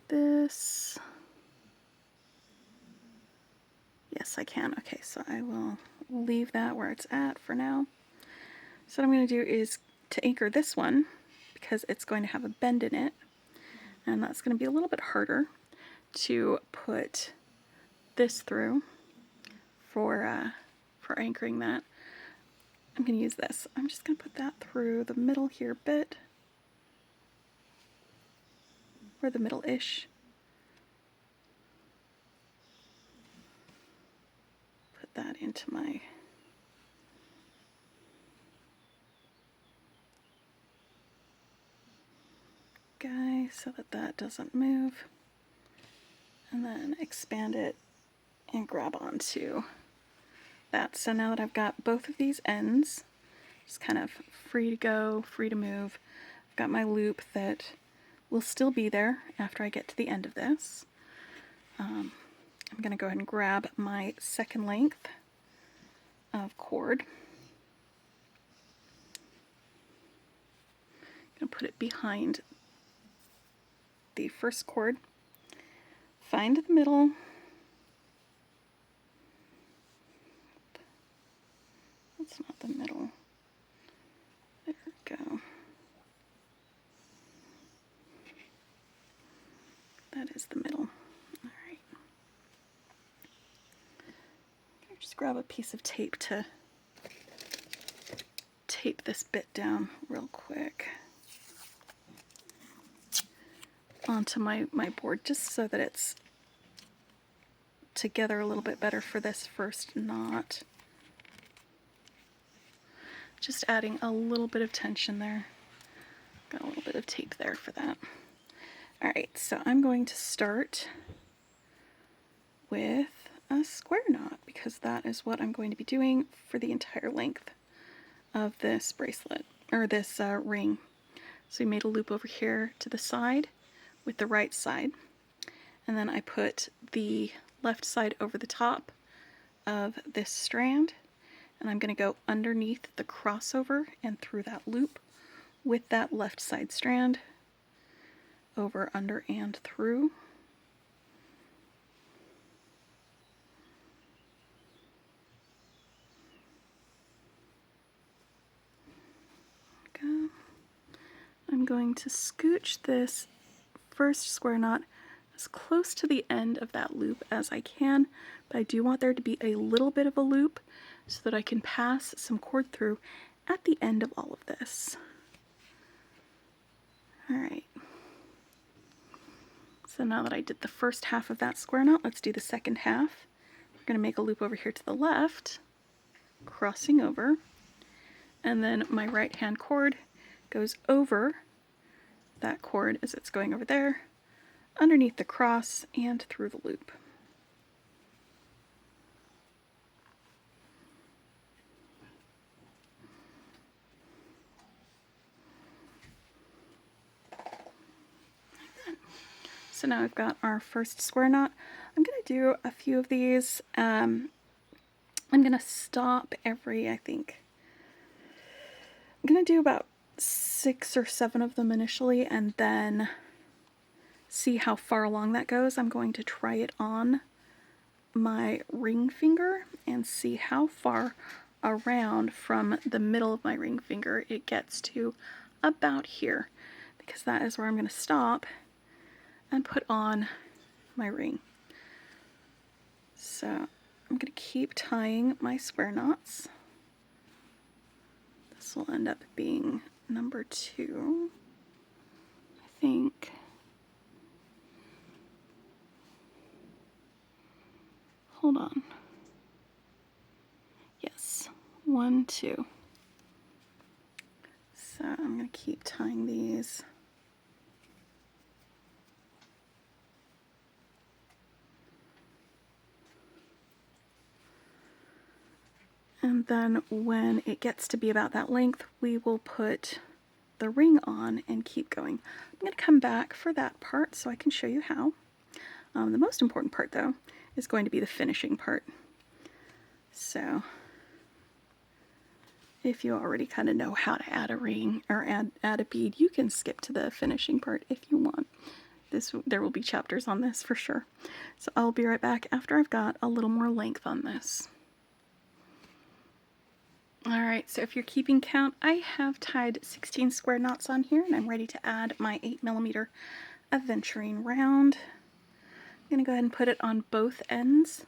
this. Yes, I can. Okay, so I will leave that where it's at for now. So what I'm going to do is to anchor this one, because it's going to have a bend in it, and that's going to be a little bit harder to put this through for anchoring that. I'm going to use this. I'm just going to put that through the middle here a bit, or the middle-ish. Put that into my guy so that that doesn't move, and then expand it and grab onto that. So now that I've got both of these ends just kind of free to go, free to move, I've got my loop that will still be there after I get to the end of this. I'm going to go ahead and grab my second length of cord. I'm going to put it behind the first cord, find the middle, that's not the middle, there we go, that is the middle. Alright, just grab a piece of tape to tape this bit down real quick onto my board, just so that it's together a little bit better for this first knot. Just adding a little bit of tension there. Got a little bit of tape there for that. Alright, so I'm going to start with a square knot because that is what I'm going to be doing for the entire length of this bracelet, or this ring. So we made a loop over here to the side with the right side, and then I put the left side over the top of this strand, and I'm going to go underneath the crossover and through that loop with that left side strand, over, under, and through. Go. I'm going to scooch this first square knot as close to the end of that loop as I can, but I do want there to be a little bit of a loop so that I can pass some cord through at the end of all of this. Alright, so now that I did the first half of that square knot, let's do the second half. We're going to make a loop over here to the left, crossing over, and then my right hand cord goes over that cord as it's going over there, underneath the cross, and through the loop. So now we've got our first square knot. I'm going to do a few of these. I'm going to stop every, I think, I'm going to do about 6 or 7 of them initially, and then see how far along that goes. I'm going to try it on my ring finger and see how far around from the middle of my ring finger it gets to about here, because that is where I'm going to stop and put on my ring. So I'm going to keep tying my square knots. This will end up being number 2, I think. Hold on. Yes, 1, 2. So I'm going to keep tying these. And then when it gets to be about that length, we will put the ring on and keep going. I'm going to come back for that part so I can show you how. The most important part, though, is going to be the finishing part. So if you already kind of know how to add a ring or add a bead, you can skip to the finishing part if you want. There will be chapters on this for sure. So I'll be right back after I've got a little more length on this. Alright, so if you're keeping count, I have tied 16 square knots on here, and I'm ready to add my 8mm aventurine round. I'm going to go ahead and put it on both ends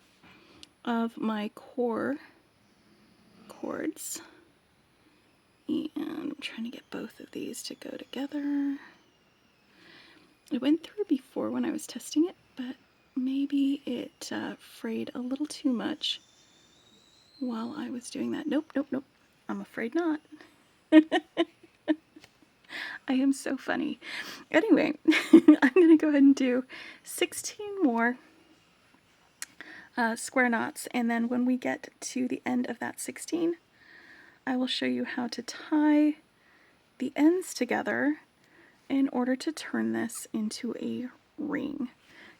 of my core cords. And I'm trying to get both of these to go together. It went through before when I was testing it, but maybe it frayed a little too much while I was doing that. Nope, nope, nope. I'm afraid not. I am so funny. Anyway, I'm going to go ahead and do 16 more square knots, and then when we get to the end of that 16, I will show you how to tie the ends together in order to turn this into a ring,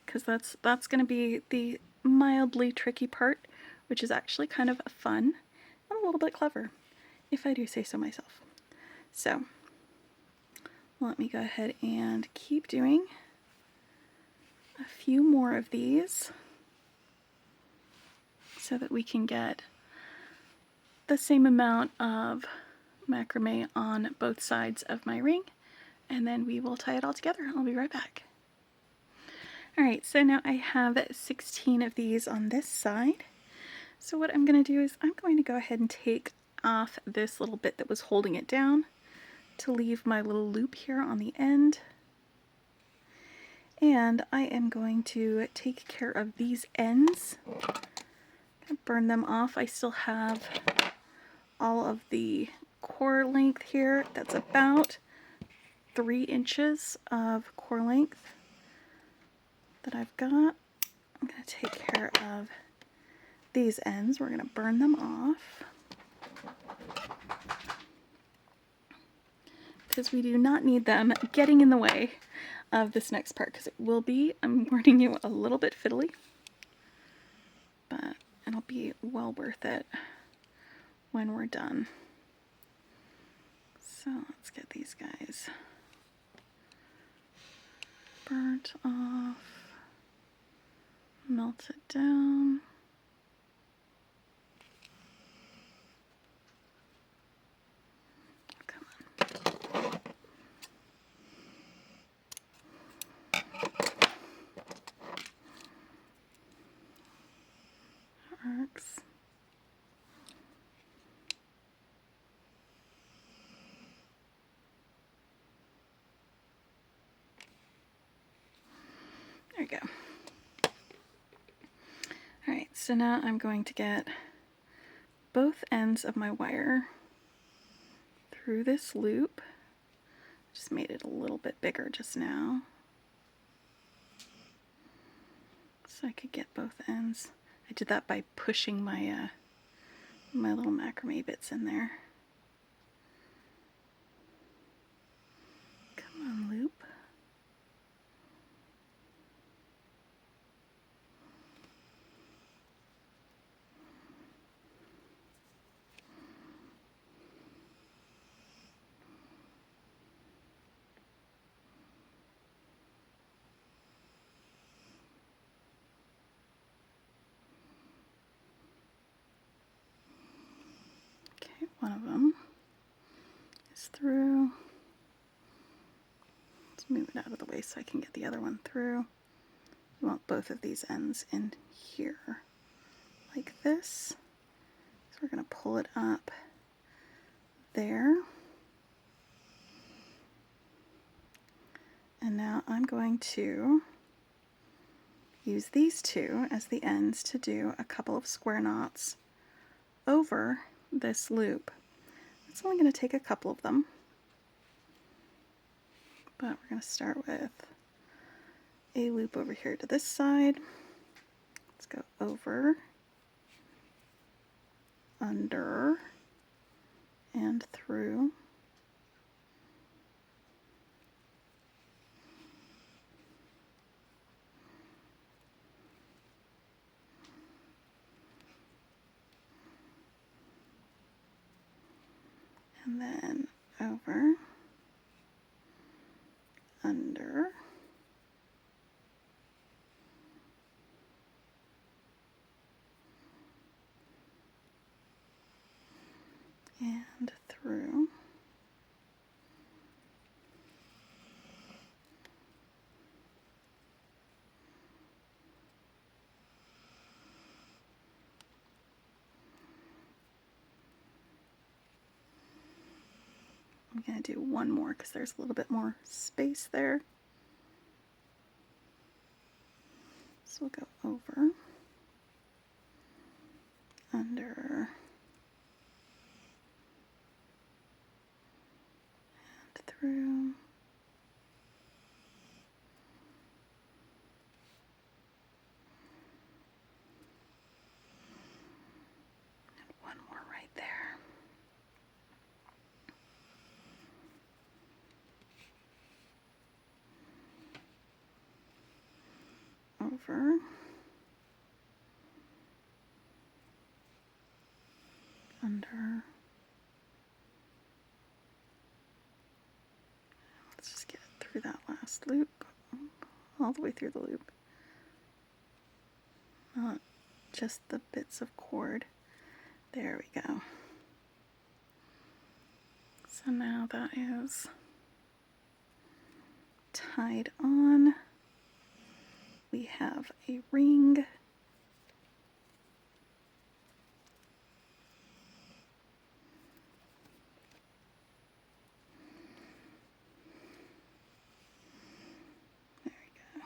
because that's going to be the mildly tricky part, which is actually kind of fun and a little bit clever, if I do say so myself. So let me go ahead and keep doing a few more of these so that we can get the same amount of macrame on both sides of my ring, and then we will tie it all together. I'll be right back. Alright, so now I have 16 of these on this side. So what I'm going to do is I'm going to go ahead and take off this little bit that was holding it down to leave my little loop here on the end. And I am going to take care of these ends. Burn them off. I still have all of the core length here. That's about 3 inches of core length that I've got. I'm going to take care of these ends. We're going to burn them off, because we do not need them getting in the way of this next part, because it will be, I'm warning you, a little bit fiddly, but it'll be well worth it when we're done. So let's get these guys burnt off, melt it down. Come on. Works. There we go. Alright, so now I'm going to get both ends of my wire through this loop. Just made it a little bit bigger just now, so I could get both ends. I did that by pushing my my little macrame bits in there. Come on, loop. one of them is through. Let's move it out of the way so I can get the other one through. You want both of these ends in here, like this. So we're going to pull it up there. And now I'm going to use these two as the ends to do a couple of square knots over this loop. It's only going to take a couple of them, but we're going to start with a loop over here to this side. Let's go over, under, and through. And then over, under, and through. I'm going to do one more because there's a little bit more space there. So we'll go over, under, and through. And one more right there. Over, under. Let's just get it through that last loop, all the way through the loop. Not just the bits of cord. There we go. So now that is tied on. We have a ring. There we go.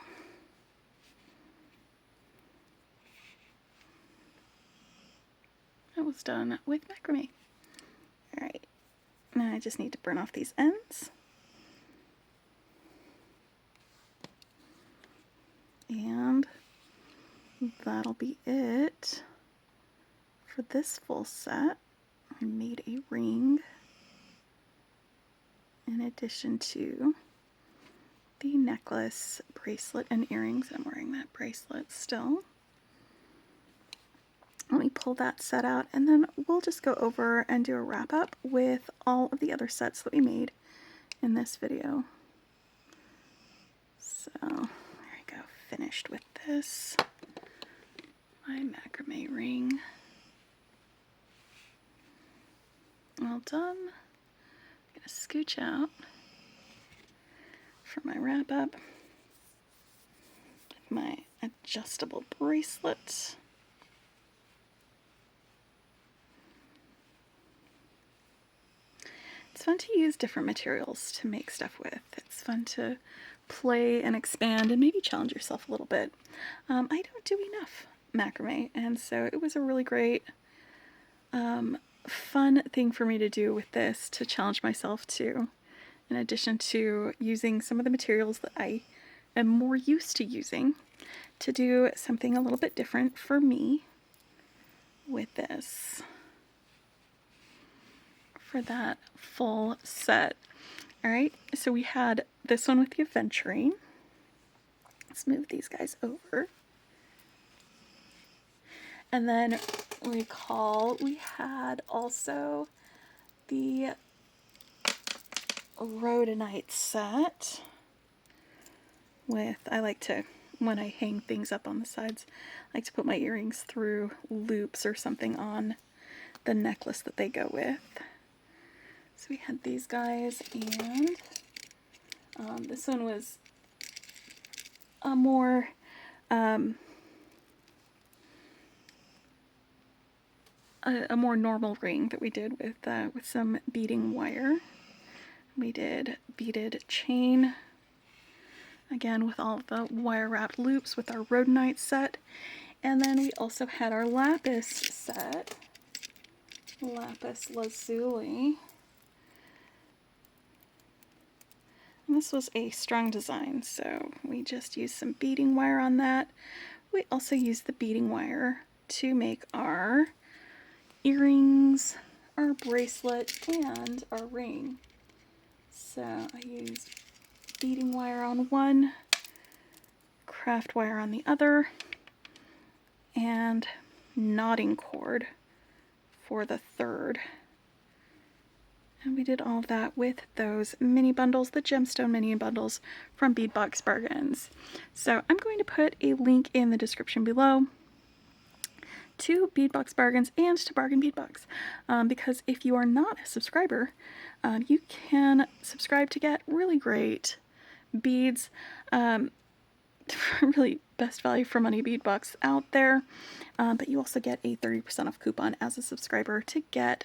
That was done with macrame. Alright, now I just need to burn off these ends. And that'll be it for this full set. I made a ring in addition to the necklace, bracelet, and earrings. I'm wearing that bracelet still. Let me pull that set out, and then we'll just go over and do a wrap up with all of the other sets that we made in this video. So finished with this, my macrame ring, all done. I'm gonna scooch out for my wrap up with my adjustable bracelet. It's fun to use different materials to make stuff with. It's fun to play and expand and maybe challenge yourself a little bit. I don't do enough macrame, and so it was a really great fun thing for me to do with this, to challenge myself to, in addition to using some of the materials that I am more used to using, to do something a little bit different for me with this for that full set. Alright, so we had this one with the Aventurine. Let's move these guys over. And then recall we had also the Rhodonite set with, I like to, when I hang things up on the sides, I like to put my earrings through loops or something on the necklace that they go with. So we had these guys, and this one was a more a more normal ring that we did with some beading wire. We did beaded chain, again with all the wire wrapped loops with our Rhodonite set. And then we also had our Lapis set, Lapis Lazuli. And this was a strung design, so we just used some beading wire on that. We also used the beading wire to make our earrings, our bracelet, and our ring. So I used beading wire on one, craft wire on the other, and knotting cord for the third. And we did all of that with those mini bundles, the gemstone mini bundles from Bead Box Bargains. So I'm going to put a link in the description below to Bead Box Bargains and to Bargain Bead Box, because if you are not a subscriber, you can subscribe to get really great beads, really best value for money bead box out there, but you also get a 30% off coupon as a subscriber to get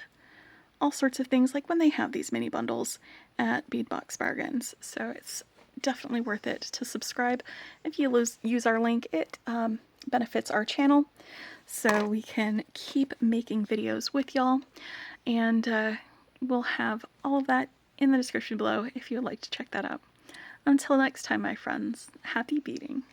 all sorts of things like when they have these mini bundles at Bead Box Bargains. So it's definitely worth it to subscribe. If you use our link, it benefits our channel, so we can keep making videos with y'all, and we'll have all of that in the description below if you would like to check that out. Until next time, my friends, happy beading.